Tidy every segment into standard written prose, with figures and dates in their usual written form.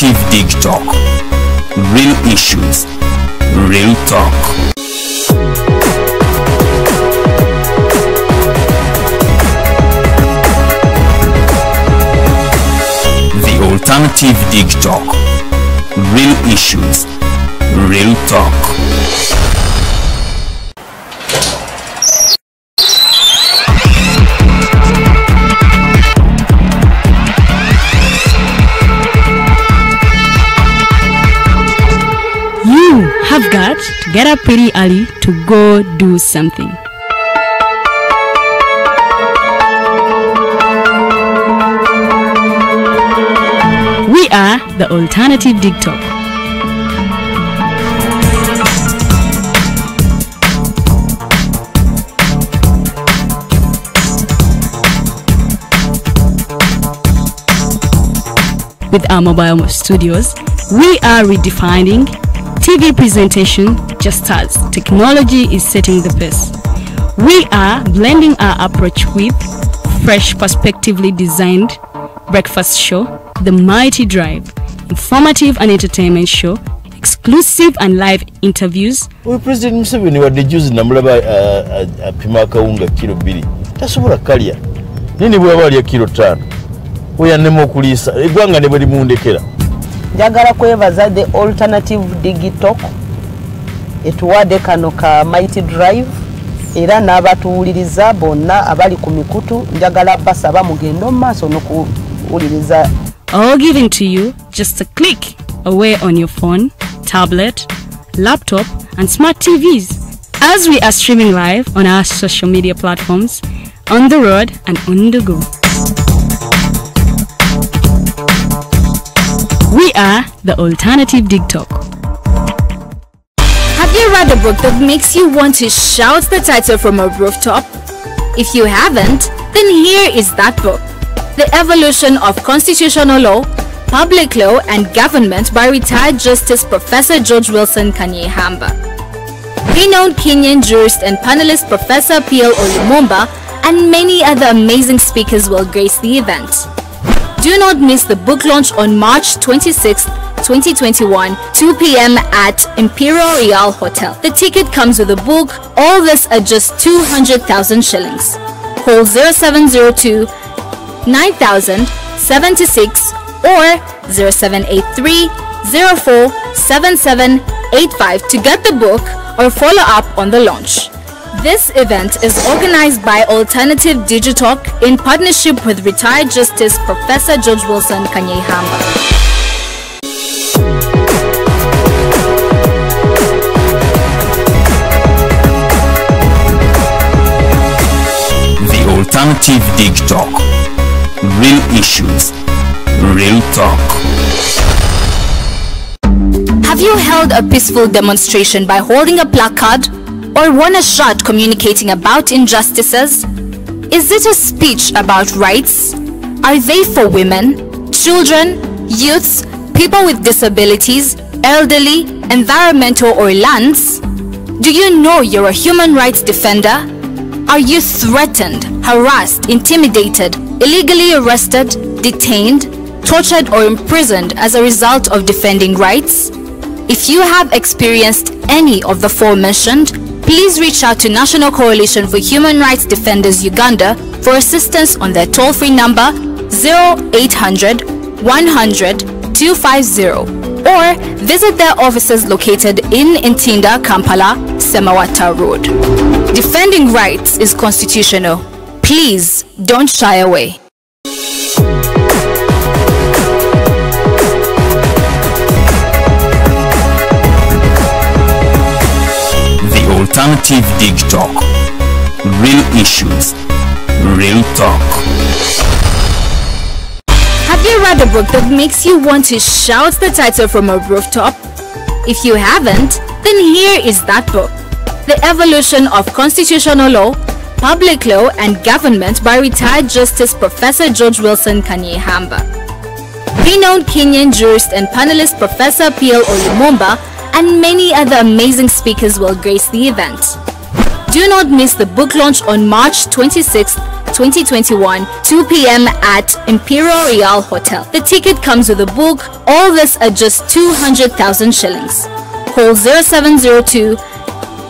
Alternative Dig Talk. Real issues, real talk. The Alternative Dig Talk. Real issues, real talk. Have got to get up pretty early to go do something. We are the Alternative Dig Talk. With our mobile studios, we are redefining TV presentation just as technology is setting the pace. We are blending our approach with fresh, perspectively designed breakfast show, The Mighty Drive, informative and entertainment show, exclusive and live interviews. We President Museveni wadde juzi namulaba apima akawunga kilo 2 tasobola kalya nini bwaba alya kilo 5 oyannema okuliisa eggwanga ne bwe limundekera. Njagala kwebaza the Alternative Dig Talk etuwadde kano ka Mighty Drive era n'abatuwuliriza bonna abali ku mikutu njagala basaba mugendo maaso n'okuwuliriza. All given to you just a click away on your phone, tablet, laptop and smart TVs as we are streaming live on our social media platforms, on the road and on the go. We are the Alternative Dig Talk. Have you read a book that makes you want to shout the title from a rooftop? If you haven't, then here is that book. The Evolution of Constitutional Law, Public Law and Government by retired Justice Professor George Wilson Kanyehamba. Renowned Kenyan jurist and panelist Professor P.L. Olumumba and many other amazing speakers will grace the event. Do not miss the book launch on March 26, 2021, 2 p.m. at Imperial Real Hotel. The ticket comes with a book, all this at just 200,000 shillings. Call 0702 9000 76 or 0783 04 7785 to get the book or follow up on the launch. This event is organized by Alternative Dig Talk in partnership with retired Justice Professor George Wilson Kanyehamba. The Alternative Dig Talk. Real issues, real talk. Have you held a peaceful demonstration by holding a placard or won a shot communicating about injustices? Is it a speech about rights? Are they for women, children, youths, people with disabilities, elderly, environmental or lands? Do you know you're a human rights defender? Are you threatened, harassed, intimidated, illegally arrested, detained, tortured or imprisoned as a result of defending rights? If you have experienced any of the aforementioned, please reach out to National Coalition for Human Rights Defenders Uganda for assistance on their toll-free number 0800 100 250 or visit their offices located in Ntinda, Kampala, Semawata Road. Defending rights is constitutional. Please don't shy away. Alternative Dig Talk. Real issues, real talk. Have you read a book that makes you want to shout the title from a rooftop? If you haven't, then here is that book. The Evolution of Constitutional Law, Public Law and Government by retired Justice Professor George Wilson Kanyehamba. Renowned Kenyan jurist and panelist Professor P.L. Olumumba and many other amazing speakers will grace the event. Do not miss the book launch on March 26, 2021, 2 p.m. at Imperial Real Hotel. The ticket comes with a book, all this at just 200,000 shillings. Call 0702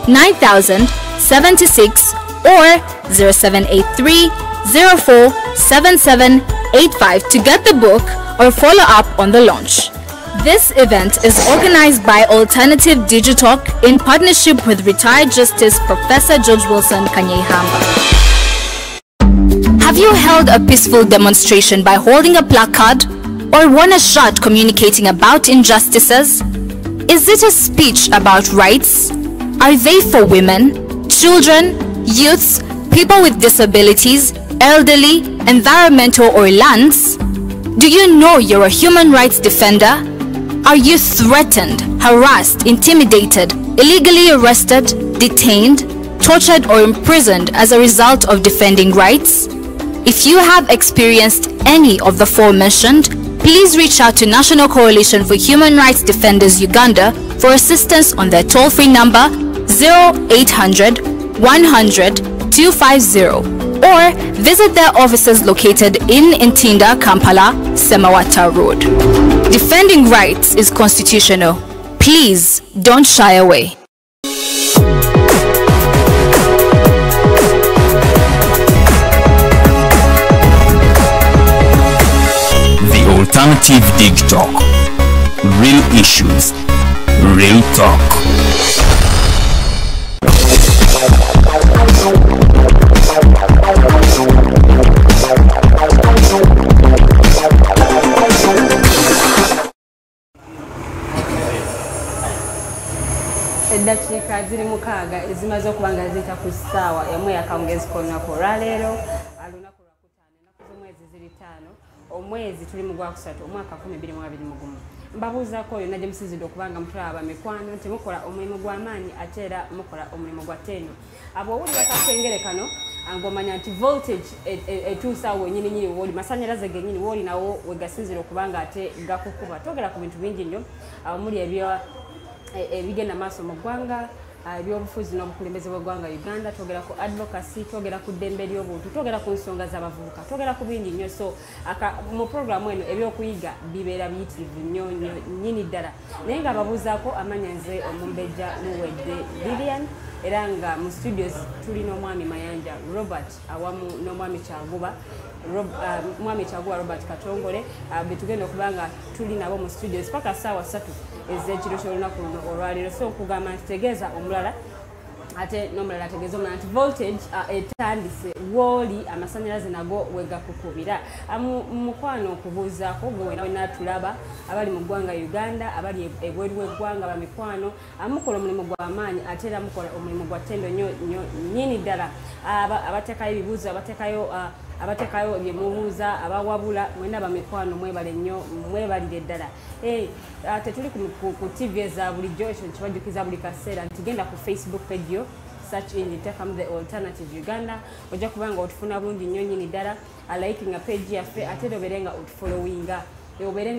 9000 76 or 0783 04 7785 to get the book or follow up on the launch. This event is organized by Alternative Digitalk in partnership with retired Justice Professor George Wilson Kanyehamba. Have you held a peaceful demonstration by holding a placard or won a shot communicating about injustices? Is it a speech about rights? Are they for women, children, youths, people with disabilities, elderly, environmental or lands? Do you know you're a human rights defender? Are you threatened, harassed, intimidated, illegally arrested, detained, tortured or imprisoned as a result of defending rights? If you have experienced any of the aforementioned, please reach out to National Coalition for Human Rights Defenders Uganda for assistance on their toll-free number 0800 100 250 or visit their offices located in Ntinda, Kampala, Semawata Road. Defending rights is constitutional. Please don't shy away. The Alternative Digitalk. Real issues, real talk. Eddakiika ziri mukaaga ezimaze okuba nga ziyita ku ssaawa emu yakawungezi kolunaku olwaleero olunaku lwakutaano ennaku z'omwezi ziri 5 omwezi tuli mu gwakusatu omwaka 2021 mbabuuzaako oyo najje musizidde okubanga mutulaba mikwano nti mukola omulimu gw'amaanyi ate era mukola omulimu gwa ttendo abo owulira kasengere kano ng'omanya nti voltage etuusaawo nyininyini wooli masanyalaze gennyini wooli nawo wegasinzira okubanga ate gakukuba twogera ku bintu bingi nnyo omuli ebigenda maaso mu ggwanga ebyobufuzi n'obukulembeze bw'eggwanga Uganda twogera ku advocacy twogera ku ddembe ly'obuntu twogera ku nsonga z'abavubuka twogera ku bingi nnyo so mu programu eno ebyokuyiga bibeera biyitirivu nnyo nnyini ddala naye nga babuuzaako amanya nze omumbejja muwedde Lilian era nga mu studios tuli n'omwami Mayanja Robert awamu n'omwami Kyaguba mwami Kyaguba Robert Katongole betugenda okuba nga tuli nabo mu studios paka ssaawa 3 ez'ekiro ky'olunaku luno olwaleero so okugamba nti tegeeza omulala ate n'omulala ategeeza omulala nti voltage etandise wooli amasanyalaze nago wegakukubira mukwano okubuuzaako gwe wena tulaba abali mu ggwanga Uganda abali ebweru w'eggwanga bamikwano mukola omulimu gw'amaanyi ate era mukola omulimu gwa ttendo nnyini ddala abateekayo ebibuuzo abatekayo byemubuuza abawabula mwena bamikwano mwebale nnyo mwebalire ddala tetuli ku TV eza bulijjo ekyo kibajjukiza buli kaseera nti genda ku Facebook page yo search in tekamu the Alternative Uganda ojja kubanga otufuna bulungi nnyo nnyini ddala alikinga page yaffe ate obeerenga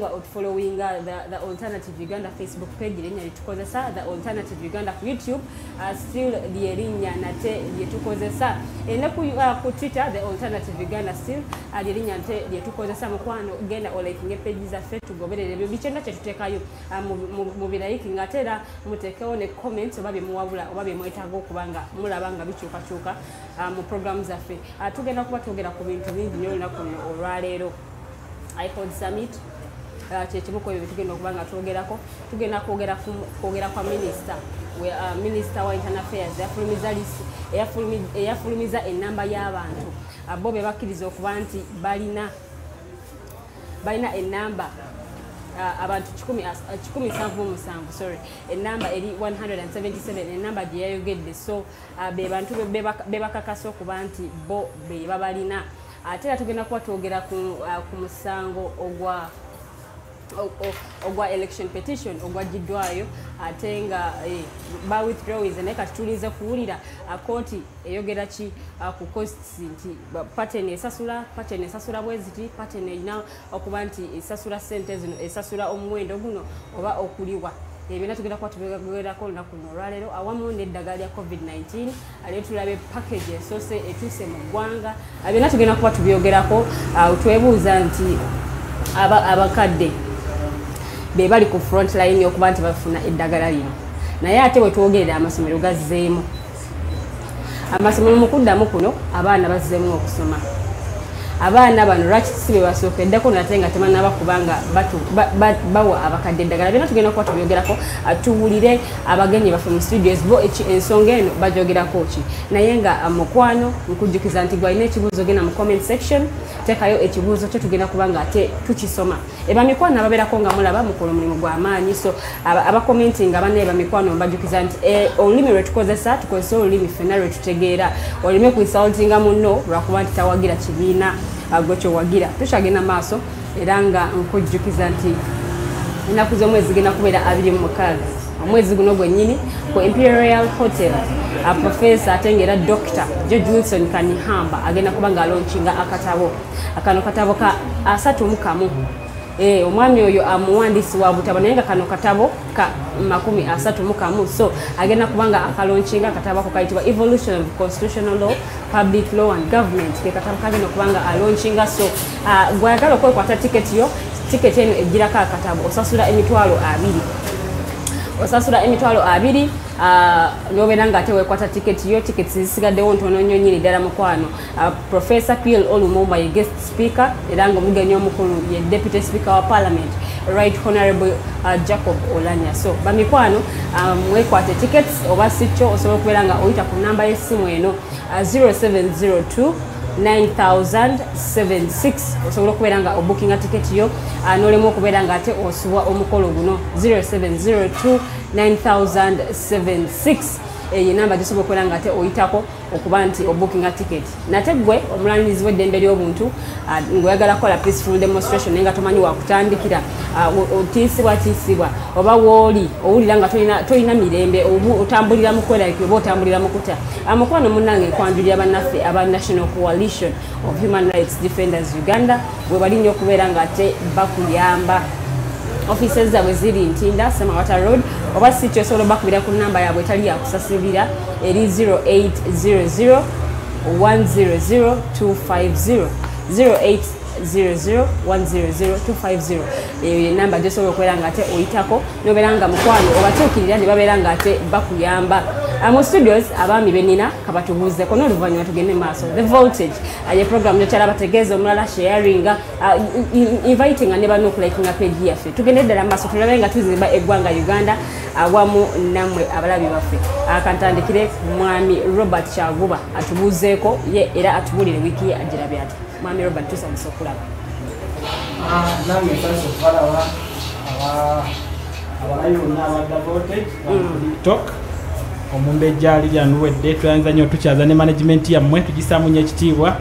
otufollowinga the Alternative Uganda Facebook page linnya lyetukozesa the Alternative Uganda ku YouTube still lyerinnya nate lyetukozesa ne ku Twitter the Alternative Uganda still lyerinnya nate lyetukozesa mukwano genda olikinga page zaffe tugoberere ebyo bikyenda kye tuteekayo mu birayikinga ate era muteekewo ne comments oba byemuwabula oba byemwetaaga okubanga mulaba nga bikyukakyuka mu programu zaffe tugenda kuba twogera ku bintu bingi nnyo olunaku luno olwaleero iPod Summit kyekimu ku ebyo tugenda okuba nga twogerako tugenda kwogera kwa minisita wa internal affairs eyafulumiza ennamba y'abantu bo be bakkiriza okuba nti balina ennamba abantu 177 ennamba eri 177 ennamba gye yayogedde so be bantu be bakakasa okuba nti bo be babalina ate era tugenda kuba twogera ku musango ogwa election petition ogwaggiddwayo ate nga ba withdrawals naye kati tulize kuwulira kooti eyogera ki ku costs nti pattern esasula bweziti pattern erina okuba nti esasula ssente zino esasula omuwendo guno oba okuliwa ebina tugenda kuba tubigerako olunaku luno olwaleero awamu n'eddagala lya covid-19 aliyo tulabe package esoose etuuse mu ggwanga ebina tugenda kuba tubyogerako twebuuza nti abakadde be bali ku front line okuba nti bafuna eddagala lino naye ate bwe twogerera amasomero gazzeemu amasomero mu kuddamu kuno abaana bazzeemu okusoma abaana bano lwaki si be basookeddeko nate nga tebanaba kubanga bawa abakadde eddagala byonna tugenda kuba tubyogerako tuwulire abagenyi baffe mu studios bo ensonga eno bagyogerako ki naye nga mukwano nkujjukiza nti gwalina ekibuuzo genda mu comment section teekayo ekibuuzo kyo tugenda kuba nga ate tukisoma ebamikwano ababeerako nga mulaba mukola omulimu gw'amaanyi so abakomentinga bannaye bamikwano mbajjukiza nti olulimi lwe tukozesa olulimi ffenna lwe tutegeera olime ku insultinga munno lwakuba nti tawagira kibiina gwe kyowagira tukyagenda maaso era nga nkujjukiza nti ennaku z'omwezi zigenda kubeera 26 omwezi guno gwennyini ku Imperial Hotel professor ate ng'era Dr. George Wilson Kanihamba agenda kuba ng'alaunchinga akatabo akano katabo ka 31 omwami oyo amuwandiisi wa butabo naye nga kano katabo ka 31 so agenda kuba nga akalaunchinga akatabo ako kayitibwa Evolution of Constitutional Law, Public Law and Government ke katabo kagenda kuba nga alaunchinga so gwayagala okwekwata tiketi eno ejjirako akatabo osasula emitwalo 2 nobeera nga ate wekwata tiketi zisigaddewo ntono nnyo nnyini ddala mukwano Professor Pierre Olumumba ye guest speaker era nga omugenyi omukulu ye deputy speaker wa parliament right honorable Jacob Olanya so bamikwano mwekwate tickets oba sikyo osobola okubeera nga oyita ku namba y'essimu eno 0702 9076 osobola okubeera nga obookinga tiketi yo n'olemu okubeera nga ate osubwa omukolo guno 0702 9076 eyo namba gisobola okubeera nga ate oyitako okuba nti obookinga ticket nate gwe omulanirizi w'eddembe ly'obuntu ng'oyagala kukola peaceful demonstration naye nga tomanyi wakutandikira otiisibwa oba wooli owulira nga tolina mirembe otambulira mu kweraliikira oba otambulira mu kuta mukwano munnange nkwanjulira bannaffe aba National Coalition of Human Rights Defenders Uganda bwe bali nnyo okubeera nga ate bakuyamba offices zaabwe ziri Ntinda Samawata Road oba si kyo osobola bakubira ku namba yaabwe etali yakusasirira eri 0800 100 250 0800 100 250 eyo namba gyosobola okubeera nga ate oyitako nobeera nga mukwano obatuukirira ne babeera nga ate bakuyamba mu studios abaami benina kabatubuuzeko n'oluvannyuma tugende maaso the voltage ye program gyokyala bategeeza omulala sharing inviting ne banno okulakinga page yaffe tugende ddala maaso tulabe nga tuzimba eggwanga Uganda awamu nammwe abalabi baffe akantandikire mwami Robert Kyaguba atubuuzeeko ye era atubulire wiiki ye agirabye ati mwami Robert tusanyusa okulaba nange nsanyusa okubalaba abalabi bonna abadda voltage talk omumbejja ali lyanuwedde tuyinza nnyo tukyaza ne management yammwe tugisaamu nnyo ekitiibwa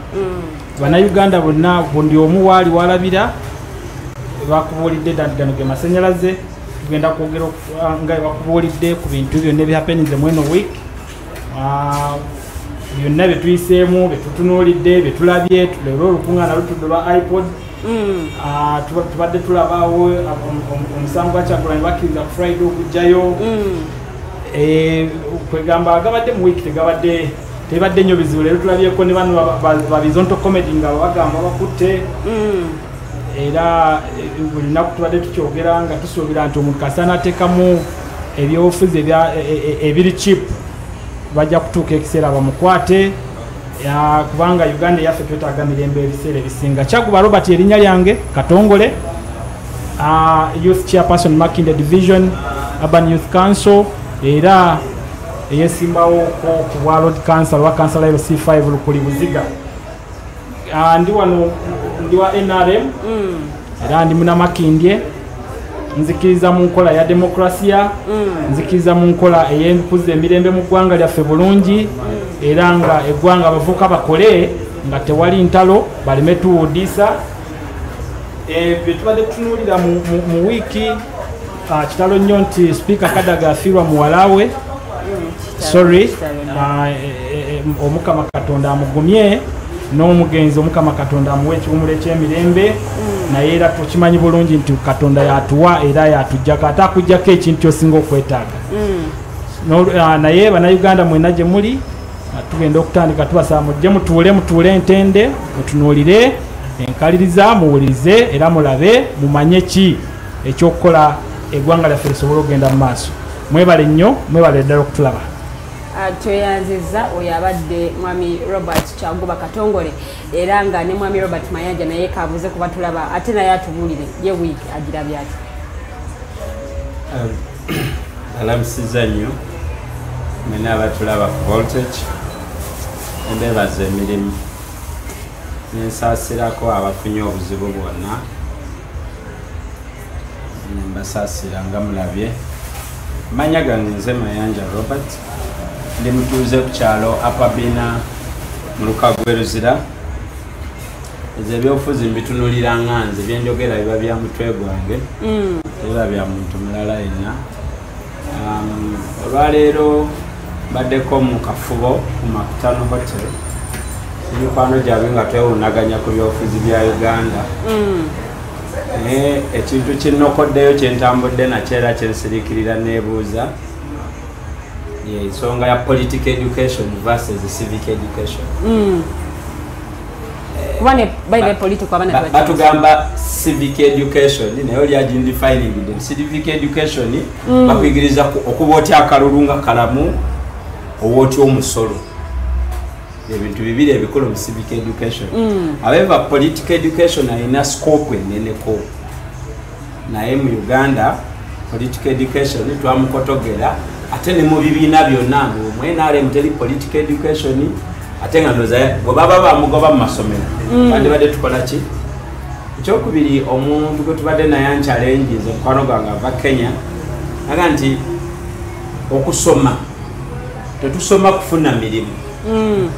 bannayuganda bonna bundi omu waali walabira bakubuulidde gano ge masannyalaze tugenda kwogera nga bakubuulidde ku bintu byonna ebihappeninze mweno week byonna bye tuyiseemu bye tutunuulidde bye tulabye tulebe olukuŋŋaana lutudde lwa ipod tubadde tulabawo omusango gwa Kyagulanyi bakkiriza ku Friday okujjayo kwegamba agabadde mu wiiki tebadde nnyo bizibu leero tulabyeko ne bano babizonto comedy nga bagamba bakutte era buli lunaku tubadde tukyogera nga tusuubira nti omuntu kasaana ateekamu ebyobufuzi ebiri chip bajja kutuuka ekiseera bamukwate kubanga Uganda yaffe twetaaga mirembe ebiseera ebisinga Kyaguba Robert erinnya lyange Katongole youth chairperson Makinde division Urban Youth Council era eyesimbawo ku bwa Road Council wa Council LC5 Lukuli Buziga ndi wano ndi wa NRM era ndi muna Makindye nzikiriza mu nkola ya demokrasia nzikiriza mu nkola ey'enkuza emirembe mu ggwanga lyaffe bulungi era nga eggwanga abavuka bakole nga tewali ntalo baleme tuwudiisa bye tubadde tutunuulira mu wiiki kitalo nnyo nti Speaker Kadaga afiirwa muwalawe Omukama Katonda amugumye n'omugenzi Omukama Katonda amuwa ekiwumula eky'emirembe naye era tukimanyi bulungi nti Katonda yatuwa era yatujjako ate akuggyako ekintu kyosinga okwetaaga. Naye bannayuganda mwena gye muli tugenda okutandika tubasaba mujje mutuule entende mutunuulire enkaliriza muwulirize era mulabe mumanye ki ekyokukola eggwanga lyaffe lisobole okugenda mu maaso. Mwebale nnyo, mwebale ddala okutulaba. Tweyanziza oyo abadde Mwami Robert Kyaguba Katongole era nga ne Mwami Robert Mayanja naye kabuze kuba tulaba ate naye atubulire ye wiiki agirabye ati. Alamusiza nnyo mwena abatulaba ku Voltage embeebaza emirimu nensaasirako abafunye obuzibu bwonna nembasaasira nga mulabye. Manya gange nze Mayanja Robert ndi mutuuze ku kyalo Apabina mu Lukagwe Luzira. Ezo ebyobufuzi mbitunulira nga nze byenjogera biba bya mutwe gwange era bya muntu mulala yenna. Olwaleero baddeko mu kafubo ku Makutano Hotel emikwano gyabwe nga twewunaganya ku byobufuzi bya Uganda. Ekintu kinnokoddeyo kyentambudde nakyo era kyensiriikirira neebuuza ensonga ya political education versus civic education. Batugamba civic education naye oli agindefining civic education bakuyigiriza okuba otya akalulu nga kalamu oba otya omusolo. Ebintu bibiri ebikulu mu civic education. However, political education ayina scope eneneko. Naye mu Uganda political education twamukotogera ate ne mu bibiina byonna mwena muteri political education ate nga ndoza bwe baba bamugoba mu masomero badde tukola ki. Ekyokubiri omuntu gwe tubadde naye anchallenges omukwano gwange ava Kenya aga nti okusoma tetusoma kufuna mirimu.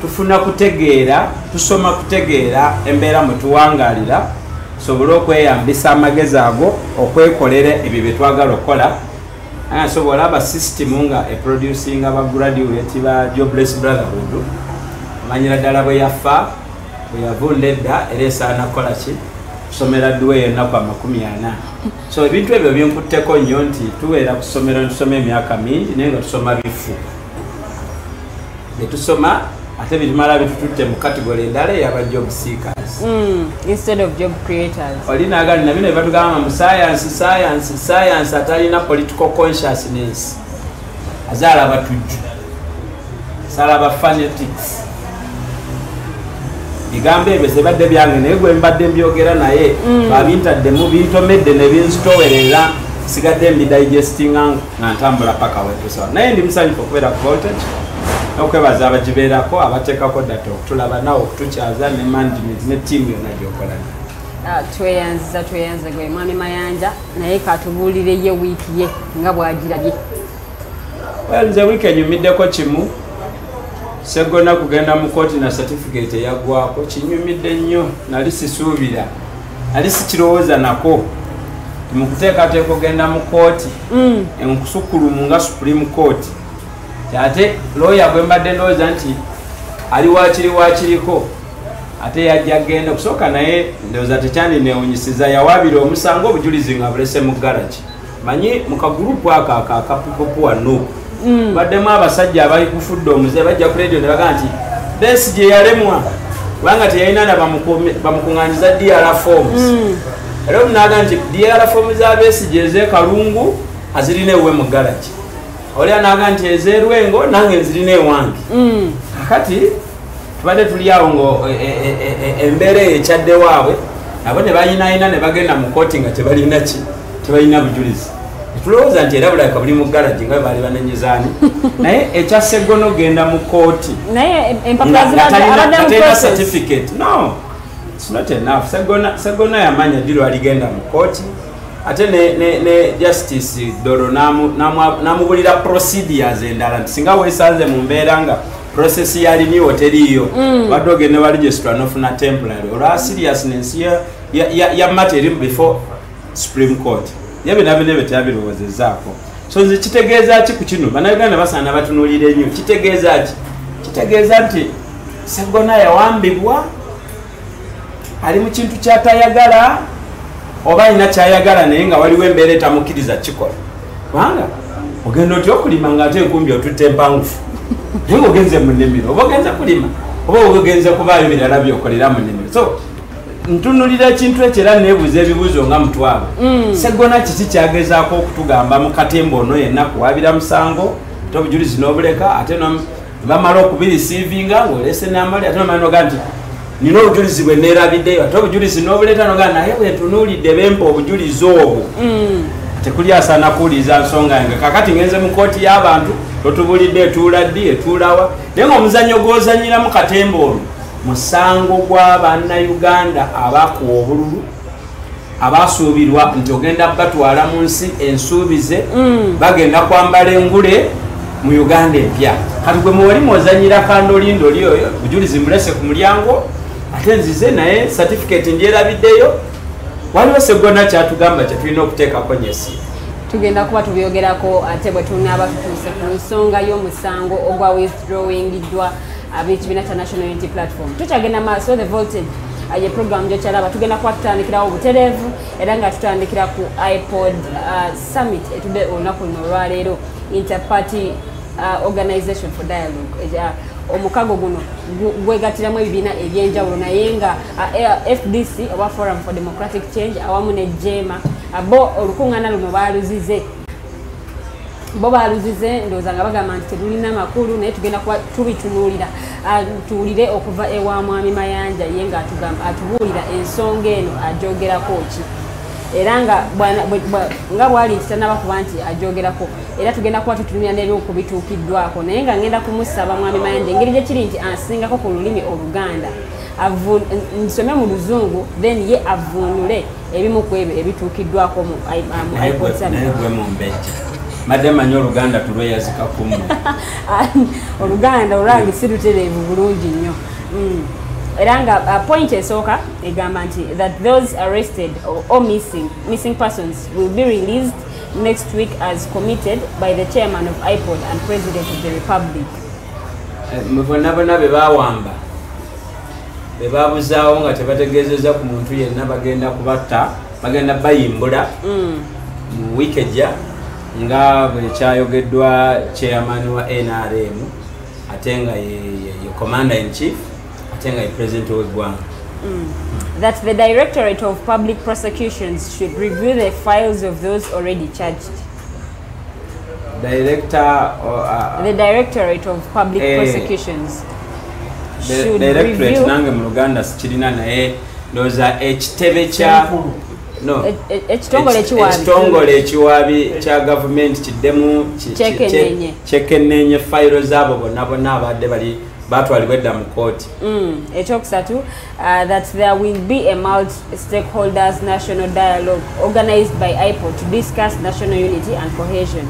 Tufuna kutegeera, tusoma kutegeera embeera mwe tuwangalira sobole okweyambisa amagezi ago okwekolera ebyo bye twagala okukola. Sobola aba system nga producing aba graduate ba Jobless Brotherhood manyira ddala bwe yafa bwe yavunda edda era esaana kukola ki kusomera dduwe yenna kwa 40. So ebintu ebyo binkutteko nnyo nti tuweera kusomera tusoma emyaka mingi naye nga tusoma bifu. Tusoma ate bitumala bitututte mu category endala ey'aba job seekers instead of job creators. Olina agali na bino batugamba mu science atalina political consciousness azaala batujju salaba fanatics. Bigambo ebyo zebadde byange naye gwe mbadde mbyogera naye babintaddemu bintomedde ne binzitowerera sigadde mbidigestinga nga ntambula paka wetusawa. Naye ndi musanyufu okubeera ku Voltage okwebaza abagibeerako abateekako ddata okutulaba nawe okutukyaza ne management ne tiimu yonna gyokola. Tweyanziza gwe Mwami Mayanja naye katubuulire ye wiiki ye nga bw'agirabye. Nze wiiki enyumiddeko kimu Segona kugenda mu kooti na certificate eyaggwako kinyumidde nnyo nali sisuubira ali sikirowooza nako mu kuteekateeka okugenda mu kooti enkusukulumu nga Supreme Court. Ate lawyer gwe mbadde ndowooza nti ali wakiriko ate yajja genda kusooka naye ndowooza tekyandi neewunyisiza yawaabira omusango obujulizi nga bulese mu garage. Manyi mu kagurupu ako akapipopu wano baddemu abasajja abalikufudde omuze bajja ku radio ne baga nti Besigye yalemwa kubanga teyalina na bamukuŋŋanyiza DR forms. Era omunaga nti DR forms za Besigye ez'ekalungu azirina ewe mu garage. Olya naga nti ez'erwengo nange nzirina ewange. Kati tubadde tuli awo ngo embeera ekyadde waabwe nabo ne bayinaayina ne bagenda mu kooti nga tebalina ki tebalina bujulizi. Tulowooza nti era bulabika buli mu garage nga baali banenyezaani naye ekya Segona ogenda mu kooti naye empapula zibadde certificate. No, it's not enough. Segona yamanya diro aligenda mu kooti ate ne Justice Doro namubulira procedures endala nti singa weesanze mu mbeera nga process yaliniwo teriiyo badde ogende wa registra nofuna temporary olwa seriousness ya matter before Supreme Court. Yabinabine betyabirowozezaako. So nze kitegeeza ki ku kino bannayuganda basaana batunuulire nnyo. Kitegeeza ki? Kitegeeza nti Segona yawambibwa ali mu kintu kyatayagala oba ina kyayagala naye nga waliwo embeera etamukiriza kikola kubanga ogenda otya okulima nga ate enkumbi otutte empangufu naye ngaogenze mu nnimiro oba ogenze kulima oba ogenze kubaayo birala byokolera mu nnimiro so ntunulira ekintu ekyo era neebuuza ebibuuzo nga mutwalo Sseggona kiki kyagezaako okutugamba mu katemba ono yenna kuwaabira musango ate obujulizi n'obuleka ate bamala okubirisiivinga ng'olese n'amali ate nomanoga nti nina obujulizi bwe neerabiddeyo ate obujulizi n'obuleeta noga naye bwentunuulidde bempa obujulizi obwo tekuli asaana kuwuliriza nsonga yange kakati ngenze mu kooti y'abantu totubulidde etuula ddi etuulawa naye ng'omuzannyo gw'ozanyira mu katemba olwo musango gw'abannayuganda abakuwa obululu abasuubirwa nti ogenda batwala mu nsi ensuubize bagenda kwambala engule mu Uganda empya kati gwe muwali mwozanyira kandolindo lyoyo bujulizi mbulese ku mulyango ate nzize naye certificate ndyerabiddeyo waliwo Sseggona kyatugamba kyetulina okuteekako nyesi tugenda kuba tubyogerako ate bwe tunaaba tutuuse ku nsonga y'omusango ogwa withdrawingiddwa ab'ekibiina kya National Unity Platform tukyagenda maaso the voltage ye program gyokyalaba tugenda kuba tutandikirawo obutereevu era nga tutandikira ku iPod summit etudde olunaku luno olwaleero interparty organization for dialogue omukago guno gwegatiramu ebibiina ebyenjawulo naye nga FDC oba Forum for Democratic Change awamu ne JEMA bo olukuŋŋaana luno baluzize ndowooza nga bagamba nti tetulina makulu naye tugenda kuba tubitunuulira tuwulire okuva ewa Mwami Mayanja ye nga atubuulira ensonga eno agyogerako ki era nga bwali nti tanaba kuba nti agyogerako era tugenda kuba tutunulira n'ebyokubituukiddwako naye nga ngenda kumusaba Mwami Mayanja engeri gye kiri nti ansingako ku lulimi Oluganda nsome mu Luzungu then ye avuunule ebimu ku ebyo ebituukiddwako mu iPod Summit madde manyi Oluganda tulweyazika kumu Oluganda olwange si lutereevu bulungi nnyo era nga point esooka egamba nti that those arrested or missing persons will be released next week as committed by the chairman of iPod and president of the republic. Bonna be bawamba be babuzaawo nga tebategeezezza ku muntu yenna bagenda kubatta bagenda bayimbula mu wiiki ejja nga bwe kyayogeddwa chairman wa NRM ate nga ye commander in chief ate nga ye president w'eggwanga. That the Directorate of Public Prosecutions should review the files of those already charged. The Directorate of Public Prosecutions should review. Nange mu Luganda sikirina naye ndoza ekitebe kya ekitongole ekiwaabi kya gavumenti kiddemu kyekeneenye fayiro zaabo bonna bonna abadde bali batwalibwa edda mu kooti. Ekyokusatu that there will be a multi-stakeholders national dialogue organized by iPod to discuss national unity and cohesion.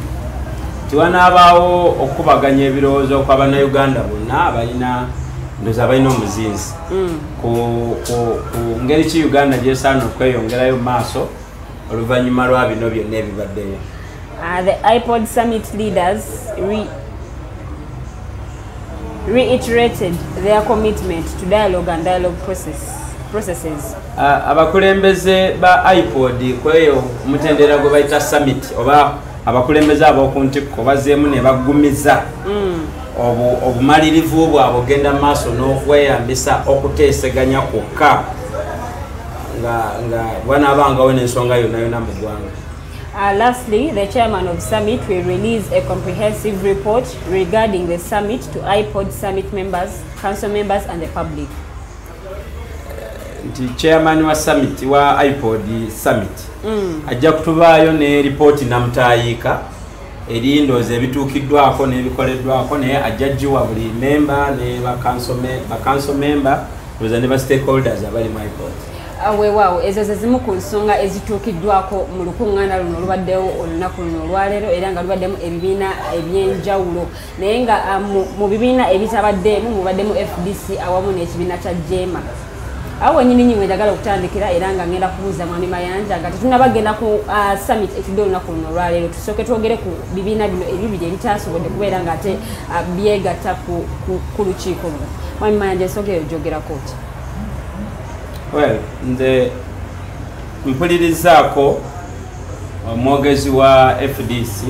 Tiwanaabaawo okubaganya ebirowoozo kw'Abannayuganda bonna abalina ndoza balina omuzinzi ku ngeri ki Uganda gyesaana okweyongerayo mu maaso oluvannyuma lwa bino byonna ebibaddeyo. The iPod Summit leaders reiterated their commitment to dialogue and dialogue processes. Abakulembeze ba iPod kweyo mutendera gwe bayita summit oba abakulembeze ab'oku ntikko bazeemu ne baggumiza obumalirivu bwabwe ogenda maaso n'okweyambisa okuteeseganya kwokka nga bwanaabangawo n'ensonga yonna yonna mu ggwanga. Lastly, the chairman of summit will release a comprehensive report regarding the summit to iPod summit members, council members and the public. The chairman wa summit wa iPod summit ajja kutubaayo ne report namutaayika eri ndowooza ebituukiddwako n'ebikoleddwako naye ajja giwa buli member ne ba council member ndowooza ne ba stakeholders abali mu iPod. Weewaawo ezo ze zimu ku nsonga ezituukiddwako mu lukuŋŋaana luno olubaddewo olunaku luno olwaleero era nga lubaddemu ebibiina ebyenjawulo naye nga mu bibiina ebitabaddeemu mubaddemu FDC awamu n'ekibiina kya JEMA. Awo wennyini nyingi njagala okutandikira era nga ngenda kubuuza Mwami Mayanja nga tetunnabagenda ku summit etudde olunaku luno olwaleero tusooke twogere ku bibiina bino ebibiri ebitasobodde kubeera nga ate byegatta ku lukiiko luno. Mwami Mayanja ensonga eyo gyogerako ki? Well, nze mpulirizaako omwogezi wa FDC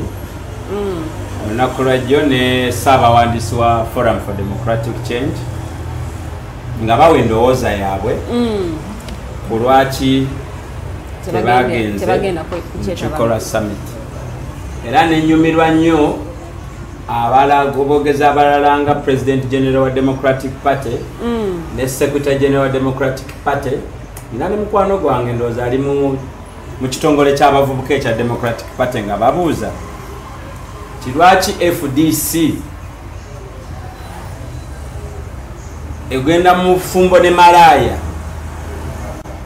olunaku lwajjo ne ssaabawandiisi wa Forum for Democratic Change nga bawa endowooza yaabwe ku lwaki tebagenze mu Kikola Summit era nenyumirwa nnyo abogezi abalala nga President General wa Democratic Party ne Secretary General wa Democratic Party nga ne mukwano gwange ndowooza ali mu kitongole ky'abavubuka ekya Democratic Party nga babuuza lwaki FDC egenda mu fumbo ne malaya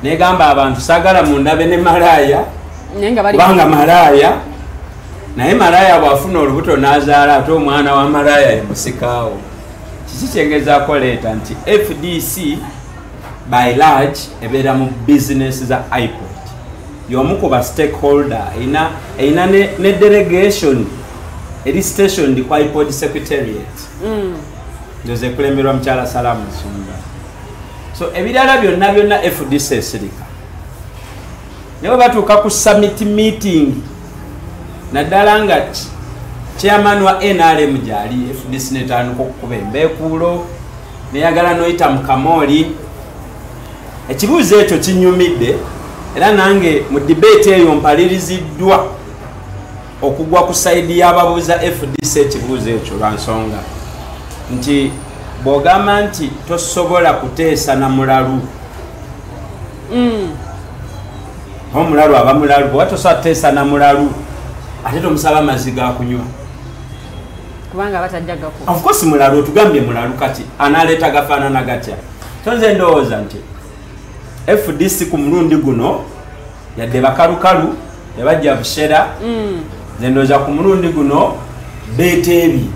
negamba abantu sagala mundabe ne malaya kubanga malaya naye malaya bwafuna olubuto n'azaala ate omwana wa malaya emusikaawo kiki kyengezaako leeta nti FDC by large ebeera mu bizinesi za iPod y'omu ku ba stakeholder eyina ne delegation eri station di kwa iPod secretariat ndoze kulemberwa mchala Salamu Nsumba so ebirala byonna FDC esirika nebo batuuka ku summit meeting naddala nga chairman wa NRM gyali FDC netandika okukuba embeekuulo neyagala noyita Mukamoli ekibuuzo ekyo kinyumidde era nange mu debate eyo mpaliriziddwa okugwa ku saidi y'ababuuza FDC ekibuuzo ekyo lwa nsonga nti bw'ogamba nti tosobola kuteesa na mulalu omulalu aba mulalu bw'oba tosobola kuteesa na mulalu ate tomusaba amazzi ga kunywa kubanga batajjagako of course mulalu otugambye mulalu kati analeeta gafaanana gatya so nze ndowooza nti FDC ku mulundi guno yadde bakalukalu tebajja bushera nze ndowooza ku mulundi guno beeteebi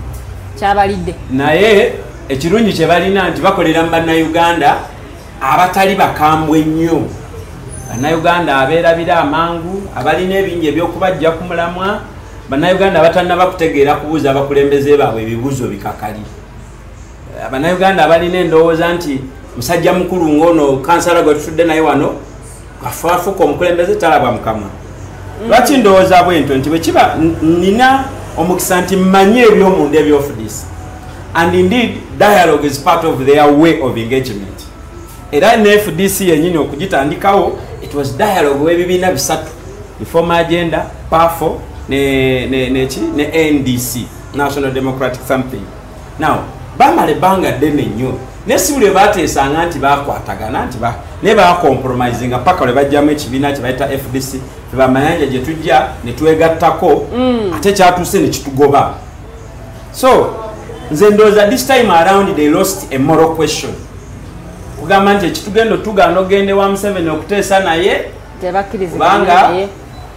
kyabalidde naye ekirungi kye balina nti bakolera mu bannayuganda abatali bakambwe nnyo bannayuganda abeerabira amangu abalina ebingi ebyokubajja ku mulamwa bannayuganda abatannaba kutegeera kubuuza abakulembeze baabwe ebibuuzo bikakali bannayuganda abalina endowooza nti musajja mukulu ng'ono kansala gwe tutudde naye wano afaafuka omukulembeze talabwa mukamwa lwaki ndowooza bwento nti bwe kiba nina omukisa nti mmanyi ebyomunda ebyofudisi and indeed dialogue is part of their way of engagement era ne FDC yenyini okugitandikawo it was dialogue w'ebibiina bisatu reform agenda PAFO ne NDC National Democratic Something now bamala ebbanga ddene nnyo nesi buli bateesanga nti bakwatagana nti ne bacompromisinga paka lwe bajjamu ekibiina kye bayita FDC tebamayanja gye tujja ne twegattako ate kyatuuse ne kitugoba so nze ndowooza this time around they lost a moral question kugamba nti ekitugenda otuganda ogende wa Museveni okuteesa naye kubanga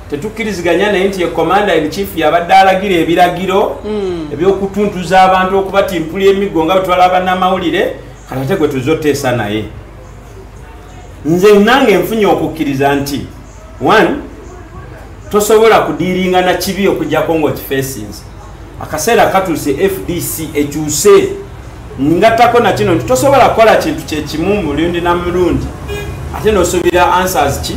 tetukkiriziganya naye nti ye commander in chief yabadde alagira ebiragiro ebyokutuntuza abantu okubatimpula emiggo nga bwe twala bannamawulire kati ate gwe tuzoteesa naye nze nange nfunye okukkiriza nti one tosobola kudiiringa na kibi okujjako ng'okifacinze akaseera katuuse FDC ekyuse ngattako na kino nti tosobola kukola kintu kyekimu mulundi na mulundi ate n'osuubira answers ki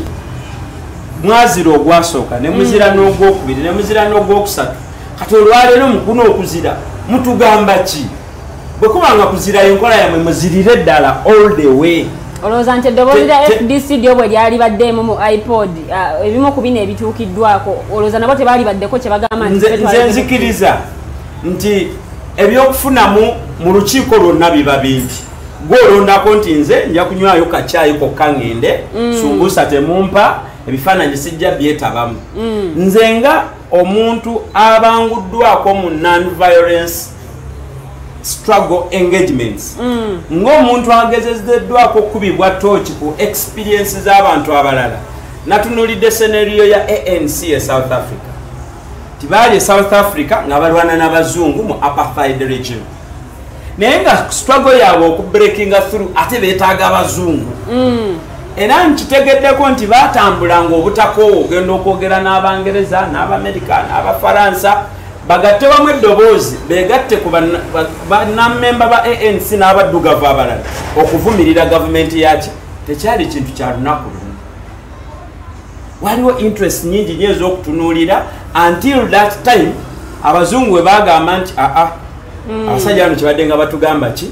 mwazira ogwasooka ne muzira n'ogwokubiri ne muzira n'ogwokusatu kati olwaleero mukuno okuzira mutugamba ki bwe kubanga kuzira enkola yammwe muzirire ddala all the way olowooza nti eddoboozi lya FDC lyo bwe lyali baddeemu mu iPod ebimu ku bino ebituukiddwako olowooza nabo tebaali baddeko kye bagamba nze nzikiriza nti ebyokufunamu mu lukiiko lwonna biba bingi gwolondako nti nze nja kunywayo kacyayi kokka ngende sumbusa temumpa ebifaananyi sijja byetabamu nze nga omuntu abanguddwako mu non-violence struggle engagements ng'omuntu agezezeddwako okubibwa tooki ku experience z'abantu abalala natunulidde scenario ya ANC e South Africa tibaali e South Africa nga balwana n'abazungu mu apartheid regime naye nga struggle yaabwe okubreakinga through ate beetaaga abazungu era nkitegeddeko nti baatambulanga obutakoowa ogenda okwogera n'abangereza n'abamerika n'abafaransa bagatte wamu eddoboozi beegatte ku bannammemba ba ANC n'abaddugavu abalala okuvumirira gavumenti yaki tekyali kintu kya lunaku lumu waliwo interest nyingi nnyo ez'okutunuulira until that time abazungu we bagamba nti abasajja bano kyebadde nga batugamba ki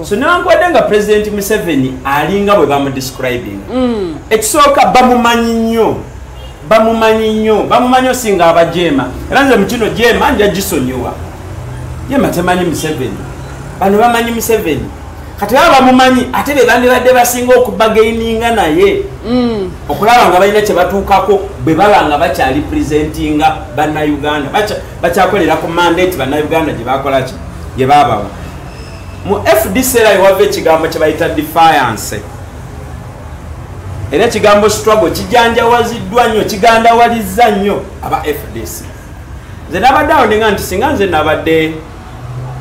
so newankubadde nga president Museveni alinga bwe bamudescribing ekisooka bamumanyi nnyo singa abajeema era nze mu kino jeema nja gisonyiwa jeema temanyi Museveni bano bamanyi Museveni kati baba bamumanyi ate be bandibadde basinga okubagaininga naye okulaba nga balina kye batuukako bwe baba nga bakyali presentinga bannayuganda bakyakolera ku mandate bannayuganda gye bakola ki gye babawa mu FDC era ewava ekigambo kye bayita defiance era ekigambo struggle kijanjawaziddwa nnyo kigandawalizza nnyo aba FDC nze nabadde awo nenga nti singa nze nabadde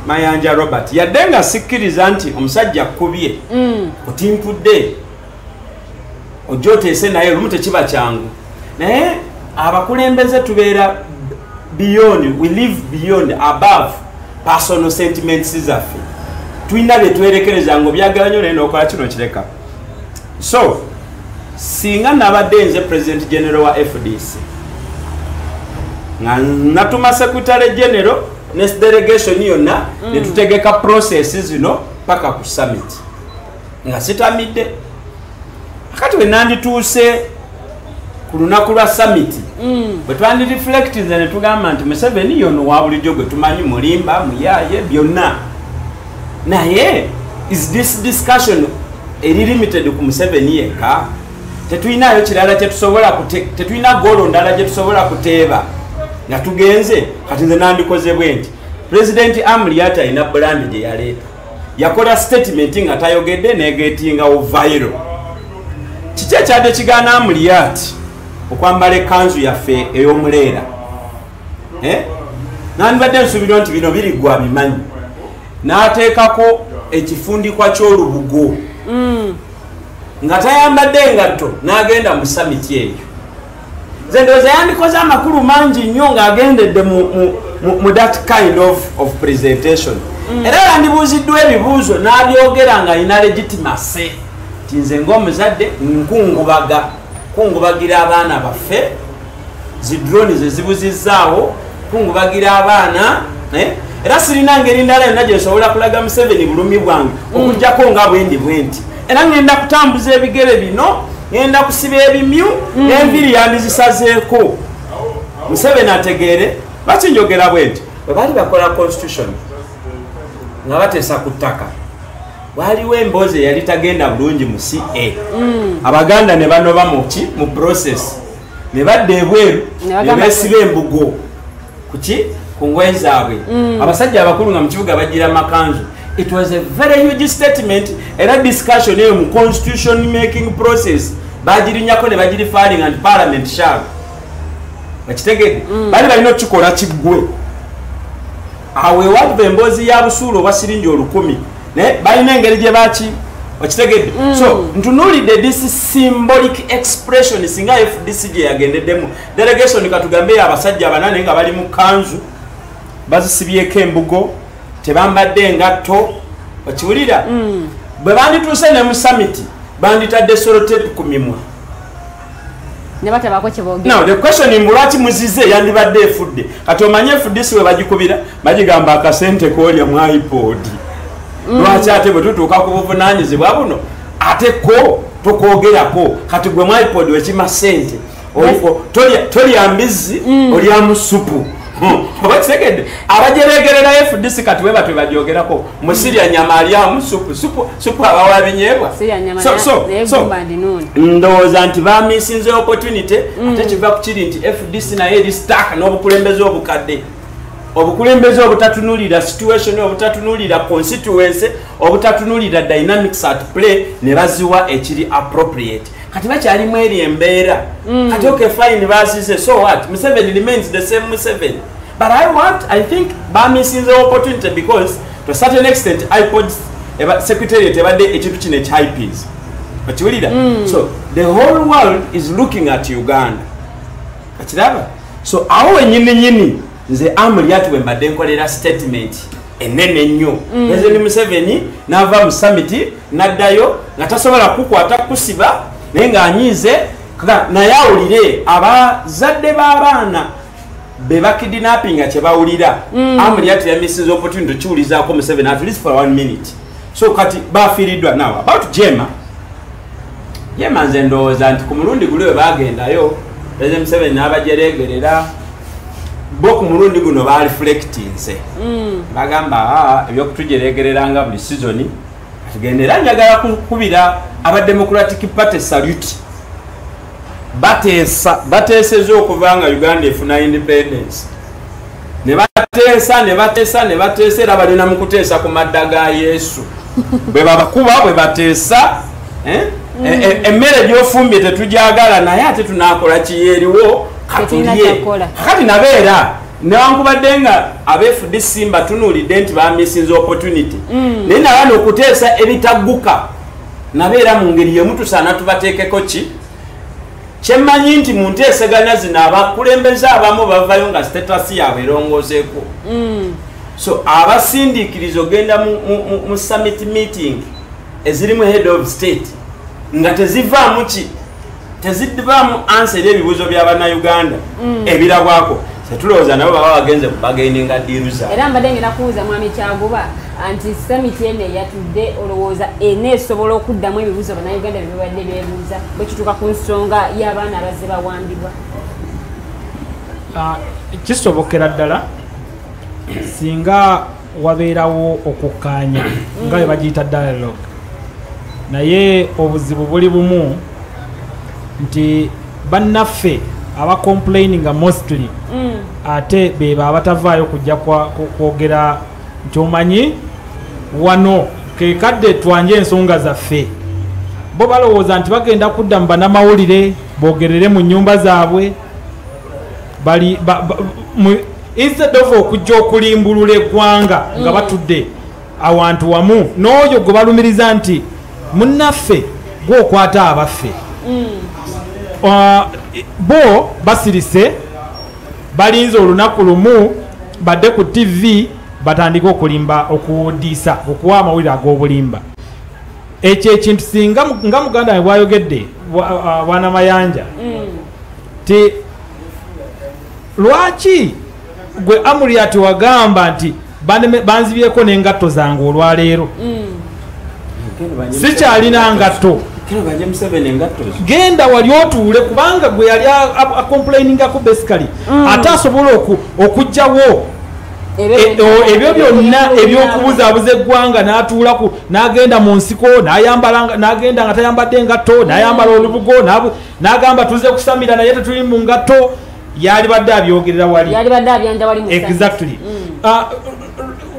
Mayanja Robert yadde nga sikkiriza nti omusajja kubye otimpudde ojoteese naye lumu tekiba kyangu naye abakulembeze tubeera beyond, we live beyond, above personal sentiments zaffe tulina bye twerekereza ngo byagala nnyo naye n'okola kino kireka so singa nabadde nze president general wa FDC nga natuma secretary general next delegation yonna netutegeka processes zino paka ku summit nga sitamidde akati we nandituuse ku lunaku lwa summit bwe twandi reflect nze ne tugamba nti Museveni yono wa bulijjo gwe tumanyi mulimba muyaye byonna naye is this discussion eri limited ku Museveni yekka tetulinayo kirala kyetusobola tetulina golo ndala gyetusobola kuteeba nga tugenze kati nze nandikoze bwe nti President Amuriat alina brand gye yaleeta yakola statement nga tayogedde negetinga viral kiki ekyadde kigaana Amuriat okwambala ekanzu yaffe ey'omuleera nandibadde nsuubirwa nti bino biri gwa bimanyi n'ateekako ekifundikwa ky'olubugo nga tayambadde engatto n'agenda mu summit eyo nze ndowooza yandikoze amakulu mangi nnyo ng'agendedde mu that kind of presentation era yandibuuziddwa ebibuuzo n'abyogera nga alina legitimacy ti nze ng'omuzadde kungubagira abaana baffe zidroni ze zibuzizzaawo kungubagira abaana era sirina ngeri ndala yonna gye nsobola kulaga Museveni bulumi bwange okugjako nga bwendi bwenti era ngenda kutambuza ebigere bino ngenda kusiba ebimyu n'enviri yandizisazeeko Museveni ategeere bakinjogera bwenti bwe bali bakola constitution nga bateesa ku ttaka waliwo emboozi eyali tagenda bulungi mu CA abaganda ne banoba mu process ne badda ebweru ne beesiba embugo kuki ku ngoye zaabwe abasajja abakulu nga mu kibuga bagira makanzu. It was a very huge statement era discussion eyo mu constitution making process bagirinyako ne bagiri filing and parliament shall bakitegedde bali balina okukikola kiggwe awe watu emboozi ya busuulu oba siringi 1000 ne balina engeri gye baki okitegedde so ntunuulidde this symbolic expression singa FDC gye yagendeddemu delegation katugambe abasajja abanane nga bali mu kanzu bazisibyeko embugo tebambadde engatto okiwulira bwe bandituuse ne mu summit banditadde solotape ku mimwa now the question is lwaki muzize yandibadde efudde kati omanye FDC we bagikubira bagigamba akasente koolya mu iPod lwaki ate bwe tutuuka ku buvunaanyizibwa buno ate ko tokwogerako kati gwe mu iPod wekima sente tolya mbizzi olya mu supu oba kitegedde abajeregerera FDC kati we batwe bagyogerako musirya nyama alyamu supu abawa binyeebwa so ndowooza nti bamisinze opportunity ate kiva ku kiri nti FDC naye eri stack n'obukulembeze obukadde obukulembeze obutatunulira situation obutatunulira constituency obutatunulira dynamics at play ne baziwa ekiri appropriate kati bakyalimu eri embeera kati okay fine bazize so what Museveni remains the same Museveni but I think bamisinze opportunity because to a certain extent iPods secretariat ebadde ekintu kino ekyipes bakiwulira so the whole world is looking at Uganda akiraba so awo wenyini nze Amuriat we mbadde nkolera statement enene nnyo President Museveni n'ava mu summit n'addayo nga tasobola kukwata kusiba naye ng'anyiize kaka naye awulire abazadde b'abaana be bakidnappinga kye bawulira amuli ati yamisinza opportunity kiwulizaako Museveni at least for 1 minute so kati bafiiriddwa now about Jema nze ndowooza nti ku mulundi guli we bagendayo President Museveni n'abajeregerera bo ku mulundi guno bareflectinze bagamba ebyokutujeregereranga buli season tugendera njagala kukubira aba Democratic Party salute bateeseza okuvanga Uganda efuna independence ne bateesa era balina mu kuteesa ku madda ga Yesu bwe babakuba bwe bateesa emmere gyofumbye tetujagala naye ate tunakola kiyeeriwo katulye kati nabeera newankubadde nga abeefudde simba tunuulidde nti bamisinza opportunity naye nabana okuteesa ebitagguka nabeera mu ngeri yemu tusaana tubateekeko ki kyemmanyi nti mu nteeseganya zino abakulembeze abamu bavayo nga status yaabwe erongooseeko so abasindiikiriza ogenda mu summit meeting ezirimu head of state nga tezivaamu ki tezivaamu answer ebibuuzo by'abannayuganda ebirabwako setulowooza nabo baba bagenze bagaininga diruza era mbadde ngenda kubuuza mwami Kyaguba anti summit ene yatudde olowooza eneesobola okuddamu ebibuuzo bannayuganda bye babadde beebuuza bwe kituuka ku nsonga y'abaana abazze bawambibwa kisobokera ddala singa wabeerawo okukkaanya nga bwe bagiyita dialogue naye obuzibu buli bumu nti bannaffe aba complaininga mostly ate beba abatavaayo kujja kwogera nti omanyi wano kekadde twanje ensonga zaffe bo balowooza nti bagenda kudda mu bannamawulire boogerere mu nnyumba zaabwe bali instead of okujja okulimbulula eggwanga nga batudde awantu wamu n'oyo gwe balumiriza nti munnaffe gwokwata abaffe bo basirise balinze olunaku lumu badde ku TV batandika okulimba okuwudiisa okuwa amawulire ag'obulimba ekyo ekintu singa nga muganda we bwayogedde bwana Mayanja ti lwaki gwe amuli ati wagamba nti banzibyeko n'engatto zange olwaleero sikyalina ngatto genda wali otuule kubanga gwe yali acomplainingako basically ate asobola okugjawo ebyo byonna ebyokubuzaabuza eggwanga n'atuulaku n'agenda mu nsiko n'agenda nga tayambadde engatto n'ayambala olubugo n'agamba tuze kusamira naye tetuli mu ngatto yali badde abyogerera wali exactly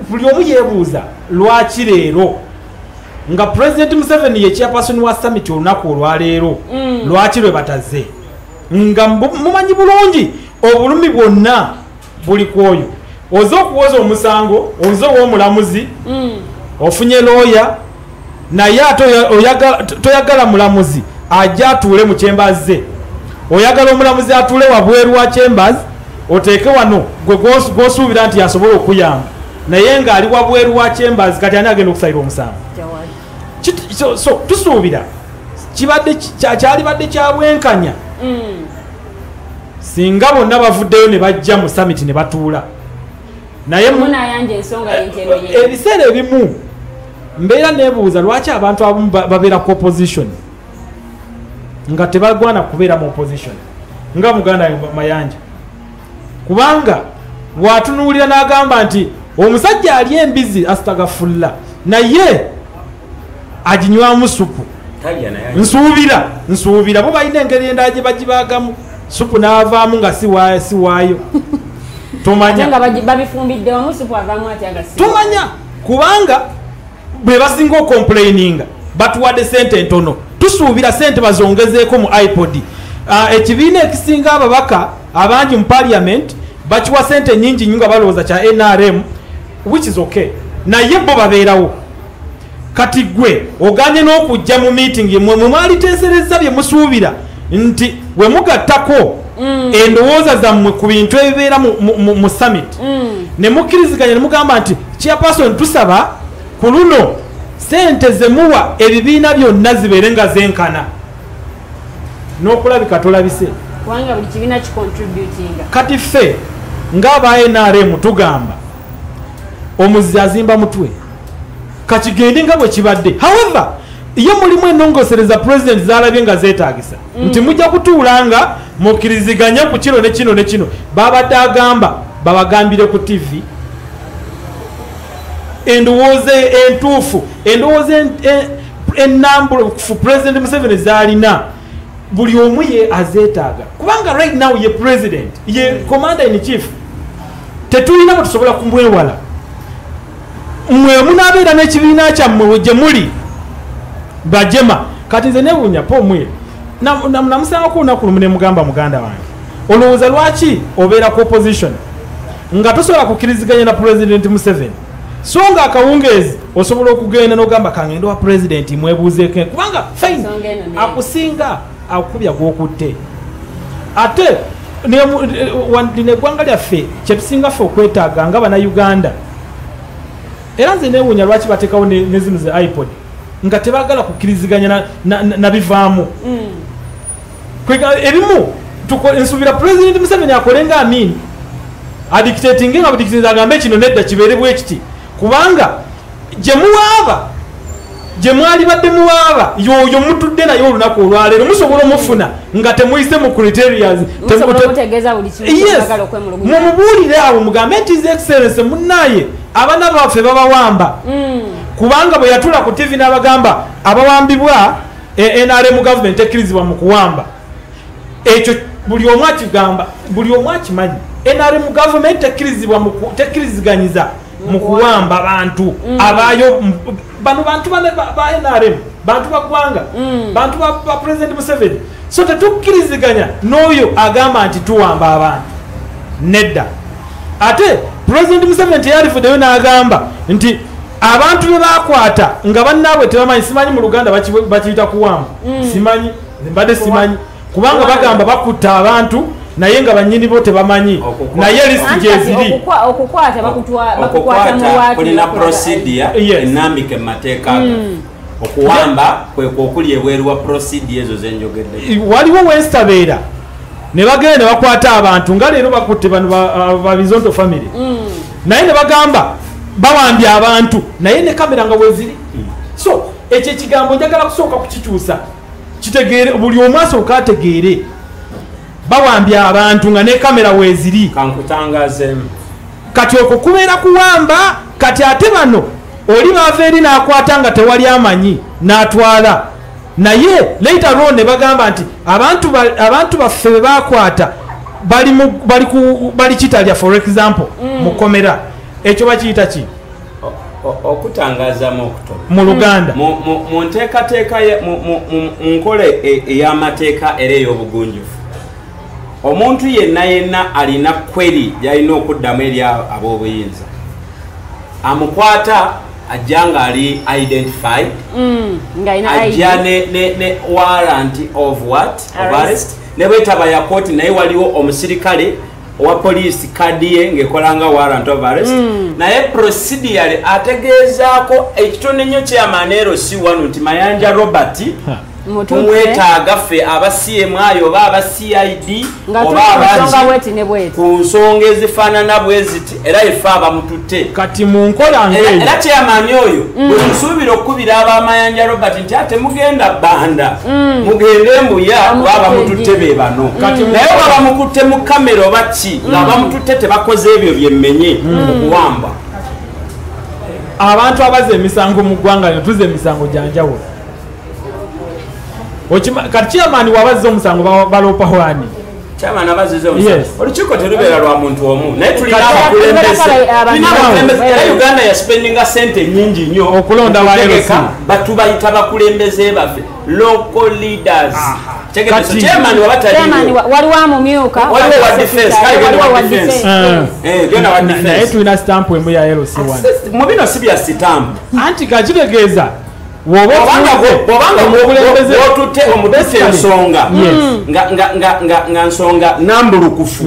buli omu yeebuuza lwaki leero nga President Museveni ye chairperson wa summit olunaku olwaleero lwaki lwe bataze nga mumanyi bulungi obulumi bwonna buli kwoyo oza okuwoza omusango oza ow'omulamuzi ofunye looya naye ate toyagala mulamuzi ajja atuule mu chambers ze oyagala omulamuzi atuule wabweru wa chambers oteeke wano gwe gwosuubira nti yasobola okuyamba naye ng'ali wabweru wa chambers kati ani agenda okusayira omusango so tusuubira kyalibadde kyabwenkanya singa bonna bavuddeyo ne bajja mu summit ne batuula naye ebiseera ebimu mbeera neebuuza lwaki abantu abamu babeera ku opposition nga tebagwana kubeera mu opposition nga muganda Mayanja kubanga bwatunuulira n'agamba nti omusajja ali embizi astagafulla naye aginywamu supu nsuubira bo balina engeri endala gye bagibagamu supu n'avaamu nga siwaayo tomanya kubanga bwe basinga okomplaininga batuwadde sente ntono tusuubira sente bazongezeeko mu iPod ekibiina ekisinga ababaka abangi mu parliament bakiwa sente nyingi nnyo nga balowooza kya NRM which is okay naye bo babeerawo kati gwe oganye n'okujja mu meeting mwe mwaliteesereza bye musuubira nti we mugattako endowooza zammwe ku bintu ebibeera mu summit ne mukkiriziganya ne mugamba nti chairperson tusaba ku luno sente ze muwa ebibiina byonna zibeere nga zenkana n'okulabika tolabise kubanga buli kibiina kicontributinga. Kati ffe ng'aba NRM tugamba omuzi azimba mutwe kakigende nga bwe kibadde. However iyo mulimu ennongosereza president zalabye nga zeetaagisa nti mujja kutuula nga mukkiriziganya ku kino ne kino ne kino babadde agamba babagambire ku TV endowooza entuufu endowooza ennambulukufu president Museveni zaalina buli omu ye azeetaaga kubanga right now ye president ye commander in chief tetulina bwe tusobola kumwewala mmwe munaabeera n'ekibiina kyammwe gye muli bajema kati nze nebuunya po omwe namusangako olunaku lumu ne mugamba muganda wange olowooza lwaki obeera ku opposition nga tosobola kukkiriziganya na president Museveni so nga akawungeezi osobola okugenda n'ogamba kangendo wa president mwebuuzeeko kubanga fine akusinga akukubya gwokutte ate lino eggwanga lyaffe kyetusinga ffe okwetaaga nga bannayuganda era nze neewuunya lwaki bateekawo ne zino ze iPod nga tebagala kukkiriziganya na bivaamu ebimu nsuubira president Museveni akole nga Amin adictatinge nga budictating agambe kino nedda kibeere bwe kiti kubanga gye muwaaba gye mwali badde muwaaba yoyo mutudde naye olunaku olwaleero musobola omufuna nga temuyise mu criterias mumubuulire awo mugambe nti his excellence munnaye abaana baffe babawamba kubanga bwe yatula ku TV n'abagamba abawambibwa NRM government ekkirizibwa mu kuwamba ekyo buli omu akigamba buli omu akimanyi NRM government tekkiriziganyiza mu kuwamba abantu abaayo bano bantu ba NRM bantu baggwanga bantu ba president Museveni so tetukkiriziganya n'oyo agamba nti tuwamba abantu nedda ate president Museveni teyalifuddeyo n'agamba nti abantu be bakwata nga bannaabwe tebamanyi simanyi mu Luganda bakiyita kuwamba simanyi mbadde simanyi kubanga bagamba bakutta abantu naye nga banyini bo tebamanyi naye listi gyeziri okukwata okukwata kulina procedure enambike mateeka okuwamba kwekokuli ebweru wa procedure ezo zenjogedde waliwo wenstabeera ne bagenda ne bakwata abantu nga leero bakutte bano ba Bizonto family naye ne bagamba bawambye abantu naye ne kamera nga weziri so ekyo ekigambo njagala kusooka kukikyusa kitegeere buli omu asooka ategeere bawambye abantu nga ne kamera weziri kankutangazeemu kati okwo kubeera kuwamba kati ate bano oli baava eri n'akwata nga tewali amanyi n'atwala naye later on ne bagamba nti abantu baffe be bakwata bali kitalya for example mu komera ekyo bakiyita ki okutangazamu okutono mu Luganda mu nteekateeka mu nkola ey'amateeka era ey'obugunjufu omuntu yenna alina kweri gyalina okuddamu eri ab'obuyinza amukwata ajja nga ali identified ajja ne warrant of what of arrest ne bwetaba ya kooti naye waliwo omusirikale owa poliisi kadi ye ng'ekolanga warrant of arrest naye procedure ategeezaako ekitone nnyo kyamaneero si wano nti Mayanja Robert tumwetaaga ffe aba CMI oba aba CID oba abangi ku nsonga ezifaanana bwe ziti era ife abamututte kati mu nkola ng'eyo era kyamaani oyo bwe musuubira okukubira abamayanja Robert nti ate mugenda bbanda mugende embuya oba abamututte be bano naye oba bamukutte mu kamera oba ki nga bamututte tebakoze ebyo byemmenye okuwamba abantu abaza emisango mu ggwanga ne tuza emisango gyanjawulo kati chairman wabazza omusango balopa wani chairman abazza omusango olukiiko terubeera lwa muntu omu naye tulina abakulembeze era Uganda ya spendinga sente nyingi nnyo okulonda ba LC batubayita bakulembeze baffe local leaders chairman waliwo amumyuka waliwo wa defense naye tulina stamp emu ya LC mu bino si bya stamp anti kakitegeeza wotutte omututte ensonga nga nsonga nambulukufu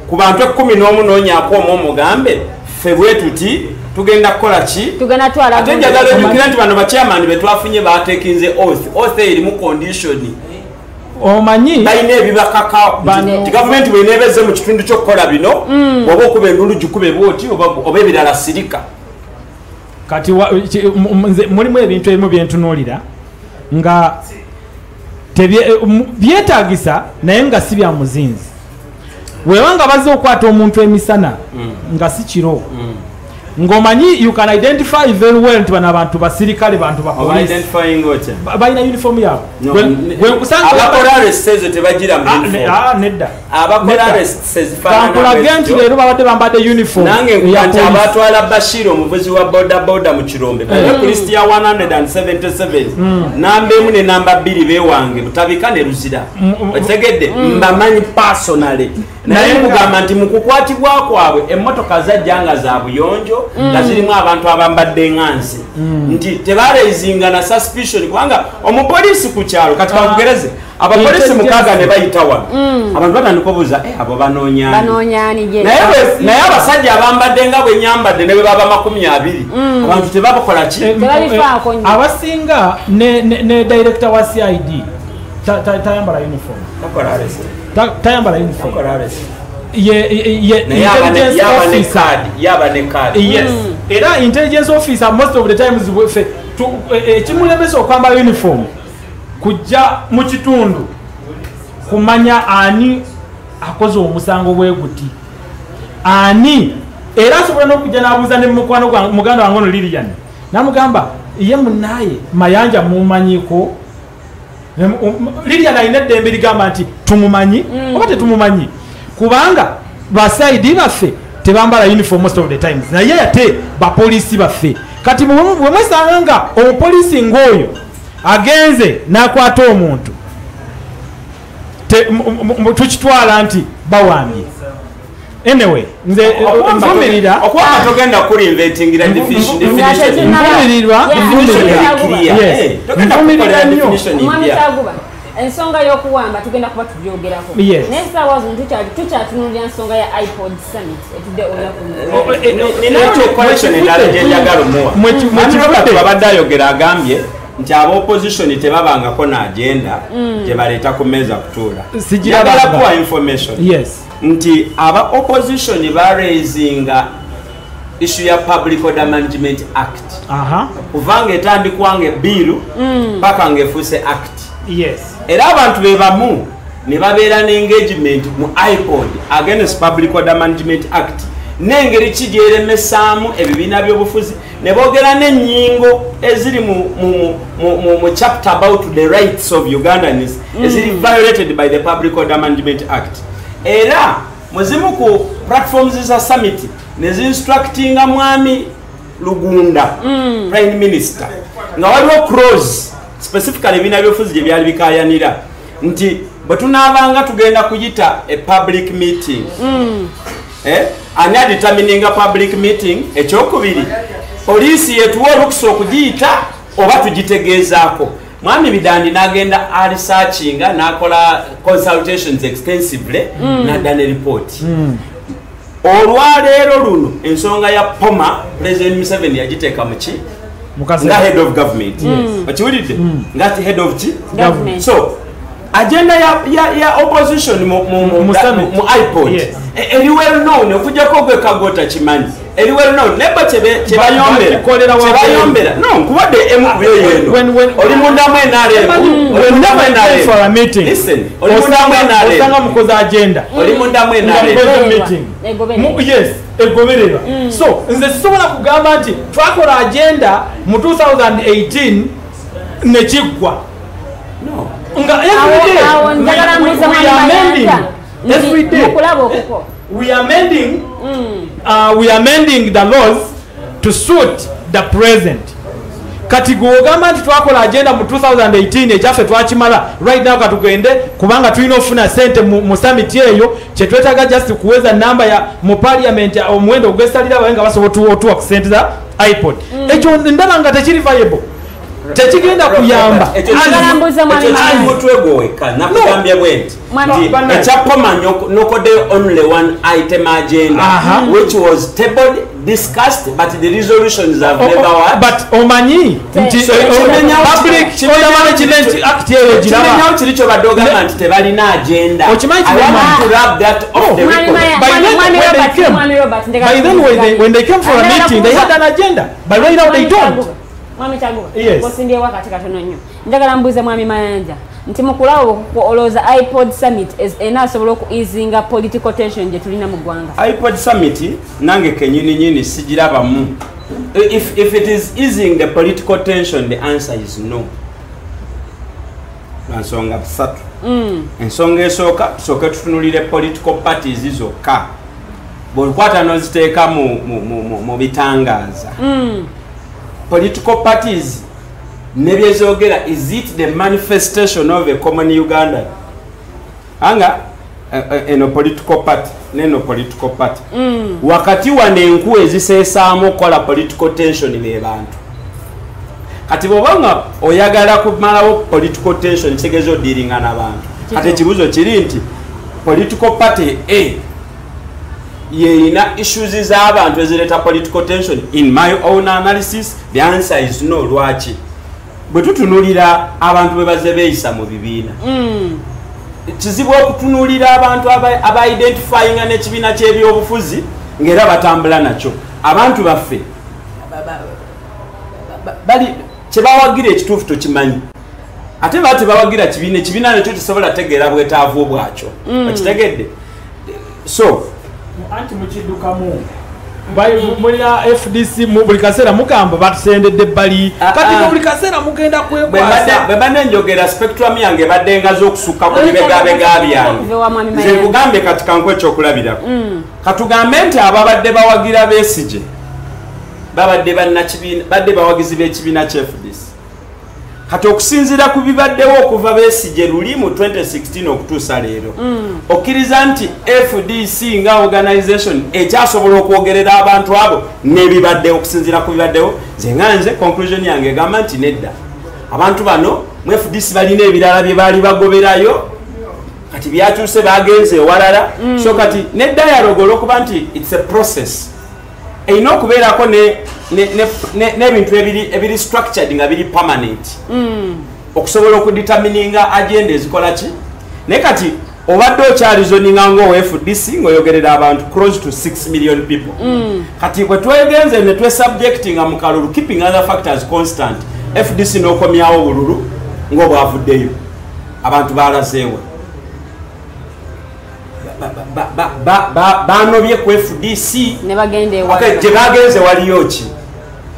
ku bantu 11 noonyaako omu omugambe ffe bwe tuti tugenda kukola ki ate njagala ojjukira nti bano bachairman be twafunye baatekinze oath erimu condition omanyi balina ebibakaka nti gavumenti bwenebeze mu kitundu ky'okukola bino oba okuba endulu gikube bwoti oba ebirala sirika kati mulimu ebintu ebimu byentunuulira nga byetaagisa naye nga si bya muzinzi webanga bazze okukwata omuntu emisana nga si kiro ng'omanyi you can identify very well nti bano abantu basirikale bantu bapolisi balina uniform yaabwe nedda kankulage nti leero babadde bambadde uniform nange abatwala Bashir omuvuzi wa bodaboda mu Kirombe poliisi ya 177 namba emu ne namba 2 bewange butabika ne Luzira otegedde mbamanyi personally naye mugamba nti mukukwatibwa kwabwe emmotoka zajjanga za buyonjo nga zirimu abantu abambadde ngansi nti tebareizinga na suspicion kubanga omupoliisi ku kyalo kati bakugereze abapoliisi mukaaga ne bayita wano abantu batandika obuuza abo banoonyaani naye abasajja abambadde nga bwe nyambadde ne bwe baba 20 abantu tebabakola ki abasinga ne director wa CID tayambala uniform tayambala uniform intelligence officer yes era intelligence officer most of the times ekimulemesa okwambala uniform kujja mu kitundu kumanya ani akoze omusango bweguti ani era asobola n'okujja n'abuuza ne muganda wange ono Lilian namugamba ye munaye mayanja mumanyiko Lilian alina eddembe ligamba nti tumumanyi oba tetumumanyi kubanga basaidi baffe tebambala uniform most of the times naye ate bapoliisi baffe kati bwemwesanga nga omupoliisi ng'oyo agenze n'akwata omuntu tukitwala nti bawambye anyway nze nvumirira okwaka togenda kulinvetingira nvumirira nnyo ensonga y'okuwamba tugenda kuba tubyogerako n'essaawa zino tukyatunulira ensonga ya iPod Summit etudde babadde ayogera agambye nti aba opposition tebabangako n'agenda gye baleeta ku mmeeza kutuula yagala kuwa information nti aba opposition baraisinga issue ya Public Order Management Act kuvanga etandikwanga ebbiiru paka ng'efuuse act era abantu be bamu ne babeera n'engagement mu iPod against Public Order Management Act n'engeri ki gyeremesaamu ebibiina by'obufuzi ne boogera n'ennyingo eziri mu chapter about the rights of Ugandans eziri violated by the Public Order Management Act era muzimu ku platforms za summit ne zinstructinga mwami Lugunda prime minister nga waliwo clause specifically ebibiina by'obufuzi gye byali bikayanira nti bwe tunaabanga tugenda kuyita a public meeting ani determining a public meeting ekyokubiri poliisi yetuwa olukusa okugiyita oba tugitegeezaako mwami Bidandi n'agenda researchinga n'akola consultations extensively n'adda ne report olwaleero luno ensonga ya Poma President Museveni yagiteeka mu ki nga head of government okiwulidde ngati head of government so agenda ya opposition mu iPod eri well known okujjako gwe Kagota kimanyi eri well known nebo kyebayombera no nkubadde emubyo yeno oli mundamu osanga mukoze agenda oli mundamu yes egoberera so nze sisobola kugamba nti twakola agenda mu 2018 nekiggwa every day we are amending the laws to suit the present kati gwogamba nti twakola agenda mu 2018 ekyaffe twakimala right now katugende kubanga tulina ofuna sente mu summit eyo kyetwetaga just kuweza namba ya mu parliament omuwendo ogwesalira abawenga basobola otuwa sente za iPod ekyo ndaba nga tekiri viable tekigenda kuyamba mutwegoweka nakugambya bwenti ekyapoma nokode only one item agenda which was tabled discussed, but the resolutions have never worked. But omanyi nti public order management act yewe jiraba now kiricho ba government tebalina agenda. I want to wrap that off the record. By then when they came for a meeting they had an agenda, but right now they don't. Mwami Kyanguka, yes. Osindie wakati katono nnyo. Njagala mbuze mwami Mayanja. Nti mukulawo olooza iPod Summit enasobola okuizinga political tension gye tulina mu ggwanga. iPod Summit nange kenyini nyini sigirabamu. If it is easing the political tension, the answer is no. Nsonga bisatu. Ensonga esooka tusooke tutunulire political parties zokka. Bw'okwata n'oziteeka mu bitangaaza. Political parties nebyezogera, is it the manifestation of a common Uganda? Anga eno political party neno political party wakati wane enku eziseesaamu okola political tension be bantu kati bw'obanga oyagala kumalawo political tension kitegeeza odiringa n'abantu kati ekibuzo kiri nti political party yeyina issues z'abantu ezireeta political tension. In my own analysis the answer is no. Lwaki bwe tutunulira abantu bwe baze beeyisa mu bibiina kizibu okutunulira abantu aba-identifyinga n'ekibiina ky'ebyobufuzi ng'era batambula nakyo. Abantu baffe bali kyebawagira ekituufu tokimanyi ate baba tebawagira ekibiina nekyo tesobola tegeera bwetaavu bwakyo okitegedde. So anti mukiddukamu mulina FDC buli kaseera mugamba batusendedde ebbali kati buli kaseera mugenda kwekwasa. Bwe bane njogera spectrum yange baddengaza okusukka ku bibegabega byange nze kugambe kati kankwe ekyokulabirako katugambe nti ababadde bawagira Besigye babadde bannakibiina badde bawagizi b'ekibiina kya FDC kati okusinziira ku bibaddewo okuva Besigye luli mu 2016 okutuusa leero okkiriza nti FDC nga organization ekyasobola okwogerera abantu abo n'ebibaddewo okusinziira ku bibaddewo nze conclusion yange egamba nti nedda abantu bano mu FDC balina ebirala bye baali bagoberayo kati byatuuse bagenze ewalala so kati ne dialogue olw'okuba nti it's a process erina okubeerako n'ebintu ebiri structured nga biri permanent okusobola okudetermininga agenda ezikola ki naye kati obadde okyalizoninga ng'owa FDC ng'oyogerera abantu close to 6 million people kati bwe twegenze ne twesubjectinga mu kalulu keeping other factors constant FDC n'okomyawo obululu ng'obwavuddeyo abantu baalazeewa banobye ku FDC gye bagenze waliyo ki.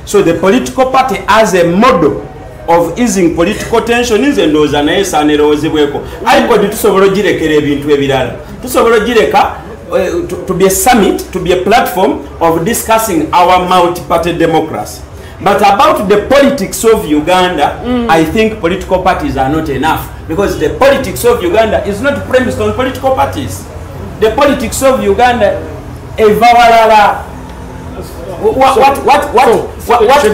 So the political party as a model of easing political tension nze ndowooza naye esaana erowoozebweko iPod tusobola ogirekera ebintu ebirala tusobola ogireka to be a summit, to be a platform of discussing our multi-party democracy. But about the politics of Uganda, I think political parties are not enough because the politics of Uganda is not premised on political parties. The politics of Uganda evawarala. What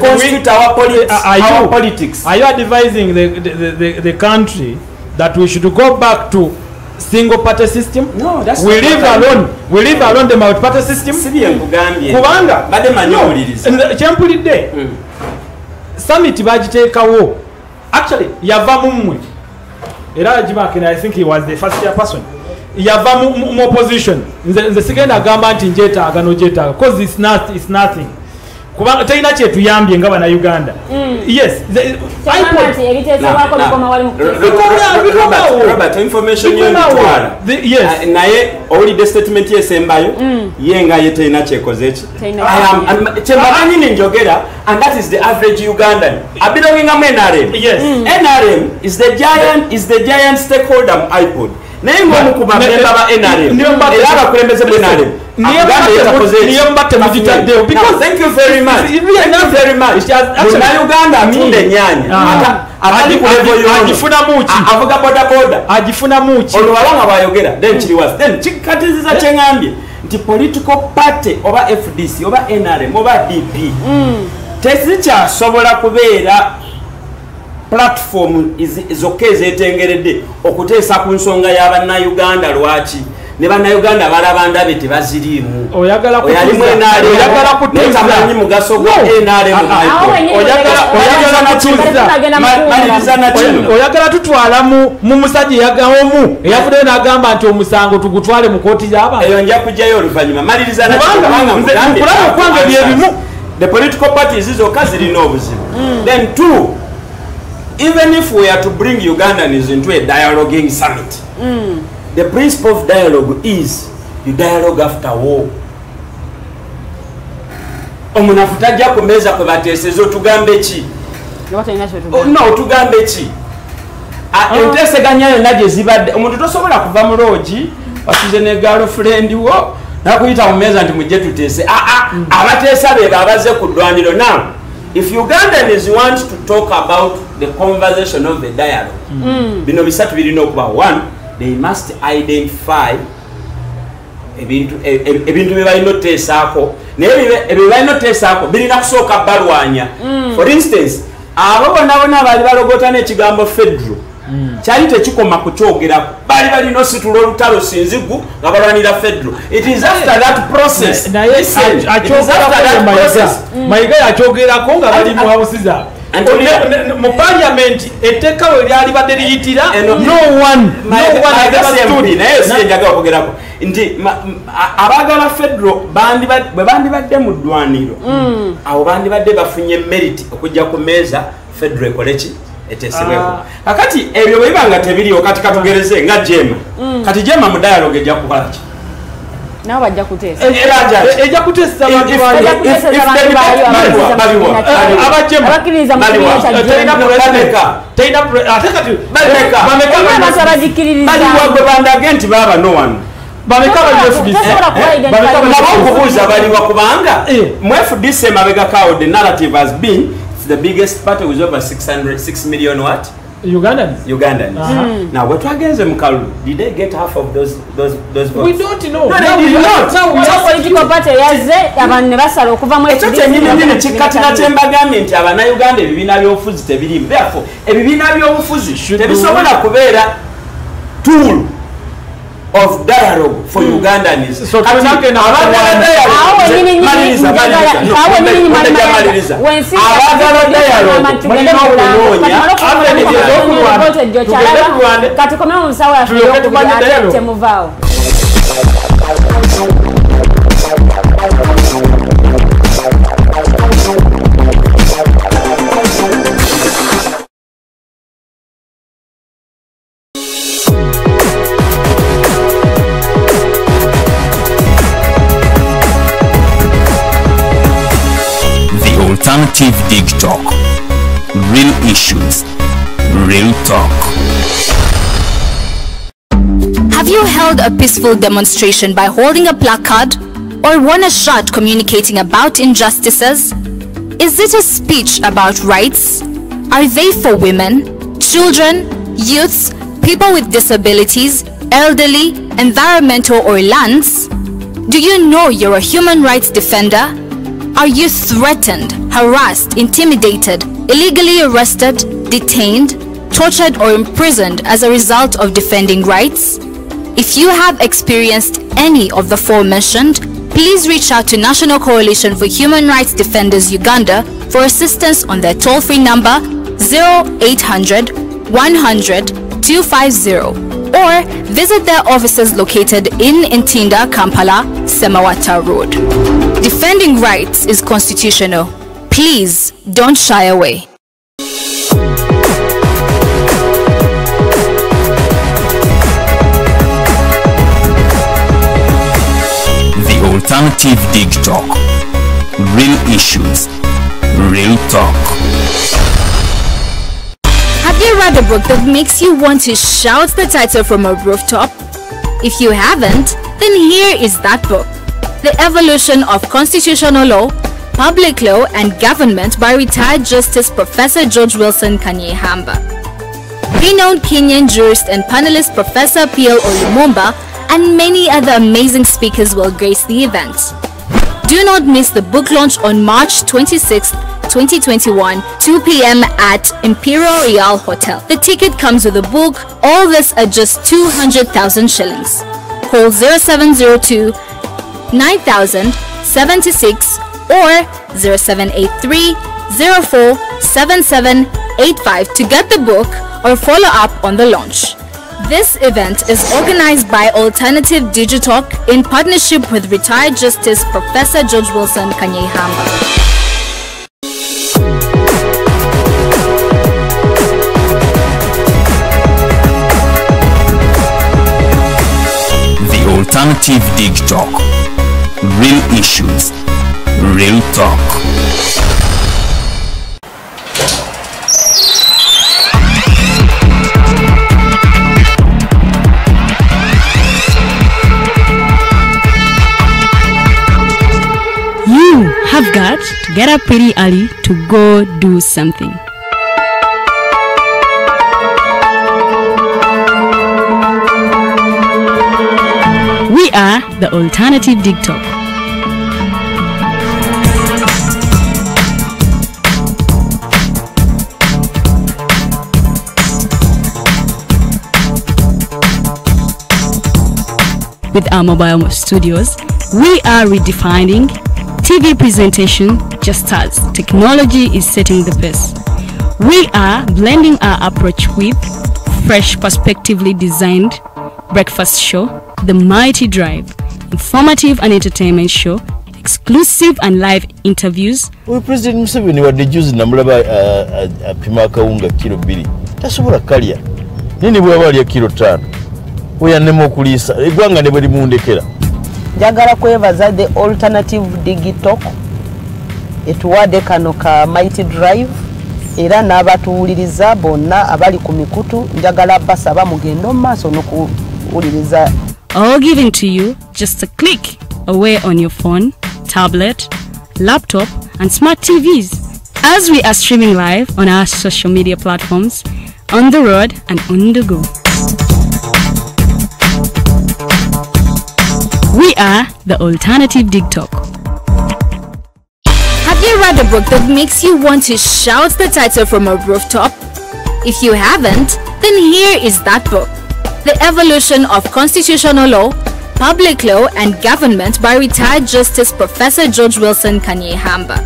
constitutes our politics? Are you advising the country that we should go back to single party system? No, that's we leave alone the multi party system. Kubanga kyempulidde summit bagiteekawo actually yava mumwe era Jimakina, I think he was the first chairperson. Yava mu opposition nze sigenda agamba nti njetaaga nojetaaga because it's nothing kubanga tayina kyetuyambye nga bana Uganda. Yes, Robert, information yes naye owulidde statement yesembayo ye nga ye tayina kyekoze ki kyembamanyi ninjogera, and that is the average Ugandan abelonging am NRM. Yes. NRM is the giant stakeholder mu iPod. Naye ng'omukuba memba ba NRM era abakulembeze mu NRM because thank you very much. Uganda atunda ennyanja atali ku level y'ono avuga bodaboda agifuna muki olwalanga bwayogera then kiri was then kikatiziza kyeŋambye nti political party oba FDC oba NRM oba DP tezikyasobola kubeera platform zokka ezeetengeredde okuteesa ku nsonga y'abannayuganda. Lwaki ne bannayuganda balaba ndabe tebaziriimu oyagala tamanyi mugaso gwa oyagala tutwala mu musajja omu eyavuddeyo n'agamba nti omusango tugutwale mu kooti y'abantu eyo nja kujjayo oluvannyuma maliriza nakubanga kwange byebimu the political parties zokka zirina obuzibu then two, even if we are to bring Ugandans into a dialoguing summit, the principle of dialogue is the dialogue after war. Omunafu tajja kumeza kwe bateesezo tugambe ki? No, tugambe ki? Enteseganya yonna gye zibadde omuntu tosobola kuva mu loogi wasuze ne girlfriend wo nakuyita mu meeza nti mujje tuteese abateesa be babaze ku ddwaniro. Now if Ugandans want to talk about the conversation of the dialogue, bino bisatu birina okuba. One, they must identify ebintu bye balina oteesaako naye ebyo balina oteesaako birina kusooka balwanya. For instance, abo bonna baali balogota n'ekigambo federal kyali tekikoma kukyogerako, baali balina ositula olutalo sinzigu nga balwanira federal. It is after that process. Mayiga yakyogerako nga bali mu hausi zaabwe mu parliament etteeka we lyali badde liyitira naye si enjagala okugerako nti abaagala federal bwe bandibadde mu ddwaniro abo bandibadde bafunye merit okujja ku meeza federal ekoleki eteesebweko. kakati ebyo bwe biba nga tebiriwo kati katugereze nga jema kati jema mu dialogue ejja kukolaki nabo bajja kuteesa ejja kuteesa bandage nti baba no one okubuuza baliwa kubanga mu FDC mabegakawo the narrative has been the biggest party with over 6 million what? Ugandans. Now what twagenze mu Kalulu, did they get half of those votes? We don't know. No, they did not. No political party yazze abantu ne basala okuva mu FDC. Kikatina kyembagambye nti abannayuganda ebibiina by'obufuzi tebirimu. Therefore ebibiina by'obufuzi tebisobola kubeera tool of dialogue for Ugandans. So Alternative Dig Talk. Real issues, real talk. Have you held a peaceful demonstration by holding a placard or worn a shirt communicating about injustices? Is it a speech about rights? Are they for women, children, youths, people with disabilities, elderly, environmental or lands? Do you know you're a human rights defender? Are you threatened, harassed, intimidated, illegally arrested, detained, tortured or imprisoned as a result of defending rights? If you have experienced any of the aforementioned, please reach out to National Coalition for Human Rights Defenders Uganda for assistance on their toll-free number 0800 100 250 or visit their offices located in Ntinda, Kampala, Semawata Road. Defending rights is constitutional. Please don't shy away. The Alternative Dig Talk. Real issues, real talk. Have you read a book that makes you want to shout the title from a rooftop? If you haven't, then here is that book. The Evolution of Constitutional Law, Public Law and Government by retired Justice Professor George Wilson Kanyehamba. Renowned Kenyan jurist and panelist Professor P.L. Olumumba and many other amazing speakers will grace the event. Do not miss the book launch on March 26th, 2021, 2 p.m. at Imperial Real Hotel. The ticket comes with a book, all this at just 200,000 shillings. Call 0702 9000 76 or 0783 04 7785 to get the book or follow up on the launch. This event is organized by Alternative Digitalk in partnership with retired Justice Professor George Wilson Kanyehamba. Alternative Digitalk. Real issues, real talk. You have got to get up pretty early to go do something. We are the Alternative Digitalk. With our mobile studios, we are redefining TV presentation just as technology is setting the pace. We are blending our approach with fresh, perspectively designed breakfast show, The Mighty Drive, informative and entertainment show, exclusive and live interviews. We President Museveni wadde juzi namulaba apima akawunga kilo 2 tasobola kalya nini bwaba alya kilo 5 oyanema okuliisa eggwanga ne bwe limundekera. Njagala kwebaza the Alternative Digitalk etuwadde kano ka Mighty Drive era n'abatuwuliriza bonna abali ku mikutu njagala basaba mugendo maaso n'okuwuliriza. All given to you just a click away on your phone, tablet, laptop and smart TVs as we are streaming live on our social media platforms, on the road and on the go. We are the Alternative Digitalk. Have you read a book that makes you want to shout the title from a rooftop? If you haven't, then here is that book. The Evolution of Constitutional Law, Public Law and Government by retired Justice Professor George Wilson Kanyehamba.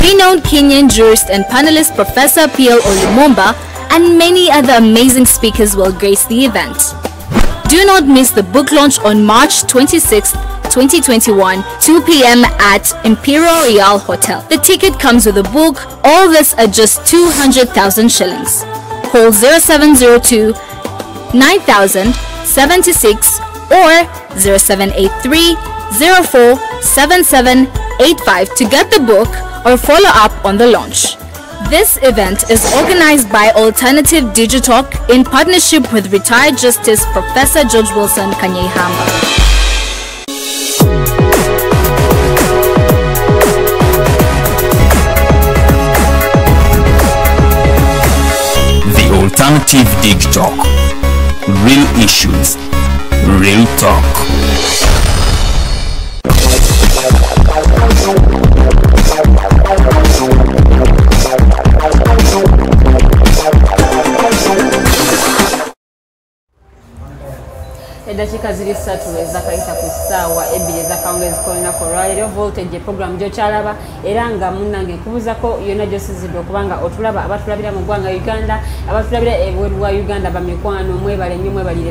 Renowned Kenyan jurist and panelist Professor P.L. Olumumba and many other amazing speakers will grace the event. Do not miss the book launch on March 26, 2021, 2 p.m. at Imperial Real Hotel. The ticket comes with a book, all this at just 200,000 shillings. Call 0702 9000 76 or 0783 04 7785 to get the book or follow up on the launch. This event is organized by Alternative Digitalk in partnership with retired Justice Professor George Wilson Kanyehamba. The Alternative Digitalk. Real issues, real talk. Edakika ziri 3 ezakayita ku ssaawa 2 ezakawungeezi k'olunaku olwaleero voltage program gyokyalaba era nga munnange nkubuzako yonna gyosizidde okubanga otulaba abatulabira mu ggwanga Uganda abatulabira ebweru wa Uganda bamikwano mwebale nnyo mwebalire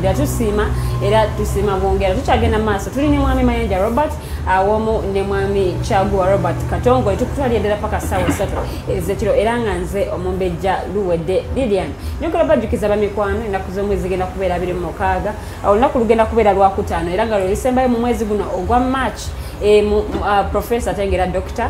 era tusiima bwongera tukyagenda mu maaso tuli ne mwami Mayanja Robert awamu ne mwami Kyaguwa Robert Katongo etukutwalira ddala paka ssaawa 3 ezekiro era nga nze omumbejja Luwedde Lilian nyogera bajjukiza bamikwano ennaku z'omwezi zigenda kubeera 26 olunaku lugenda kubeera lwakutaano era nga lwelisembayo mu mwezi guno ogwa March Professor atengera Dr.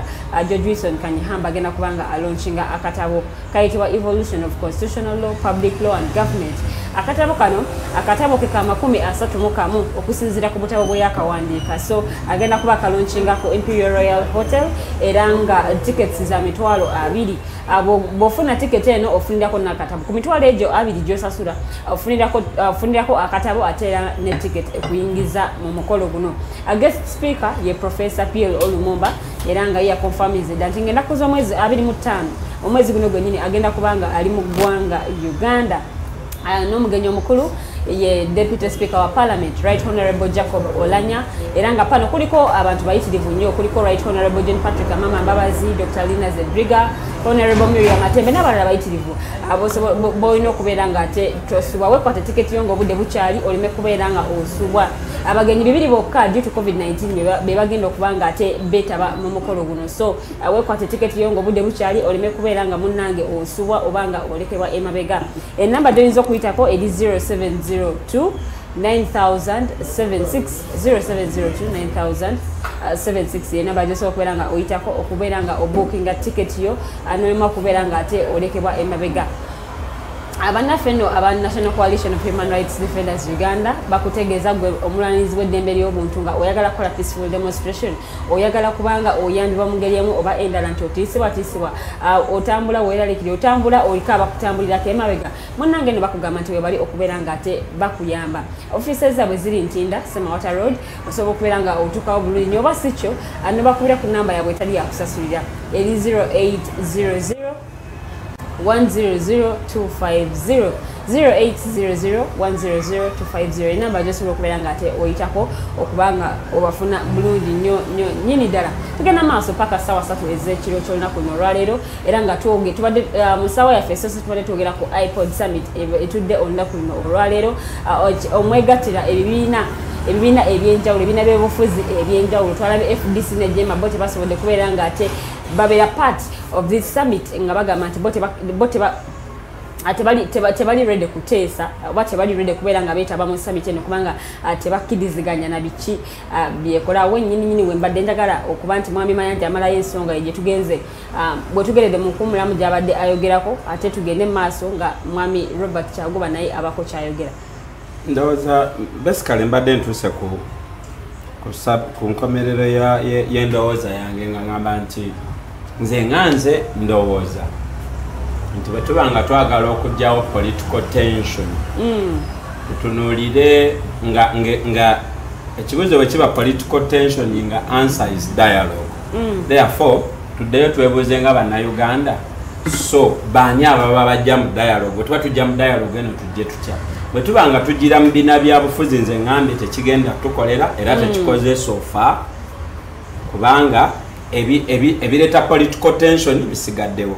George Wilson Kanyehamba agenda kubanga alaunchinga akatabo kayitibwa Evolution of Constitutional Law, Public Law and Government. Akatabo kano akatabo ke ka 31 okusinzira ku butabo bwe yakawandiika. So agenda kuba kalaunchinga ku Imperial Royal Hotel era nga tickets za mitwalo 2 abo bofuna ticket eno ofunirako nakatabo ku mitwalo ejo 2 gyosasula ofunirako akatabo atera ne ticket ekuyingiza mu mukolo guno. A guest speaker ye Professor P.L. Olumumba era nga ya confirmize that ngenda kuzo mwezi 25 omwezi guno gwenyini agenda kubanga ali mu ggwanga Uganda. N'omugenyi omukulu ye Deputy Speaker wa Parliament Right Honorable Jacob Olanya era nga pano kuliko abantu bayitirivu nnyo kuliko Right Honorable John Patrick Amama Mbabazi Dr. Lina Zedriga Honorable Miriam Matembe n'abalala bayitirivu abo boyina okubeera nga ate tosubwa wekwata tiketi yo ng'obudde bukyali oleme kubeera nga osubwa abagenyi bibiri bokka due to COVID-19 be bagenda okuba nga ate betaba mu mukolo guno so wekwata tiketi yo ng'obudde bukyali oleme kubeera nga munnange osubwa oba nga olekebwa emabega enamba gy'oyinza okuyitako eri 0702 9076 0702 9076 enamba gy'osobola okubeera nga oyitako okubeera nga obookinga tiketi yo anolema okubeera nga ate olekebwa emabega abannaffe nno aba National Coalition of Human Rights Defenders Uganda bakutegeeza gwe omulwanizi w'eddembe ly'obuntu nga oyagala kukola peaceful demonstration oyagala kubanga oyambibwa mu ngeri emu oba endala nti otiisibwa otambula weeralikire otambula oliko abakutambulirako emabega munnange no bakugamba nti webali okubeera nga ate bakuyamba ofiisi zaabwe ziri Ntinda Semawata Road osobola okubeera nga otuukawo bulungi nnyo oba si kyo ano bakubira ku namba yaabwe etali yakusasulira eri 0800 100-250 0800-100-250 enamba gyosobola okubeera nga ate oyitako okubanga obafuna bulungi nnyo nnyini ddala tugenda maaso paka ssaawa 3 ez'ekiro ky'olunaku luno olwaleero era nga tubadde mu ssaawa yaffe sose tubadde twogera ku iPod Summit etudde olunaku luno olwaleero omwegattira ebibiina ebyenjawulo ebibiina by'obufuzi ebyenjawulo twalabe FDC ne Jema bo tebasobodde kubeera nga ate babeera part of this summit nga bagamba nti tebali ready kuteesa oba tebali ready kubeera nga beetaba mu summit eno kubanga tebakkiriziganya na biki byekola wennyini wembadde njagala okuba nti mwami Mayanja amalayo ensonga gye tugenze bwe tugeredde mu nkuumulamu gy'abadde ayogerako ate tugende mu maaso nga mwami Robert Kyaguba naye abako kyayogera ndowooza basically mbadde ntuuse ku nkomerero y'endowooza yange nga ngamba nti nze ndowooza nti bwe tuba nga twagala okugyawo political tension tutunuulire nga ekibuzo bwe kiba political tension nga answer is dialogue therefore tuddeyo twebuuze nga bannayuganda so baani ababa bajja mu dialogue bwe tuba tujja mu dialogue eno tujje tutya bwe tuba nga tugira mu bina byabufuzi nze ngambye tekigenda tukolera era tekikoze so far kubanga ebireeta political tension bisigaddewo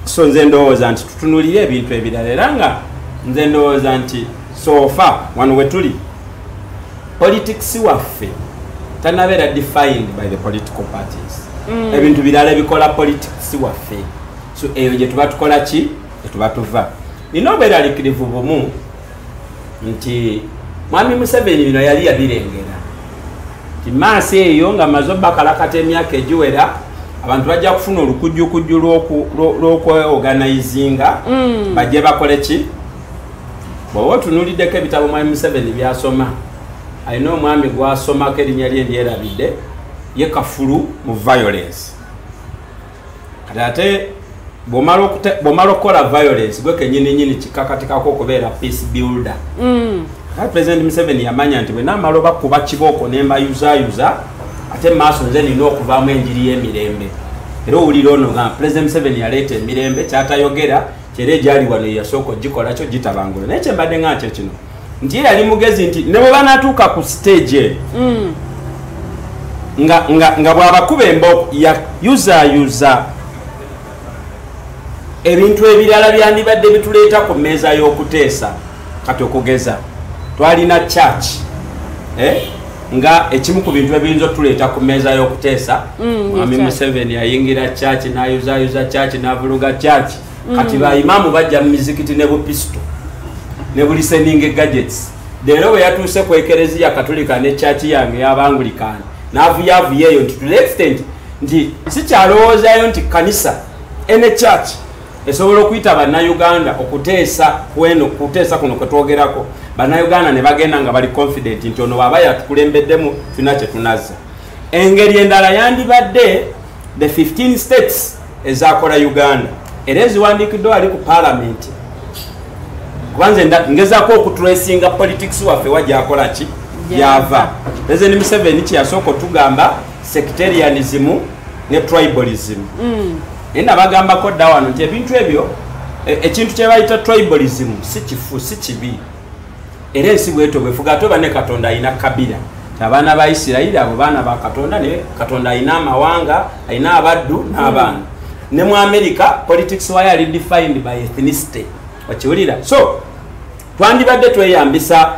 so nze ndowooza nti tutunulire ebintu ebirala era nga nze ndowooza nti so far wano we tuli politics waffe tanabeera defined by the political parties ebintu birala ebikola politics waffe so eyo gye tuba tukola ki etuba tuva nina obweraliikirivu bumu nti mwami Museveni bino yali yabirengera nti maasi eyo nga maze bakalakata emyaka egiwera abantu bajja kufuna olukujjukujju lw'okweorganizinga bajje bakole ki bw'oba otunuuliddeko ebitabo mwami Museveni byasoma alina omwami gwasomako erinnya lye lyerabidde ye Kafulu mu violence kati ate bw'omala okukola violence gwe kennyininyini kikakatikako okubeera peace builder President Museveni yamanya nti bwe naamala obakuba kibooko ne mbayuzaayuza ate maaso nze nina okuvaamu enjiri y'emirembe era owulira ono nga President Museveni yaleeta emirembe kyatayogera kyera egyali wano yasooka ogikola kyo gitabangula naye kyembadde nga kyo kino nti yali mugezi nti ne bwe banaatuuka ku stage nga bw'abakuba embooko yayuzaayuza ebintu ebirala byandibadde bituleeta ku mmeeza y'okuteesa kati okugeza twalina church nga ekimu ku bintu ebiyinza otuleeta ku mmeeza y'okuteesa mwami Museveni yayingira church n'ayuzaayuza church n'avuluga church kati baimaamu bajja mu mizikiti ne bupisto ne bu listening gadgets leero bwe yatuuse ku ekereziya katolika ne church yange y'abangulikani n'avuyavuyeeyo nti to the extent nti sikyalowoozayo nti kanisa ene church esobola okuyita bannayuganda okuteesa kuno kwetwogerako bannayuganda ne bagenda nga bali confident nti ono baba yatukulembeddemu tulina kye tunazza engeri endala yandibadde the 15 states ezakola Uganda era eziwandiikiddwa ali ku parliament kubanze ngezaako okutracinga politics waffe wajjakola ki yava President Museveni kyeyasooka otugamba sectarianism ne tribalism naye nabagambako dda wano nti ebintu ebyo ekintu kye bayita tribalism si kifu si kibi era ensi bweto bwefuga toba ne Katonda ayina kabira abaana ba Isirayiri abo baana ba Katonda ne Katonda ayina amawanga ayina abaddu n'abaana ne mu America politics why are defined by ethnicity wakiwulira so twandibadde tweyambisa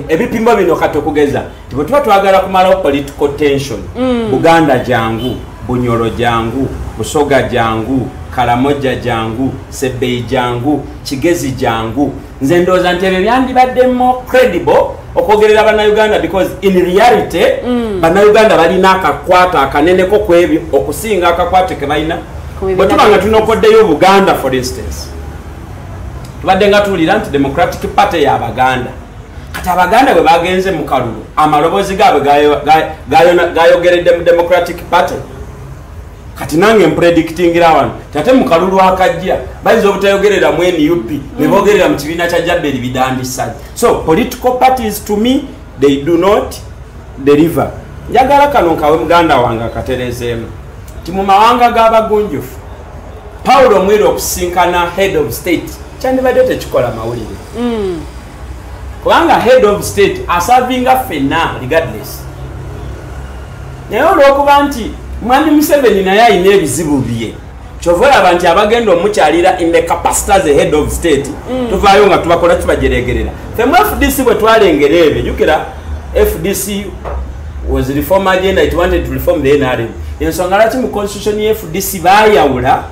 ebipimo bino kati okugeza bwe tuba twagala kumalawo political tension Buganda jangu Bunyoro jangu Busoga jangu Karamoja jangu Sebei jangu Kigezi jangu nze ndowooza nti ebyo byandibadde more credible okwogerera Bannayuganda because in reality Bannayuganda balina akakwata akaneneko ku ebyo okusinga akakwate ke balina bwe tuba nga tunokoddeyo Buganda for instance tubadde nga tuwulira nti Democratic Party y'Abaganda kati Abaganda bwe bagenze mu kalulu amaloboozi gaabwe gayogeredde mu Democratic Party kati nange mpredictingira wano tate mu kalulu akajja bayinza obutayogerera mu NUP ne bogerera mu kibiina kya Jaberi bidandisa so political parties to me they do not deliver njagala kano nkawe muganda wange akaterezeemu ti mu mawanga g'abagunjufu Paulo Mwiro okusinkana head of state kyandibadde tekikola mawulire kubanga head of state asavinga fena regardless naye olwokuba nti Mwami Museveni naye ayina ebizibu bye kyova olaba nti abagenda omukyalira in the capacity as a head of state tuvaayo nga tubakola kibajeregerera ffe mu FDC bwe twalengera ebyo jukira FDC was reform agenda it wanted to reform the NRM ensonga lwaki mu constitution ya FDC baayawula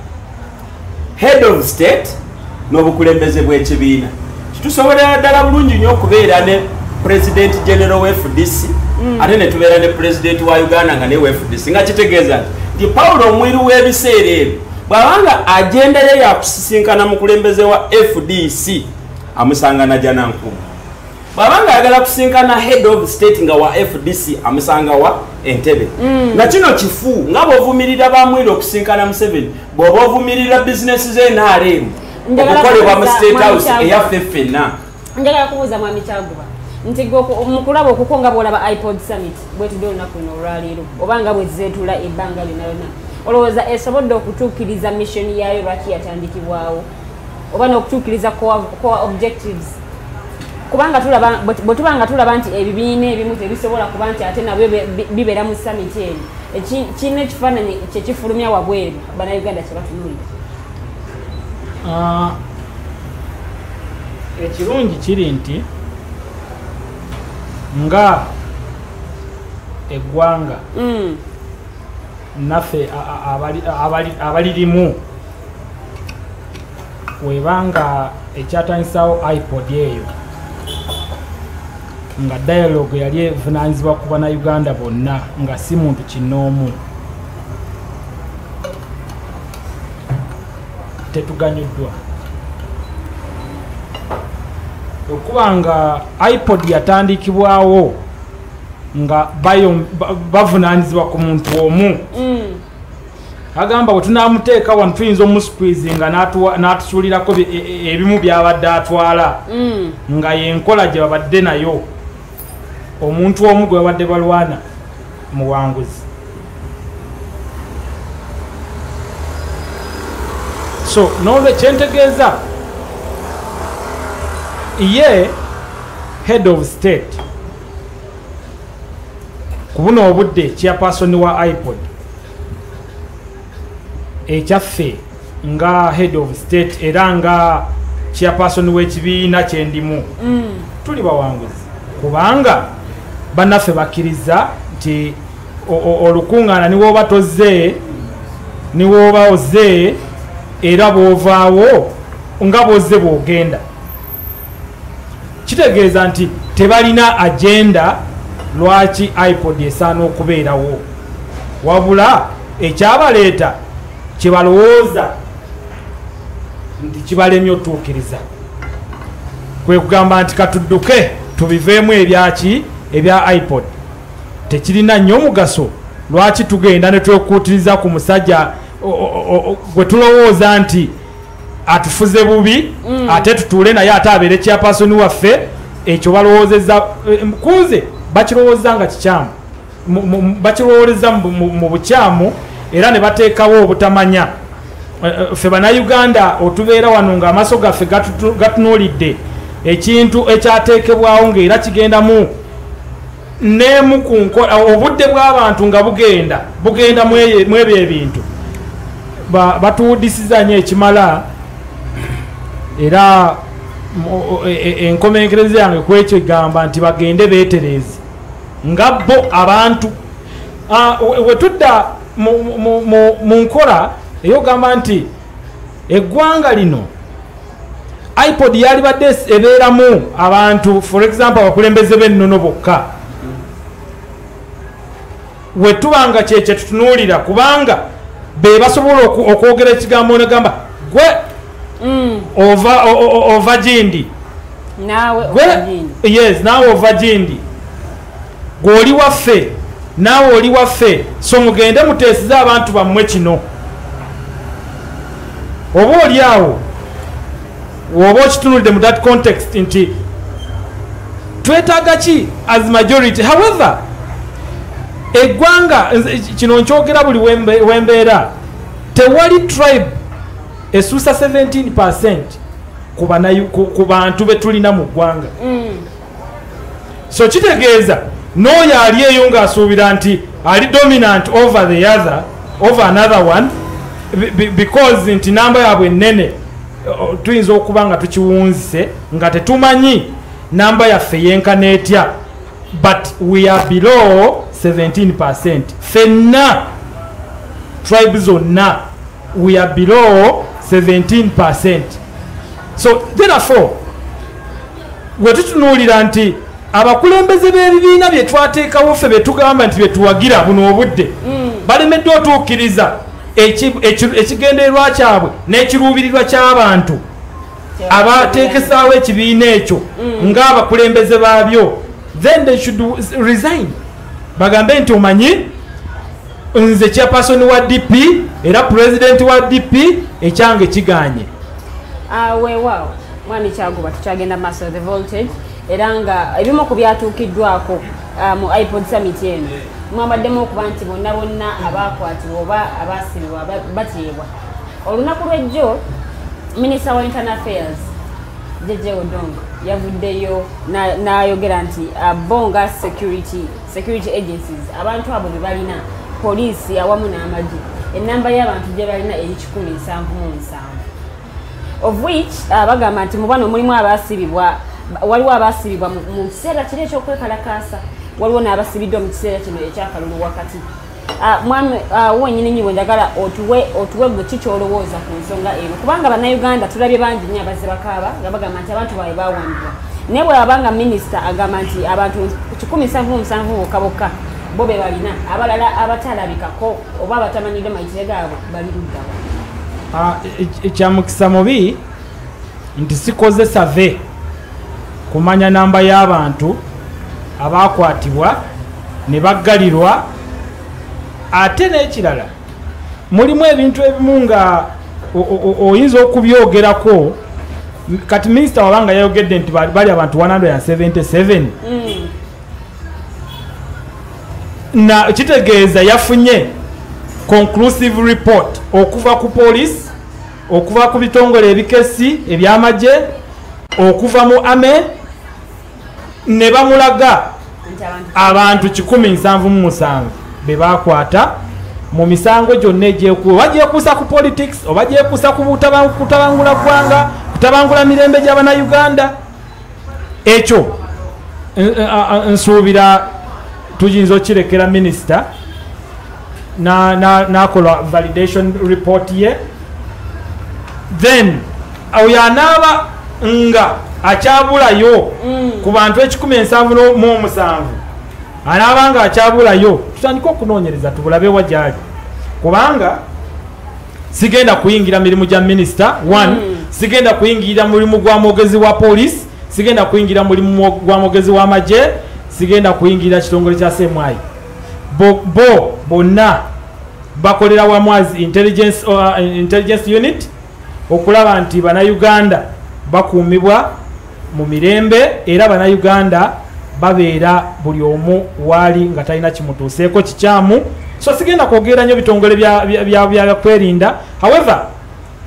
head of state n'obukulembeze bw'ekibiina kitusobolera ddala bulungi nnyo okubeera ne president general wa FDC ate ne tubeera ne president wa Uganda nga ne wa FDC nga kitegeeza nti Paulo Mwiru w'ebiseera ebyo bw'abanga agenda ye yakusisinkana mukulembeze wa FDC amusanga na Janankumu bw'abanga ayagala kusinkana head of state nga wa FDC amusanga wa Entebbe na kino kifu nga bw'ovumirira ba Mwiru okusinkana Museveni bw'oba ovumirira business ze NRM okukolebwa mu State House eyaffe ffenna njagala kubuuza Mwami Kyaguba nti mukulaba okukonga bwolaba iPod Summit bwetudde olunaku luno olwaleero obanga bwe zeetula ebbanga lyonna lyonna olowooza esobodde okutuukiriza mission yaayo lwaki yatandikibwawo oba n'okutuukiriza core objectives kubanga bwe tubanga tulaba nti ebibiina ebimu tebisobola kuba nti ate nabyo bibeera mu summit eno kirina ekifaananyi kyekifulumya wabweru Bannayuganda kye batunuulira ekirungi kiri nti nga eggwanga naffe abalirimu webanga ekyatanyisawo iPod eyo nga dialogue yali evunaanyizibwa ku Bannayuganda bonna nga si muntu kinoomu tetuganyuddwa okuba nga iPod yatandikibwawo nga bavunaanyizibwa ku muntu omu agamba bwe tunaamuteeka wano tuyinza omusqueezinga n'atusuulirako ebimu by'abadde atwala nga yenkola gye babadde nayo omuntu omu gwe babadde balwana muwanguzi so n'olwekyentegeeza ye head of state ku buno obudde chairperson wa iPod ekyaffe nga head of state era nga chairperson w'ekibiina kyendimu tuli bawanguzi kubanga bannaffe bakkiriza nti olukuŋŋaana niwooba tozze niwooba ozze era bw'ovaawo nga bw'ozze bw'ogenda kitegeeza nti tebalina agenda lwaki iPod esaana okubeerawo wabula ekyabaleeta kyebalowooza nti kibalemye otuukiriza kwe kugamba nti katudduke tubiveemu ebyaki ebya iPod tekirina nnyo mugaso lwaki tugenda ne twekuutiriza ku musajja gwe tulowooza nti atufuze bubi ate tutuule naye ate abeere chairpersoni waffe ekyo balowoozezza kunze bakirowooza nga kikyamu bakirowooleza mu bukyamu era ne bateekawo obutamanya ffe bannayuganda otubeera wano ng'amaaso gaffe gatunuulidde ekintu ekyateekebwawo ng'era kigendamu neemu ku nkola obudde bw'abantu nga bugenda mu ebyo ebintu batuwuddisizanyo ekimala era enkomenkereza yange kwekyo egamba nti bagende beeterezi nga bo abantu wetudda mu nkola eyogamba nti eggwanga lino ipod yali badde ebeeramu abantu for example abakulembeze b'ennono bokka wetubanga kyekye tutunuulira kubanga be basobola okwogera ekigambo negamba gwe ova gindi naawe ova gindi gweoli waffe naawe oli waffe so mugende muteesize abantu bammwe kino oba oli awo woba okitunulidde mu that context nti twetaaga ki as majority however eggwanga kino nkyogera buli wembeera tewali tribe esuusa 17% ku bantu betulina mu ggwanga so kitegeeza n'oyo ali eyo ng'asuubira nti ali dominant over another one because nti namba yaabwe nnene tuyinza okuba nga tukiwunzise nga tetumanyi namba yaffe yenkana etya but we are below 17%. Fenna tribe zonna we are below 17%. So therefore wetutunuulira nti abakulembeze b'ebibiina bye twateekawo ffe betugamba nti betuwagira buno obudde balemeddwa otuukiriza ekigendererwa kyabwe n'ekiruubirirwa ky'abantu abateekesaawo ekibiina ekyo ng'abakulembeze baabyo then they should resign bagambe nti omanyi nze chairperson wa DP era president wa DP ekyange kiganye weewaawo mwami Kyaguba tukyagenda maaso the voltage era nga ebimu ku byatuukiddwako mu ipod summit eno mwabaddemu okuba nti bonna abaakwatibwa oba abaasibibwa bateebwa olunaku lw'ejjo minisita wa internal affairs Jeje Odongo yavuddeyo n'ayogera nti bonga security agencies abantu abo be balina poliisi awamu n'amagye ennamba y'abantu gye balina eri 177 of which bagamba nti mu bano mulimu waliwo abaasibibwa mu kiseera kiri ekyokwekalakaasa waliwo n'abasibiddwa mu kiseera kino ekyakalulu wakati mwami wenyini nyiwe njagala otuwe gwe kikyolowooza ku nsonga eno kubanga bannayuganda tulabye bangi nnyo abazze bakaaba nga bagamba nti abantu baabwe bawambibwa naye bwe babanga minisita agamba nti abantu 177 bokka bo be balina abalala abatalabikako oba abatamanyidde mayitire gaabwe bali luddawa ekyamukisa mubi nti sikoze save kumanya namba y'abantu abaakwatibwa ne baggalirwa ate n'ekirala mulimu ebintu ebimu nga oyinza okubyogerako kati minisita wabanga yayogedde nti bali abantu 177 na kitegeeza yafunye conclusive report okuva ku police okuva ku bitongole ebikesi ebyamagye okuva mu ame ne bamulaga abantu 177 be bakwata mu misango gyonna egyekuwa bagyekuusa ku politics oba gyekuusa ku kutabangula ggwanga kutabangula mirembe gy'abannayuganda ekyo nsuubira tuyinza okirekera minisita nakola validation report ye then oyo anaaba nga akyabulayo ku bantu 177 anaaba nga akyabulayo tutandika okunoonyereza tubulabe wagyali kubanga sigenda kuyingira mirimu gya minisita sigenda kuyingira mulimu gwa mwogezi wa police sigenda kuyingira mulimu gwa mwogezi wa magye sigenda kuyingira kitongole kya semwayi bonna bakolera wamu as intelligence unit okulaba nti bannayuganda bakuumibwa mu mirembe era bannayuganda babeera buli omu waali nga talina kimutuuseeko kikyamu so sigenda kwogera nnyo bitongole bya kwerinda however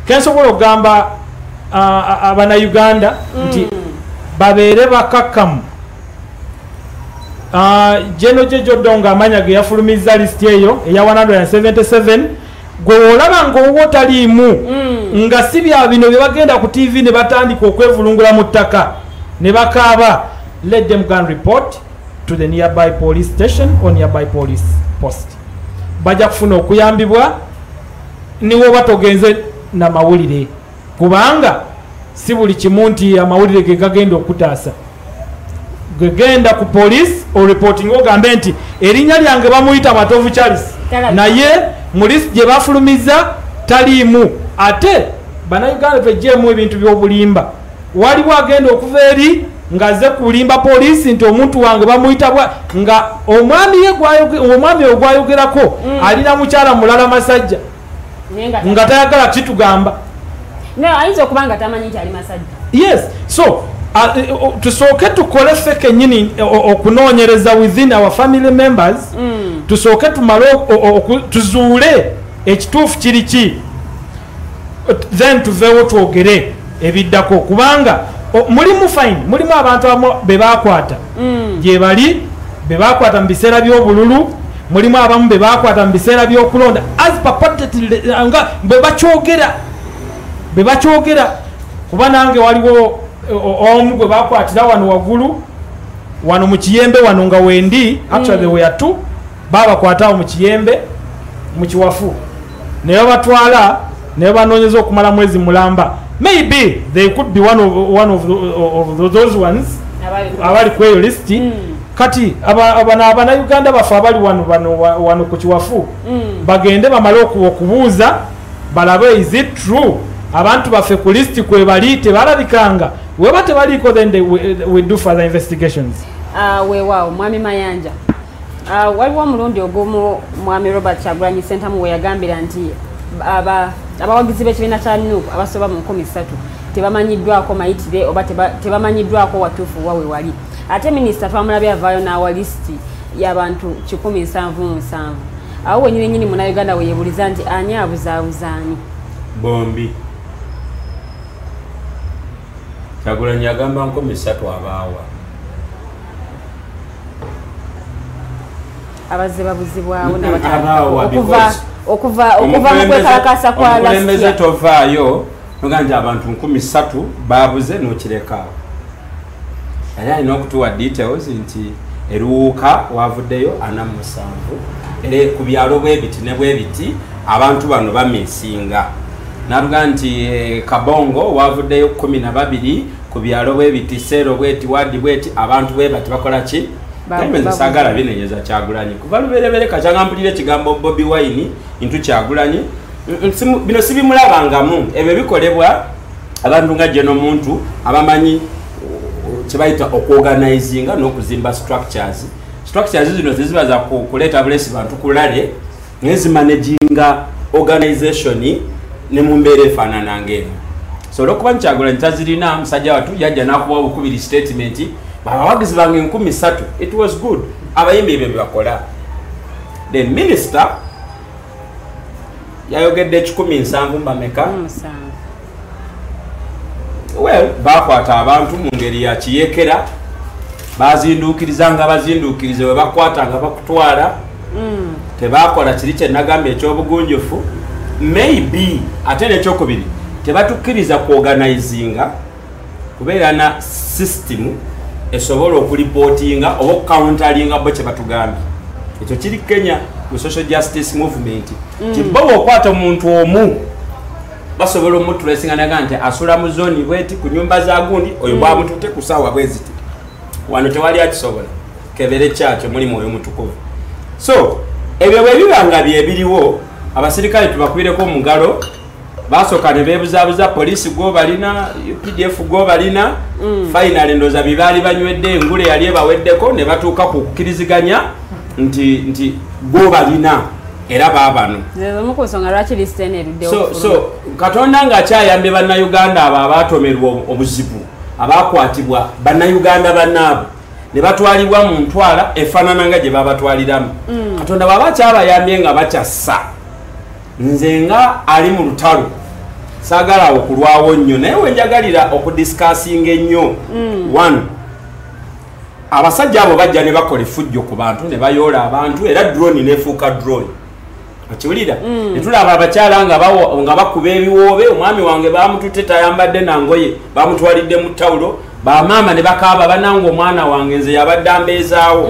kensobola okugamba abannayuganda nti babeere bakakkamu. Jeno Jejodo ng'amanya ge yafulumiza list eyo eya 177 gwe olaba ng'owo taliimu nga si bya bino bye bagenda ku TV ne batandika okwevulungula mu ttaka ne bakaaba. Let them go and report to the nearby police station or nearby police post. Bajja kufuna okuyambibwa niwo batogenze na mawulire kubanga si buli kimu nti amawulire ge gagenda okutaasa. Genda ku police o reporting ogambe nti erinnya lyange bamuyita Matovu Charles naye mu list gye bafulumiza taliimu. Ate bannayuganda twejjeemu ebintu by'obulimba. Waliwo agenda okuva eri ngaze kulimba poliisi nti omuntu wange bamuyita nga omwami oyo gwayogerako alina mukyala mulala Masajja nga tayagala kitugamba. Ayinza okuba nga tamanyi nti ali Masajja. Yes, so tusooke tukole ffe kennyini okunoonyereza within our family members. Tusooke tumale tuzuule ekituufu kiri ki, then tuveewo twogere ebiddako kubanga mulimu fine, mulimu abantu abamu be bakwata gye bali be bakwata mu biseera by'obululu, mulimu abamu be bakwata mu biseera by'okulonda as purportedly nga be bakyogera kuba nange waliwo omu gwe bakwatira wano waggulu wano mu Kiyembe wano nga wendi actually there were two babakwatawo mu Kiyembe mu Kiwafu naye batwala naye banoonyeza okumala mwezi mulamba. Maybe they could be one of those ones abali kweyo list. Kati abannayuganda bafe abali wano ku Kiwafu bagende bamale okubuuza balabe is it true abantu baffe ku list kwe bali tebalabikanga. Weba tebaliiko then we do further investigations. Weewaawo Mwami Mayanja, waliwo omulundi ogumu Mwami Robert Kyagulanyi Ssentamu we yagambira nti abawagizi b'ekibiina kya NUP abasoba mu 13 tebamanyiddwako mayitire oba tebamanyiddwako watuufu wawe wali. Ate minisita twamulabye avaayo n'awa lisiti y'abantu 177. Awo wenyini Munnayuganda we yeebuliza nti ani abuzaabuzaani? Bombi. Kyagulanyi yagamba 13 abaawa. Abazze babuzibwawo n'abataawa okuva mu kwekalakasa kwa last year. Omukulembeze tovaayo noga nti abantu 13 baabuze n'okireka. Yali alina okutuwa details nti eruwuuka wavuddeyo 47 era ku byalo bwebiti ne bwebiti abantu bano bamisinga. Naruga nti Kabongo wavuddeyo 12 ku byalo bwebiti Sero bweti Wadi bweti abantu bwebati bakola ki? Kaimenze sagala binenyeza Kyagulanyi kuva luberebere kacangambulire ekigambo Bobi Wine intu Kyagulanyi bino sibimulabangamu ebyo bikolebwa abantu nga jeno muntu abamanyi kibayita okuorganizinga n'okuzimba structures zino ziba za kuleta bulesi bantu kulale ngezi managinga organization ne mumbeere efaanana ng'eno. So olwokuba Kyagulanyi tazirina musajja watu yajja n'akuwa obukubiri statement abawagizi bange 13. It was good abayimbi ebyo byakola. The minister yayogedde 17 mbameka. Well, bakwata abantu mu ngeri ya kiyekera bazinduukiriza nga bazinduukirize we bakwata nga bakutwala tebakola kiri kye nagambye ekyobugunjufu. Maybe ate n'ekyokubiri tebatukkiriza kuorganizinga kubeera na system esobola okulipotinga oba okucountalinga bo kye batugambye. Ekyo kiri Kenya ku social justice movement kibo okwata omuntu omu basobola omutulasinga naga nti asula mu zoni bweti ku nyumba za gundi oyo bwamutute ku ssaawa bweziti wano tewali akisobola kebere kyakyo muli mwoyo mutukuvu. So ebyo bwe bibanga byebiriwo abasirikale tubakwireko omugalo basoka ne beebuzaabuza polisi gwo balina UPDF gwo balina finally ndoza bibali banywedde engule yali ebaweddeko ne batuuka ku kukkiriziganya nti gwo balina era baabano. So Katonda ng'akyayambye bannayuganda abo abaatomerwa obuzibu abaakwatibwa bannayuganda bannaabo ne batwalibwa mu ntwala efaanana nga gye babatwaliramu. Katonda bw'aba akyabayambye nga bakyassa nze nga ali mu lutalo sagala okulwawo nnyo naye wenjagalira okudiscussinga ennyo one abasajja abo bajja ne bakola effujjo ku bantu ne bayoola abantu era drone nefuuka drone okiwulira netulaba abakyala nga bakuba ebiwoobe omwami wange bamututte tayambadde nangoye bamutwalidde mu tawulo bamaama ne bakaaba bananga omwana wange nze yabadde ambeezaawo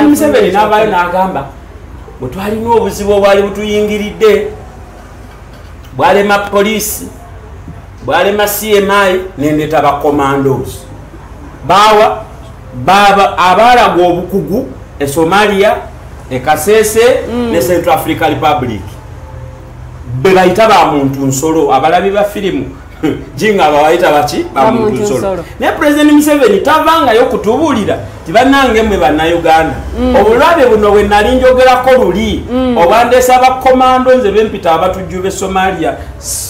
Museveni n'avaayo n'agamba bwe twalina obuzibu obwali butuyingiridde bwalema poliisi bwalema CMI nendeeta bakommandos baba abaalaga obukugu e Somalia e Kasese ne Central Africa Republic be bayita ba muntu nsolo abalabi ba filimu jinga abawaita baki ba muntu nsolo ne President Museveni tavanga yo kutubulira tibanange mwe bana Uganda obulwabe buno we nali njogerako luli obandesa ba commando nze bempita abatujjube Somalia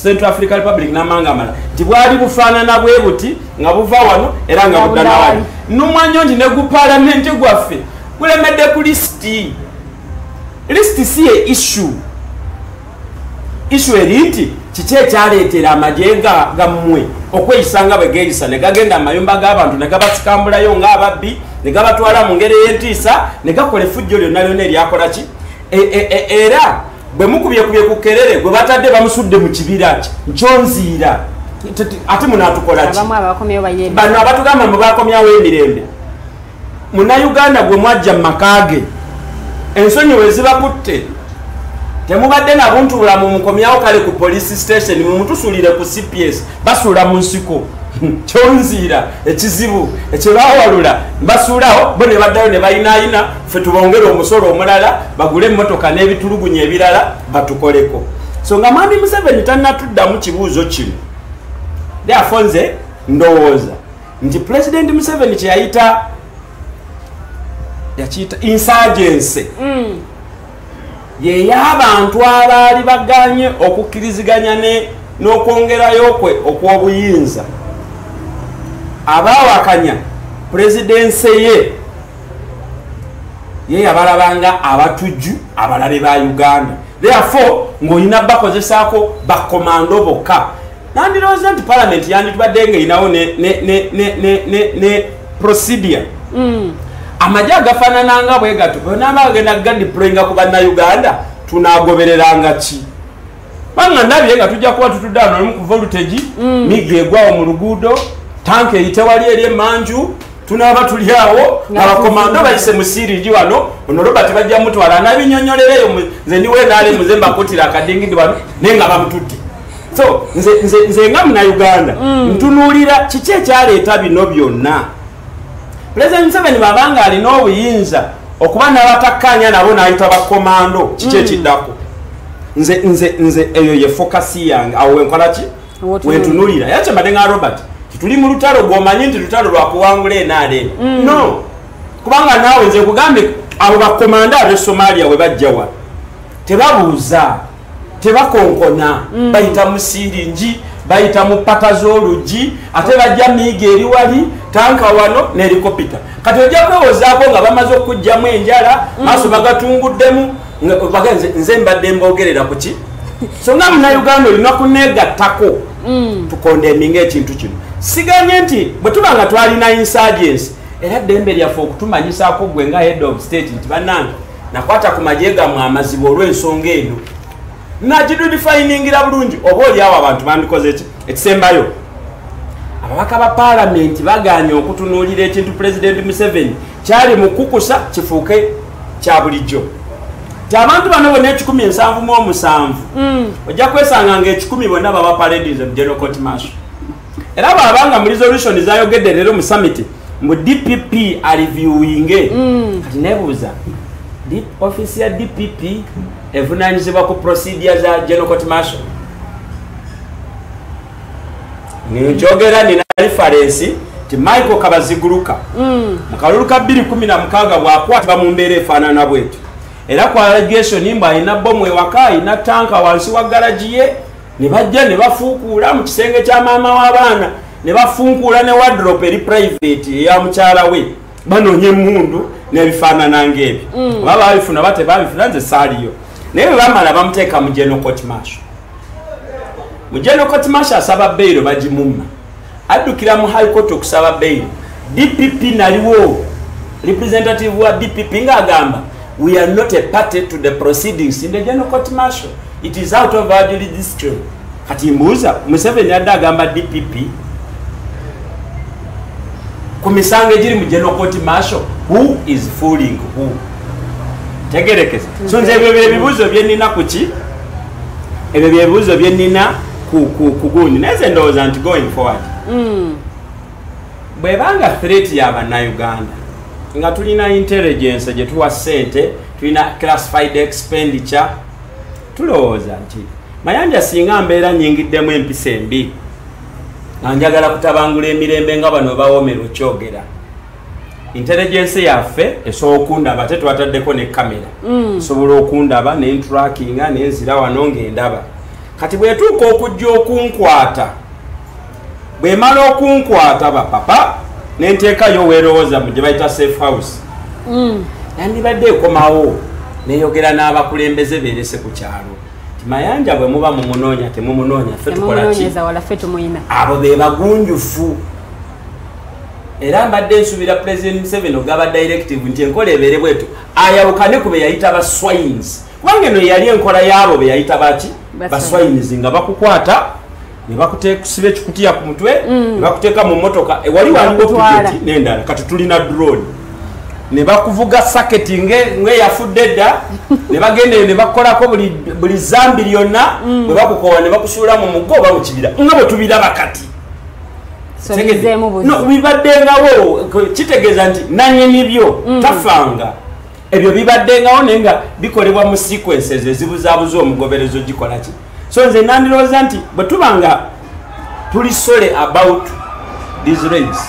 Central Africa Republic namangamala tibwali bufaanana bwe buti nga buva wano era nga budana wali numwanyo ndi ne gu parliament gwaffe kulemedde ku listi si issue erinti kiki ekyaleetera amajenga gammwe okweyisanga bwe geeyisa ne gagenda amayumba g'abantu ne gabasikambulayo ng'ababbi ne gabatwala mu ngeri y'entiisa ne gakola effujjo lyonna lyonna eryakola ki era bwe mukubyekubye ku kerere gwe batadde bamusudde mu kibira nkyonziira ate munaatukola ki bano abatugamba mwe bakomyawo emirembe munnayuganda gwe mwajja mu makaage ensonyi we zibakutte temubadde nabuntuula mu mukomyawo kale ku police station mumutusulire ku CPS basuula mu nsiko kyonziira ekizibu ekyebawalula basuulawo bo ne baddayo ne bayinaayina ffe tubongere omusolo omulala bagule emmotoka n'ebitulugunya ebirala batukoleko so nga mwami Museveni tannatuddamu kibuuzo kino therefore nze ndowooza nti President Museveni kyeyayita insurgency y'abantu abaali baganye okukkiriziganya n'okwongerayo kwe okw'obuyinza abaawakanya presidency ye yabalabanga abatujju abalabe ba Uganda therefore ng'olina bakozesaako bakomando bokka nandirowooza nti parliament yanditubadde ng'erinawo ne procedure amajja agafaanananga bwe gato bwenaaba agenda gadiployinga ku bannayuganda tunaagobereranga ki banga ndabye nga tujja kuba tutudde ano olumu ku voltage miga egwawo mu luguudo tanka eyite wali eri emanju tunaaba tuli awo abakomando bayise mu sirigi wano ono Robert bajja mutwala nabinyonyolereyo nze ndiwe naale muze mbakutira akadingidi wano naye nga bamutudde so nze nga munnayuganda ntunuulira kiki ekyaleeta bino byonna President Museveni babanga alina obuyinza okuba n'abatakkanya nabo n'ayita bakomando kiki ekiddako nze eyo ye fokasi yange awo wenkola ki wentunulira era kyembadde nga Robert tituli mu lutalo gwomanyi nti lutalo lwakuwangula enaale no kubanga naawe nze kugambe abo bakomando ab'e Somalia we bajja wa tebabuuza tebakonkona bayita mu siringi bayita mu pata z'oluggi ate bajja miiga eri wali tanka wano ne helikopita kati ojja kwewozaako nga bamaze okugjamu enjala maaso bagatunguddemu nze mbadde mbogerera ku ki so nga munnayuganda olina kuneegattako tukondeminga ekintu kino siganye nti bwe tuba nga twalina insurgency era ddembe lyaffe okutumanyisaako gwe nga head of state nti bannange nakwata ku magye gammwe amazibu olw'ensonga eno nakidudifayiningira bulungi oba oliawo abantu bandikoze ki ekisembayo ababaka ba parliament baganye okutunuulira ekintu President Museveni kyali mukukusa kifuuke kya bulijjo ti abantu bano bonna 177 ojja kwesanga nga 10 bonna baba paradies of General Court Martial era babanga mu resolution zayogedde leero mu summit mu DPP aliviewinge kati nebuuza office ya DPP evunaanyizibwa ku procedure za General Court Martial njogera nina reference ti Michael Kabaziguruka mu kalulu ka 2016 bwakwatibwa mu mbeera efaanana bwetu era ku allegation mbu alina bomu ewaka alina tanka wansi wa garaji ye ne bajja ne bafuukuula mu kisenge kya maama w'abaana ne bafunkuula ne wardrobe eri private eya mukyala we banoonya emmundu n'ebifaanana ng'ebyo oba baabifuna bate baabifuna nze saaliyo naye bwe bamala bamuteeka mu General Court Martial mu General Court Martial asaba bail bagimumma addukira mu High Court okusaba bail DPP naliwo representative wa DPP ngagamba we are not a party to the proceedings in the General Court Martial. It is out of our jurisdiction. Kati mbuuza Museveni adda agamba DPP kumisango ejiri mu General Court Martial, who is fooling who? Tegerekeza. So nze ebyo ebibuuzo bye nnina kuki? Ebyo ebibuuzo bye nnina kugundi. Neze ndowooza nti going forward. Bwebanga threat y'Abannayuganda nga tulina intelligence gye tuwa ssente, tulina classified expenditure, tulowooza nti Mayanja singa mbeera nyingiddemu empisa embi nga njagala kutabangula emirembe nga bano bawomera okyogera, intelligence yaffe esobola okundaba, ate twataddeko ne kamera esobola okundaba nentrackinga nenzira wano ng'endaba. Kati bwetuuka okujja okunkwata, bwemala okunkwata bapapa nenteekayo weerowooza mu gye bayita safe house, nandibadde ekomawo neyogera n'abakulembeze beerese ku kyalo. Mayanja bwe muba mumunoonya temumunoonya, ffe tukola ki? Abo be bagunjufu. Era mbadde nsuubira President Museveni ogaba directive nti enkola ebeere bwetu ayawukane ku be yayita ba swines. Kubanga eno yali enkola y'abo be yayita baki? Ba swines nga bakukwata ne bakusiba ekikutiya ku mutwe ne bakuteeka mu mmotoka wali waliwo tiketi n'endala kati tulina drone ne bakuvuga saketi ng'eyafudde dda ne bagenda ne bakolako buli zambi lyonna bwe bakukowa ne bakusuula mu muggo oba mu kibira nga bwe tubiraba kati. No, bibaddengawo kitegeeza nti nannyini byo tafanga ebyo bibaddengawo naye nga bikolebwa mu sequences ezibuzaabuza omugoberezo gikola ki. So nze nandirowooza nti bwe tubanga tuli sole about these raids,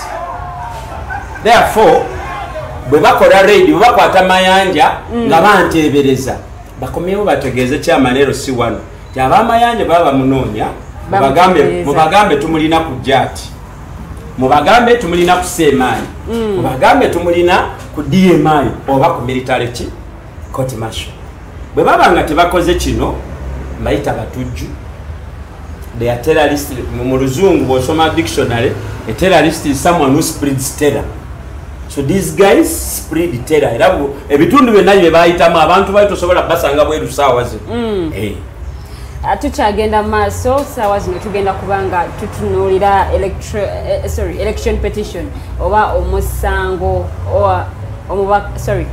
therefore bwe bakola raid, bwe bakwata Mayanja nga banteebereza bakomyewo bategeeze kyamanero si wano kyaba Amayanja baba bamunoonya mubagambe tumulina ku jati, mubagambe tumulina ku Semaanyi, mubagambe tumulina ku DMI oba ku military court martial. Bwe baba nga tebakoze kino mbayita batujju. They are terrorists. Mu Luzungu bw'osoma dictionary, a terrorist is someone who spreads terror. So these guys spread terror. Era ebitundu byonna bye bayitamu abantu bali tosobola basanga bweru saawa zino. Tukyagenda maaso saawa zino tugenda kubanga tutunuulira election petition oba omusango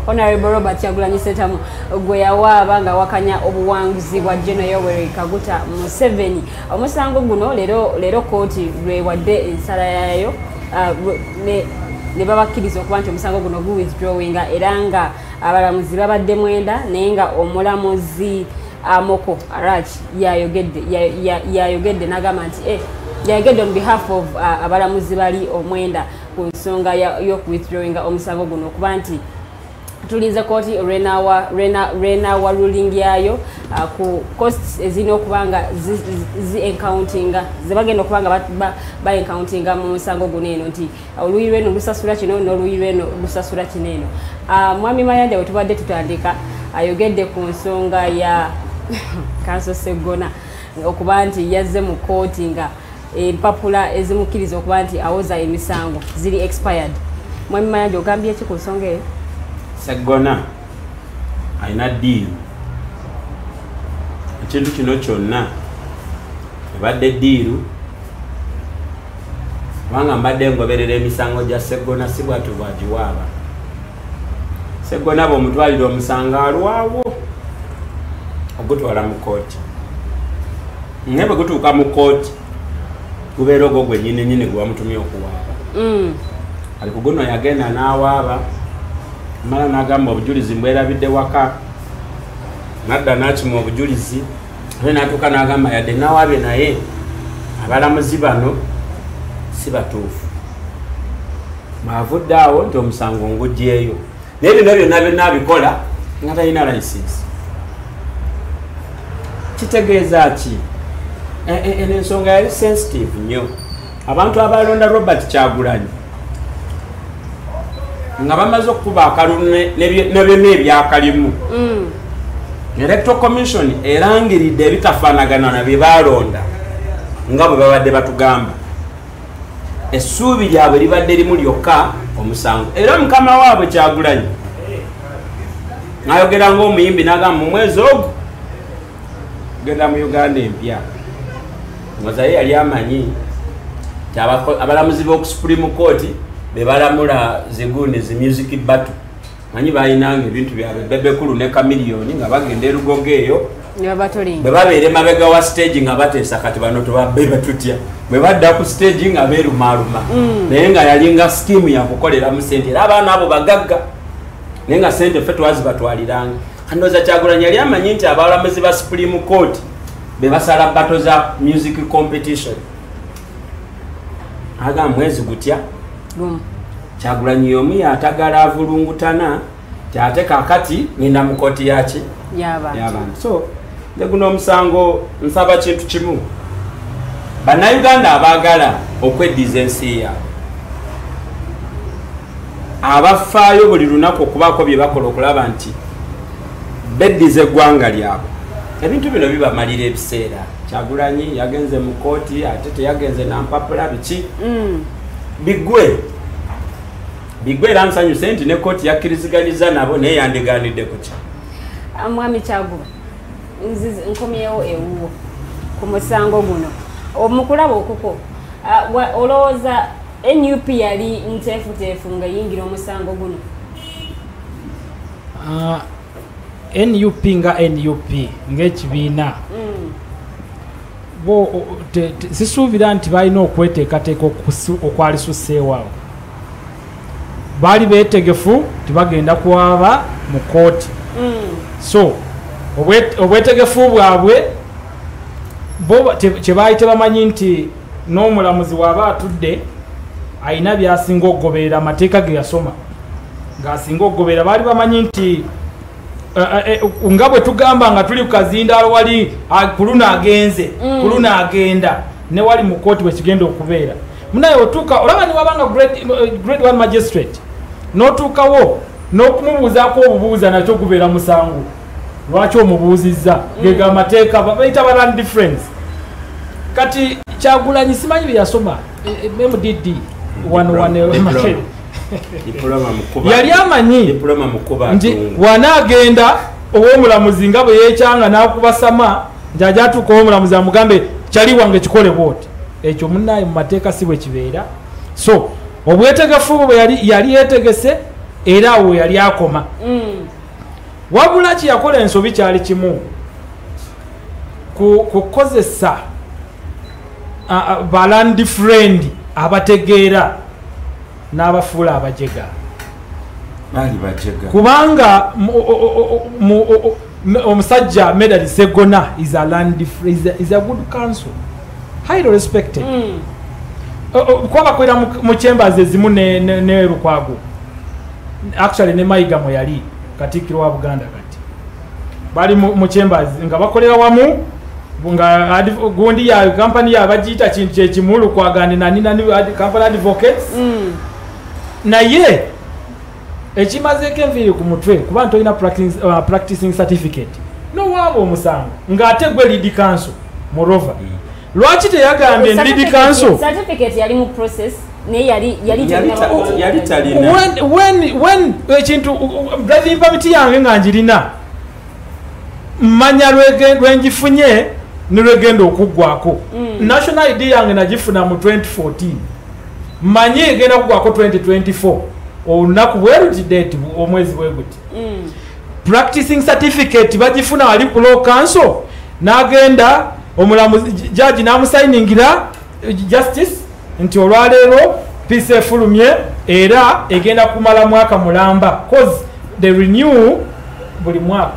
Honorable Robert Kyagulanyi Ssentamu gwe yawaaba nga wakanya obuwanguzi bwa General Yoweri Kaguta Museveni. Omusango guno leero kooti lwewadde ensala yayo ne babakkiriza okuba nti omusango guno gu withdrawinga era nga abalamuzi babadde mwenda naye nga omulamuzi Amoko Arach yayogedde n'agamba nti yayogedde on behalf of abalamuzi bali omwenda ku nsonga y'okuwithdrawinga omusango guno okuba nti tulinze kooti rena wa ruling yayo ku costs ezina okubanga zi-encountinga zebagenda okubanga ba-encountinga mu musango guno eno nti oluyi lweno lusasula kino n'oluyi lweno lusasula kino eno. Mwami Mayanja bwe tubadde tutandika ayogedde ku nsonga ya Kanso Sseggona okuba nti yazze mu kooti nga empapula ezimukkiriza okuba nti awoza emisango ziri expired. Mwami Mayanja ogambye ki ku nsonga eyo? Sseggona alina ddiiru, ekintu kino kyonna ebadde ddiiru kubanga mbadde ngoberera emisango gya Sseggona si bwatu bwagiwaaba. Sseggona bw'omutwalira omusango alwawo ogutwala mu kooti, naye bwe gutuuka mu kooti gubeera ogwo gwe nnyini gwe wamutumye okuwaaba. Ali ku guno yagenda n'awaaba mala n'agamba obujulizi mbwerabidde waka, nadda n'akima obujulizi ate n'atuuka n'agamba yadde nawaabye naye abalamuzi bano si batuufu, baavudde awo nti omusango ngugyeyo. Naye bino byonna byonna abikola nga talina license. Kitegeeza ki? Eno ensonga yali sensitive nnyo. Abantu abalonda Robert Kyagulanyi nga bamaze okukuba akalulu ne byonna ebyakalimu, Electoral Commission erangiridde ebitafaanagana na bye baalonda nga bwe babadde batugamba essuubi lyabwe libadde limu lyokka omusango era mukama waabwe Kyagulanyi ayogera ng'omuyimbi n'agamba mu mwezi ogwo genda mu Uganda empya ngozaye yali amanyi abalamuzi b'oku Supreme Court be balamula zigundi zi music battle manyi bayinanga ebintu byabwe Bebekulu ne Chameleone nga bagenda erugogo eyo bwe babeere mabega wa stage nga bateesa kati bano tubabbe tutya bwe badda ku stage nga beerumaaluma naye nga yalinga skimu yakukoleramu sente era abaana abo bagagga naye nga sente ffe twazibatwaliranga kandoza Kyagulanyi yali amanyi nti abalamuzi ba Supreme Court be basala battle za music competition aga mwezi gutya Kyagulanyi omu yatagala avulungutana kyate kakati ngenda mu kooti yaki y'abantu so guno omusango nsaba kintu kimu bannayuganda abaagala okweddiza ensi yaabwe abafaayo buli lunaku okubaako bye bakola okulaba nti beddiza eggwanga lyabwe ebintu bino bibamalira ebiseera Kyagulanyi yagenze mu kooti ate teyagenze nampapula biki bigwe era nsanyuse nti ne kooti yakkiriziganiza nabo naye yandigaanidde ku ki mwami Kyaguba nkomyewo ewuwo ku musango guno omukulaba okuko olowooza NUP yali nteefuteefu nga yingira omusango guno NUP nga NUP ng'ekibiina bo sisuubira nti balina okweteekateeka okwalisuseewaawo baali beetegefu tibagenda kwaba mu kooti so obwetegefu bwabwe bo kyebaali tebamanyi nti n'omulamuzi waaba atudde alina byasinga okugoberera amateeka ge yasoma ng'asinga okugoberera baali bamanyi nti nga bwe tugamba nga tuli ku kazindaalo wali kuluna agenze kuluna agenda ne wali mu kooti bwe kigenda okubeera munaye otuuka olaba ni wabanga grade 1 magistrate n'otuukawo n'okumubuuzaako obubuuza nakyo gubeera musango lwaki omubuuzizza gega amateeka bayita baran difference kati Kyagulanyi simanyi bye yasoma MDD 101 yali amanyi nti wanaagenda ow'omulamuzi nga bwe yeekyanga n'akubasama nti ajja atuuka ow'omulamuzi amugambe kyali wange kikole bwoti ekyo munnaye mu mateeka si bwe kibeera so obwetegefu bwe yali yeetegese era awo yali akoma wabula kiyakola ensobi kyali kimu kukozesa balandi friend abategeera n'abafuula abajega kubanga omusajja Medal Segona is a good counsel highly respected kwaba kwera mu chambers ezimu ne Lukwago actually ne Mayiga mo yali Katikkiro wa Buganda kati bali mu chambers nga bakolera wamu nga gundi ya company ya bajita kintu ekimulu kwagande nani company advocates na ye ekimazeeko enviiri ku mutwe kuba nti olina practicing certificate no waba omusango ng'ategwe lead counsel moreover lwaki teyagambye lead counsel certificate yali mu process ne yali talina when ekintu driving permit yange nga njirina mmanya lwengifunye nilwegenda okuggwako national ID yange nagifuna mu 2014 mmanyi egenda kuggwako 2024 olunaku bweruti date omwezi bweguti practicing certificate bagifuna wali ku law council n'agenda omulamuzi judge n'amusayiningira justice nti olwaleero peace efulumye era egenda kumala mwaka mulamba cause they renew buli mwaka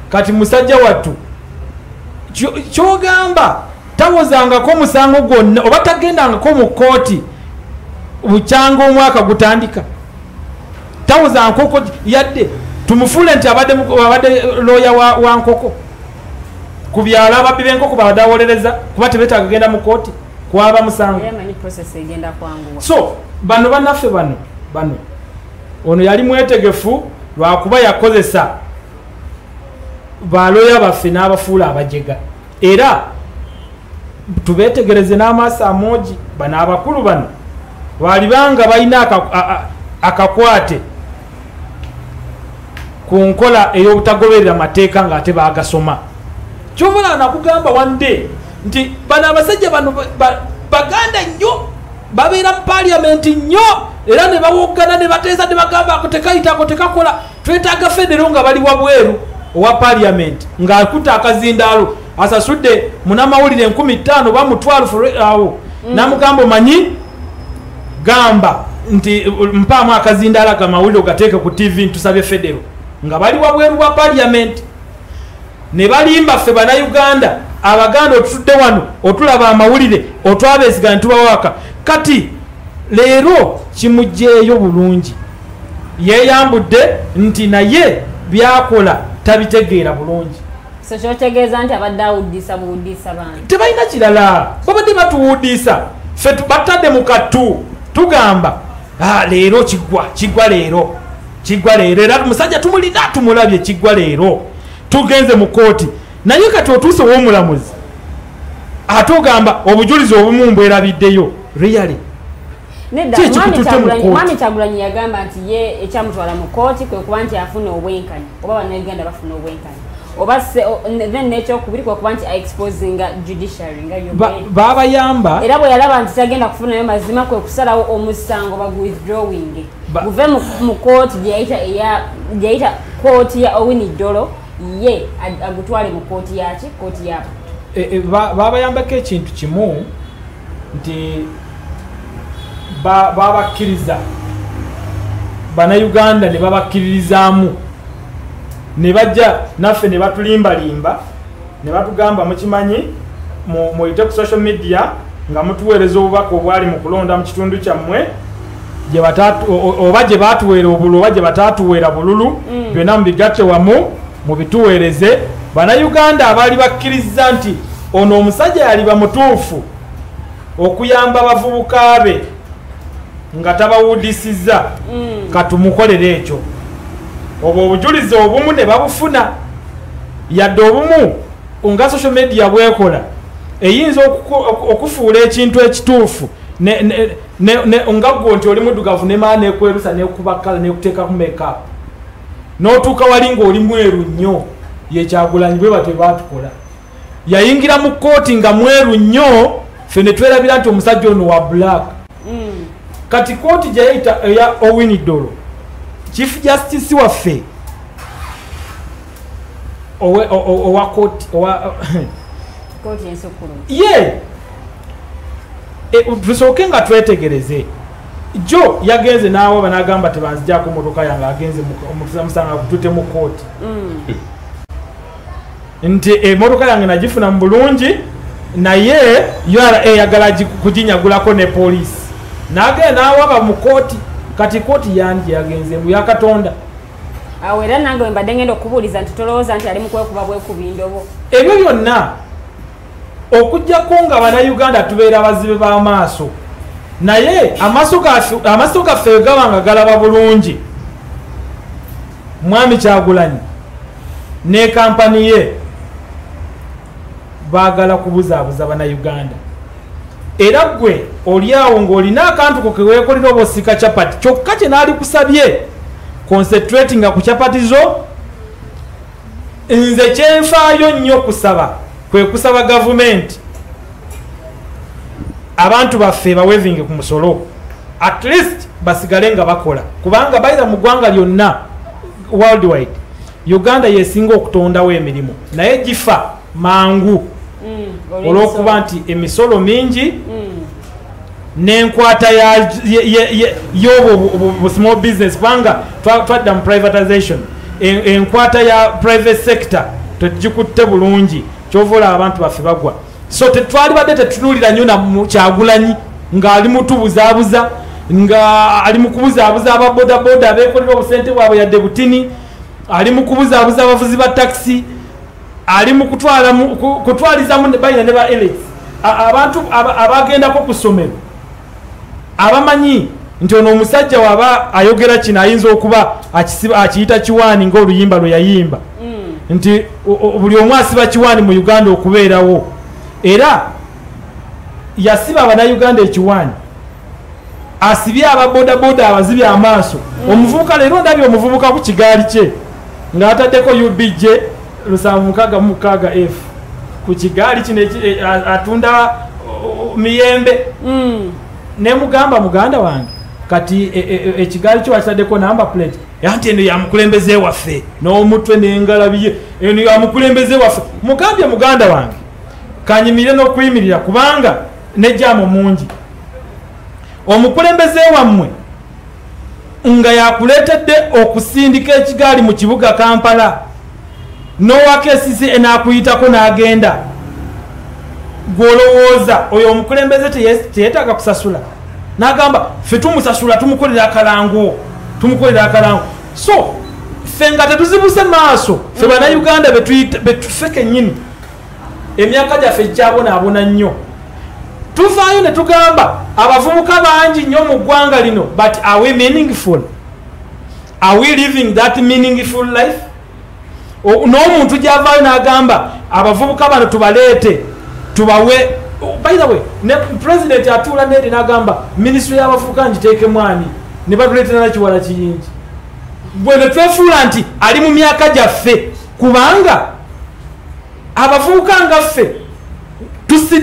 kati musajja wattu kyogamba tawozangako musango gwonna oba tagendangako mu kooti bukyanga omwaka gutandika tawozanga nkoko yadde tumufuule nti abadde looya wa nkoko ku byalo ababbi b'enkoko babadde awolereza kuba tebetaaga genda mu kooti kwaba musango so bano bannaffe bano ono yali mwetegefu lwakuba yakozesa balooya baffe n'abafuula abajega era tubetegereze n'amaaso amogi bano abakulu bano balibanga balina akakwate ku nkola ey'obutagoberera mateeka ng'ate baagasoma. Kyobula nakugamba one day nti bano abasajja bano baganda nnyo babeera mu paliamenti nnyo era ne bawoggana ne bateesa ne bagamba ako tekayitako tekakola twetaaga federo nga bali wabweru owa paliamenti ng'akuta akazindaalo asasudde munamawulire 15,000 bamutwala awo namugamba omanyi gamba nti mpaamu akazindaalo agamawulire ogateeke ku TV ntusabye federo nga bali wabweru bwa paliamenti ne balimba ffe bannayuganda abaganda otutudde wano otulaba amawulire otwabeesigana tubawaka kati leero kimugjeeyo bulungi yeeyambudde nti naye byakola tabitegeera bulungi. So kyotegeeza nti abadde awuddisa buwuddisa bantu tebalina kirala babadde batuwuddisa ffe batadde mu kattu tugamba leero kiggwa leero era musajja tumulina tumulabye kiggwa leero tugenze mu kooti naye kati otuuse ow'omulamuzi ate ogamba obujulizi obumu mbwerabiddeyo really Mwami Kyagulanyi yagamba nti ye ekyamutwala mu kooti kwe kuba nti afuna obwenkanya oba bannayuganda bafuna obwenkanya oba then nekyokubiri kwe kuba nti exposinga judiciary nga babayamba era bwe yalaba nti tagenda kufunayo mazima kwe kusalawo omusango bagwithdrawing guve mu kooti gyeyayita kooti ya Owinidolo ye agutwale mu kooti yaki kooti yabo babayambako ekintu kimu nti babakkiriza bannayuganda ne babakkiririzaamu ne bajja naffe ne batulimbalimba ne batugamba mukimanyi muyite ku social media nga mutuweereza obubaka obwali mu kulonda mu kitundu kyammwe oba gye batuweera obululu oba gye bataatuweera bululu byonna mubigatte wamu mubituweereze. Bannayuganda abaali bakkiriza nti ono omusajja yali bamutuufu okuyamba abavubuka be nga tabawuddisizza katumukolere ekyo obwo obujulizi obumu ne babufuna yadde obumu nga social media bwekola eyinza okufuula ekintu ekituufu nga gwo nti oli muddugavu nemaa nekwerusa nekubakala nekuteeka ku makeup n'otuuka wali ng'oli mweru nnyo Kyagulanyi bwe batwe batukola yayingira mu kooti nga mweru nnyo ffe ne twerabira nti omusajja ono wa black kati kooti gyeyayita eya Owinidolo chief justice waffe owa kooti ensukulu ye tusooke nga twetegereze jo yagenze naawe banagamba tebanzijako motoka yange agenze musanga kutute mu kooti nti emotoka yange nagifuna mu bulungi naye URA yagala kuginyagulako ne poliisi nagenda nawaba mu kooti kati kooti yangi yagenzeemu ya Katonda awo era nange wembadde ngenda okubuuliza nti tolowooza nti ali mu kwekuba bwekubi ndobo ebyo byonna okujjako nga bannayuganda tubeera bazibe b'amaaso naye amaaso gaffe gabanga galaba bulungi. Mwami Kyagulanyi ne kampani ye baagala kubuzaabuza bannayuganda era gwe oli awo ng'olina akantu ko keweekolera oba osika capati kyokka kye naali kusabye concentratinga ku capati zo nze kyenfaayo nnyo kusaba kwe kusaba gavumenti abantu baffe bawevinge ku musolo at least basigale nga bakola kubanga bayira mu ggwanga lyonna worldwide Uganda yesinga okutondawo emirimu naye gifa mangu olw'okuba nti emisolo mingi n'enkwata y'obwo small business kubanga twadda mu privatization enkwata ya private sector tegikutte bulungi kyova abantu baffe bagwa so tetwali badde tetunuulira nnyo na Kyagulanyi ng'ali mutubuzaabuza nga ali mu kubuzaabuza ababodaboda abeekolera obusente bwabwe yadde butini ali mu kubuzaabuza abavuzi ba taxi ali mu kutwalizamu bayina ne ba Alex abantu abagendako ku ssomero abamanyi nti ono omusajja waba ayogera kino ayinza okuba akiyita kiwaani ng'oluyimba lwe yayimba nti buli omu asiba kiwaani mu Uganda okubeerawo era yasiba abannayuganda ekiwaanyi asibye ababodaboda abazibye amaaso omuvubuka leero ndabye omuvubuka ku kigaali kye ng'ataddeko UBJ 766F ku kigaali kino atunda miyembe ne muganda wange kati ekigaali kyo wakitaddeko number plate anti eno yamukulembeze waffe n'omutwe n'engalabi ye eno yamukulembeze waffe mugambye muganda wange kanyimire n'okuyimirira kubanga nejjaamu mungi omukulembeze wammwe nga yakuleetedde okusindika ekigaali mu kibuga Kampala n'owakesisi enaakuyitako n'agenda gw'olowooza oyo omukulembeze teyeetaaga kusasula n'agamba ffe tumusasula tumukolera akalango so ffe nga tetuzibuse maaso ffe bannayuganda betuffe kennyini emyaka gyaffe gyabonaabona nnyo tuvaayo ne tugamba abavubuka bangi nnyo mu ggwanga lino but are we meaningful? Are we living that meaningful life? N'omuntu gyavaayo n'agamba abavubuka bano tubaleete tubawe. By the way, ne president atuula neri n'agamba ministry y'abavubuka ngiteekemu ani ne batuleetera nakiwala kiyingi bwe ne twefuula nti ali mu myaka gyaffe kubanga abavubuka nga ffe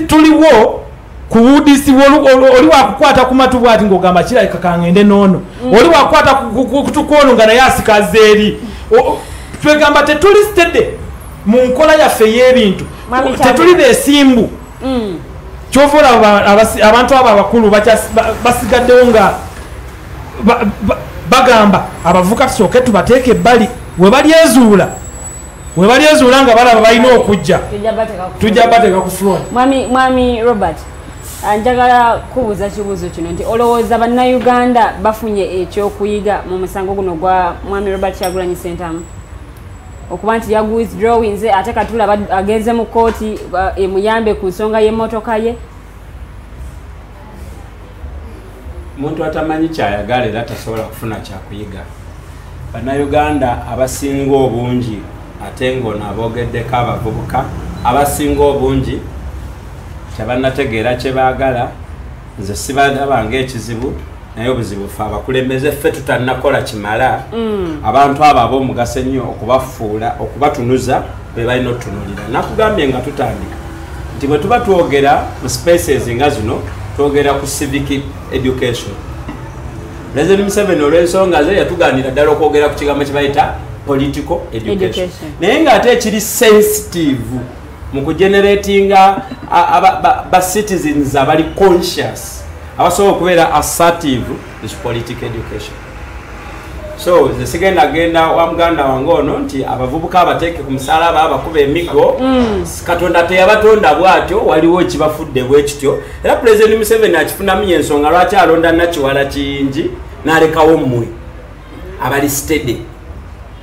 tuliwo kuwudisi oli wakukwata ku matu bwati ng'ogamba kirabika kangende noono oli wakukwata kutukwono nga naye asikaze eri twegamba tetuli stede mu nkola yaffe y'ebintu tetuli beesimbu kyovula abantu abo abakulu basigaddewo nga bagamba abavuka tusooke tubateeke ebbali we balyezuula nga balaba balina okujja tujja bateeka ku front. Mwami Robert, njagala kubuuza kibuuzo kino nti olowooza bannayuganda bafunye ekyokuyiga mu musango guno gwa mwami Robert Kyagulanyi Ssentamu okuba nti yagwithdrawinze ate katulaba agenze mu kooti emuyambe ku nsonga y'emmotoka ye? Muntu atamanyi kyayagala era tasobola kufuna kyakuyiga. Bannayuganda abasinga obungi ate ng'ono aboogeddeko abavubuka abasinga obungi tebannategeera kye baagala. Nze sibadaba ng'ekizibu naye obuzibu ffe abakulembeze ffe tutannakola kimala abantu abo ab'omugaso ennyo okubafuula okubatunuza be balina otutunulira. Nakugambye nga tutandika nti bwe tuba twogera mu spaces nga zino twogera ku civic education. President Museveni olw'ensonga ze yatugaanira ddala okwogera ku kigambo kye bayita political education. Naye ng'ate ekiri sensitive mu kugeneratinga ba citizens abali conscious abasobola okubeera assertive is political education. So ze sigenda genda wa muganda wange ono nti abavubuka abateeke ku musalaba abakuba emigo Katonda teyabatonda bw'atyo waliwo ekibafudde bwe kityo era President Museveni akifunamu ensonga lwaki alonda Nakiwala Kiyingi n'alekawo mmwe abali steady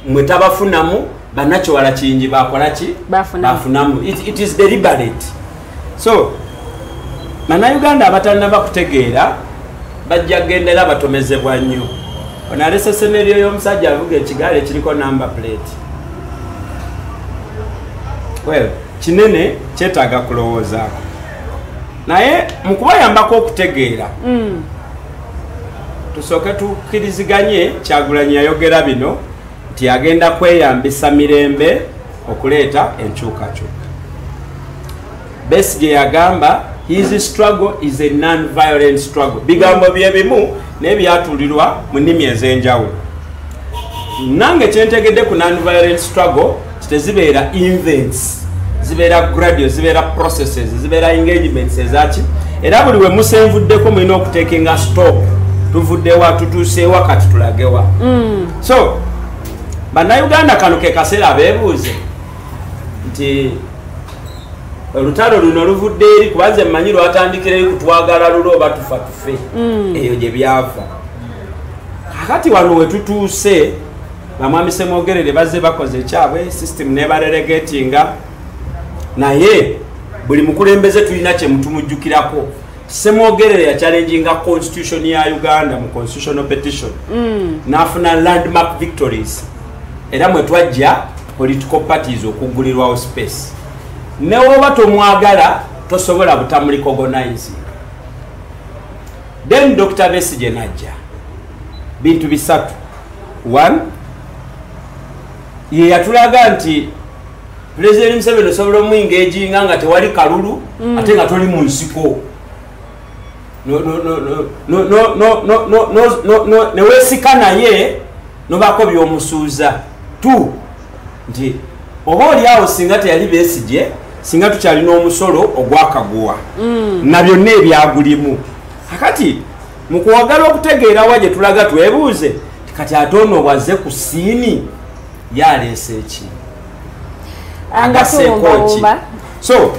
mmwe tabafunamu Banakiwala Kiyingi bakola ki bafunamu. It is deliberate. So Bannayuganda abatalina bakutegeera bajja gendera batomezebwa nnyo. Ono alese seneriyo y'omusajja avuga ekigaali ekiriko number plate. Well, kinene kyetaaga kulowoozaako. Naye mu kubayambako okutegeera tusooke tukkiriziganye Kyagulanyi yayogera bino nti agenda kweyambisa mirembe okuleeta enkyukakyuka. Besigye yagamba his struggle is a non-violent struggle. Bigambo bye bimu n'ebyatulirwa mu nnimi ez'enjawulo. Nange kyentegedde ku non-violent struggle tezibeera events, zibeera gradual, zibeera processes, zibeera engagements ezaki. Era buli we musenvuddeko mulina okuteekinga stop. Tuvuddewa tutuuseewa kati tulagewa. So bannayuganda kano ke kaseera abeebuuze nti olutalo luno luvudde eri kubanze mmanyi lwatandikira eri kutwagala lulo oba tufa tufe eyo gye byava. Kakati wano we tutuuse bamwami Semwogerere bazze bakoze ekyabwe system nebarelegatinga naye buli mukulembeze tulina kye mutumujjukirako. Semwogerere ya challenginga constitution ya Uganda mu constitutional petition n'afuna landmark victories era mwe twajja political parties okugulirwawo space. Newoba tomwagala tosobola butamuli recognize then Dr. Besigye najja bintu bisatu. One, ye yatulaga nti President Museveni osobola omwingeginga nga tewali kalulu ate nga toli mu nsiko. Neweesika naye nobako by'omusuuza. Two, nti oba oliawo singa teyali Besigye, singa tukyalina omusolo ogwakaguwa na byonna ebyagulimu. Kakati mu kuwagala okutegeera wa gye tulaga twebuuze kati ate ono wazze ku siini yaleese ki agaseeko ki. So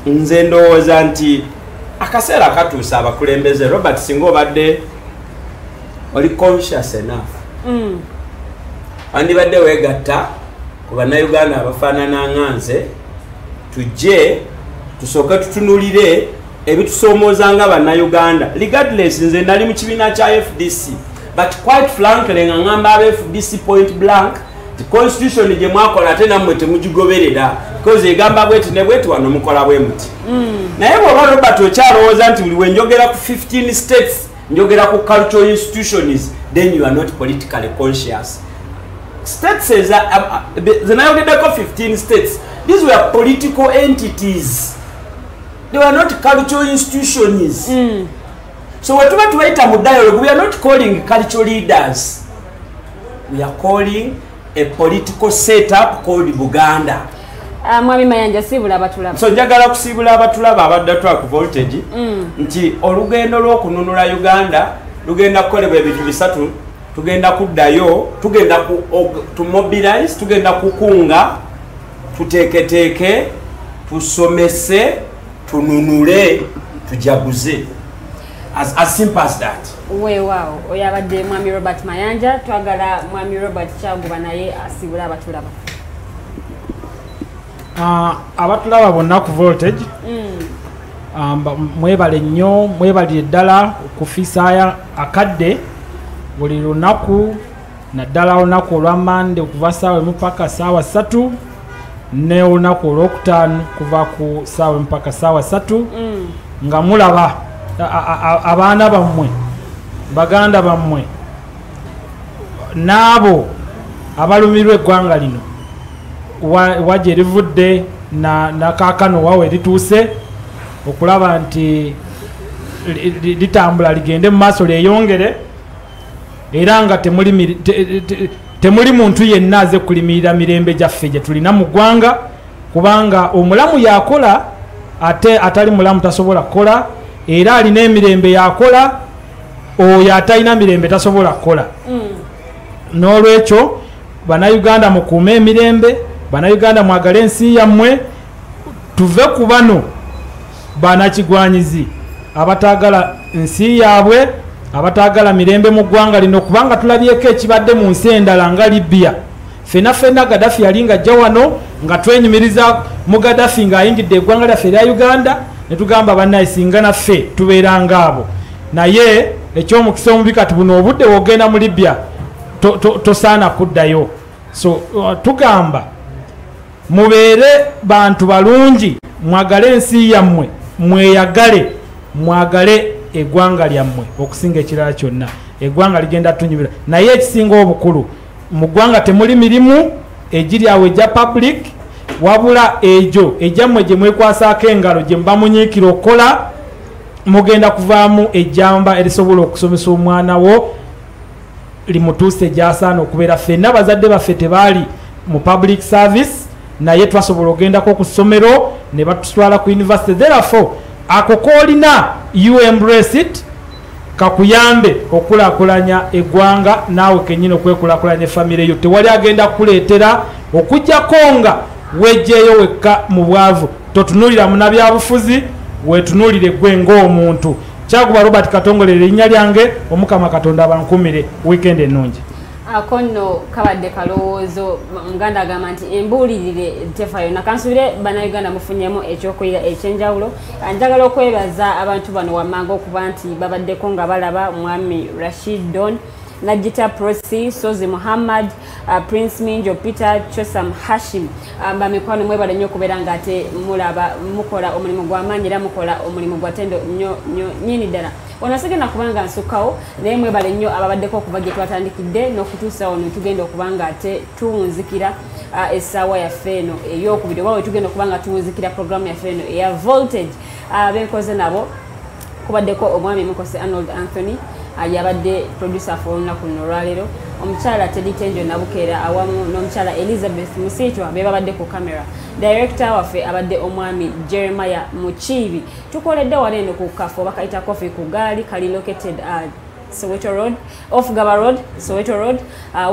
nze ndowooza nti akaseera katuusa abakulembeze Robert singa obadde oli conscious enough wandibadde weegatta ku bannayuganda abafaanana nga nze tujje tusooke tutunulire ebitusoomooza nga bannayuganda regardless nze nali mu kibiina kya FDC but quite frankly nga ngamba aba FDC point blank the constitution gye mwakola ate nammwe temugigoberera because egamba bweti ne bweti wano mukola bwe muti naye bw'oba Robert okyalowooza nti buli we njogera ku 15 states njogera ku cultural institutions then you are not politically conscious. States zenayogeddeko 15 states, these were political entities, they were not cultural institutions. So what we tubaita mu dialogue, we are not calling cultural leaders, we are calling a political setup called Buganda. Mwami Mayanja sibula abatulaba. So njagala kusibula abatulaba abadde twa ku voltage nti olugendo lw'okununula Uganda lugenda kukolebwa ebintu bisatu. Tugenda kuddayo, tugenda to mobilize, tugenda kukunga, tuteeketeeke, tusomese, tununule, tujaguze. As simple as that. Wow, oyabadde Mwami Robert Mayanja, twagala Mwami Robert Kyaguba naye asibula abatulaba. Abatulaba bonna ku voltage. Mwebale nnyo, mwebalire ddala okufiisaya akadde buli lunaku naddala olunaku olwa Mande okuva ssaawa emu paka ssaawa 3 ne olunaku olwokutaano kuva ku ssaawa emu paka ssaawa 3 nga mulaba abaana bammwe baganda bammwe n'abo abalumirwa eggwanga lino wajje livudde na kaakano wawe lituuse okulaba nti litambula ligende mu maaso lyeyongere era nga temuli muntu yenna aze kulimirira mirembe gyaffe gye tulina mu ggwanga kubanga omulamu yakola ate atali mulamu tasobola kukola era alina emirembe yakola oyo atalina mirembe tasobola kukola. N'olwekyo bannayuganda mukuume emirembe, bannayuganda mwagale ensi yammwe, tuve ku bano banakigwanyizi abatagala nsi yaabwe, abatagala mirembe mu ggwanga lino kubanga tulabyeko ekibadde mu nsi endala nga Libya. Fenna Gaddafi yali nga ajja wano nga twenyumiriza mu Gaddafi ng'ayingidde eggwanga lyaffe erya Uganda ne tugamba bannaye singa naffe tubeeranga abo. Naye ekyomukisa omubi kati buno obudde wogenda mu Libya tosaana kuddayo. So tugamba mubeere bantu balungi, mwagale ensi yammwe, mweyagale, mwagale eggwanga lyammwe okusinga ekirala kyonna. Eggwanga ligenda tunyumira naye ekisinga obukulu mu ggwanga temuli mirimu egiri awo egya public wabula ejo ejjammwe gye mwekwasaako engalo gye muba munyiikira okukola mugenda kuvaamu ejjamba erisobola okusomesa omwana wo limutuuse gy'asaana okubeera. Ffenna bazadde baffe tebaali mu public service naye twasobola ogendako ku ssomero ne batutwala ku university. Therefore ako koolina you embrace it kakuyambe okulaakulanya eggwanga naawe kennyini okwekulaakulanya famire yo. Tewali agenda kukuleetera okujjako nga wejjeeyo wekka mu bwavu. Totunuulira munabyabufuzi weetunuulire gwe ng'omuntu. Kyaguba Robert Katongole erinnya lyange, Omukama Katonda abankumire. Weekend ennungi. Akono kabadde kalowoozo muganda agamba nti embuulirire tefayo nakansubire bannayuganda mufunyemu ekyokulira ekyenjawulo. Njagala okwebaza abantu bano wammanga okuba nti babaddeko nga balaba Mwami Rashid Don Najita Prosi, Sozi Muhammad, Prince Minjo, Peter Chosam Hashim. Bamikwano mwebale nnyo kubeera nga ate mulaba mukola omulimu gw'amaanyi era mukola omulimu gwa ttendo nnyini ddala. Ono sigenda kubanga nsukkawo naye mwebale nnyo ababaddeko okuva gye twatandikidde n'okutuusa ono tugenda okubanga ate tuwunzikira essaawa yaffe eno ey'okubiri oba we tugenda okubanga tuwunzikira programu yaffe eno eya Voltage. Benkoze nabo kubaddeko omwami Mukose Arnold Anthony yabadde producer for olunaku luno olwaleero, omukyala Teddy Tenjo Nabukeera awamu n'omukyala Elizabeth Musitwa be babadde ku kamera, director waffe abadde omwami Jeremiah Muchibi. Tukoledde wano eno ku kafo bakayita Coffee ku gaali kali located Soweto Road, off Gaba Road, Soweto Road.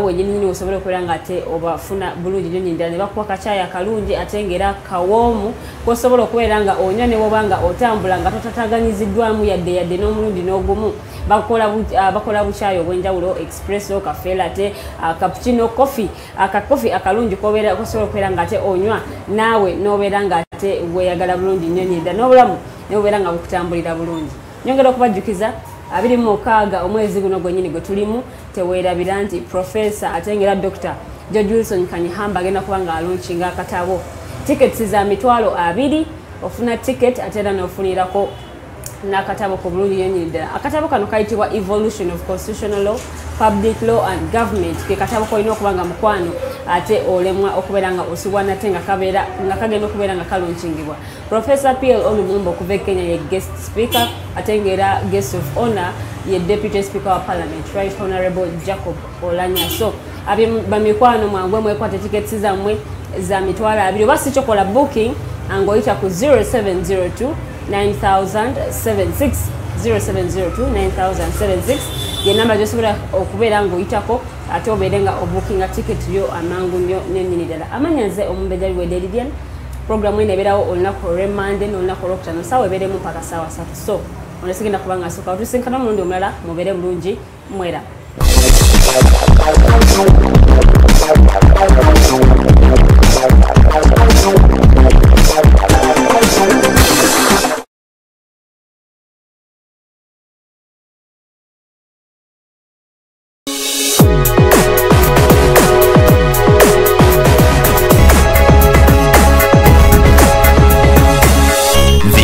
Wenyini osobola okubeera nga ate obafuna bulungi nnyo ddala ne bakuwa kakyaya akalungi ate ng'era kawoomu k'osobola okubeera nga onywa ne bwoba nga otambula nga totataganyiziddwamu yadde n'omulundi n'ogumu. Bakola buchaayi obw'enjawulo, espresso, cafe latte, cappuccino, coffee. Akakofi akalungi kosobola okubeera nga ate onywa naawe n'obeera nga ate weeyagala bulungi nnyo ddala n'obulamu ne bubeera nga bukutambulira bulungi. Nyongera okubajjukiza 26 omwezi guno gwennyini gwe tulimu teweerabira nti Professor ate ng'era Dr. George Wilson Kanyihamba agenda kuba nga alaunchinga akatabo. Tickets za $20 ofuna ticket ate era n'ofunirako n'akatabo ku bulungi nnyo ddala. Akatabo kano kayitibwa Evolution of Constitutional Law, Public Law and Government. Ke katabo kolina okuba nga mukwano ate olemwa okubeera nga osubwa nate nga kagenda okubeera nga kalunchingibwa. Professor P.L. Olumumbo okuva e Kenya ye guest speaker ate ng'era guest of honor ye Deputy Speaker wa Parliament, Right Honorable Jacob Olanya. So bamikwano mwangwe mwekwate tickets zammwe za $20 oba si kyokola booking angoyita ku 0702 9076 0702-9076 ye namba gyosobola okubeera ng'oyitako ate obeere nga obookinga ticket yo amangu nnyo nennyini ddala. Amanya nze Omumbejja Liwedde Lydian. Programu eno ebeerawo olunaku olw'Emmande n'olunaku olwokutaano ssaawa ebeeremu mpaka ssaawa 3. So ono sigenda kuba nga asooka otusinkana omulundi omulala mubeere bulungi mwera.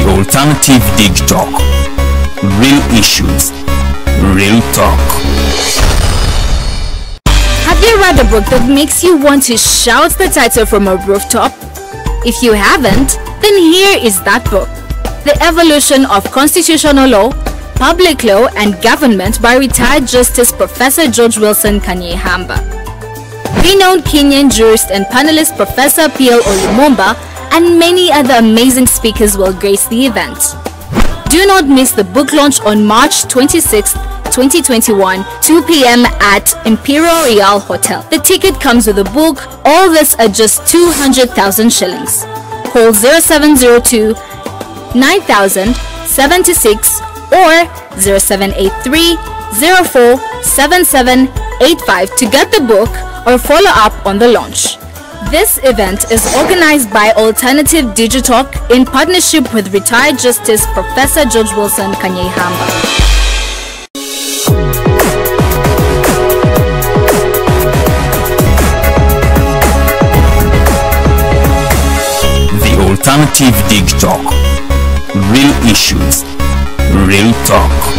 Alternative Dig Talk. Real issues, real talk. Have you read a book that makes you want to shout the title from a rooftop? If you haven't, then here is that book. The Evolution of Constitutional Law, Public Law and Government by retired Justice Professor George Wilson Kanyihamba. Renowned Kenyan jurist and panelist Professor P.L. Olumumba and many other amazing speakers will grace the event. Do not miss the book launch on March 26, 2021, 2 p.m. at Imperial Real Hotel. The ticket comes with a book, all this at just 200,000 shillings. Call 0702 9076 or 0783 04 7785 to get the book or follow up on the launch. This event is organized by Alternative Digitalk in partnership with retired Justice Professor George Wilson Kanyihamba. The Alternative Dig Talk. Real issues, real talk.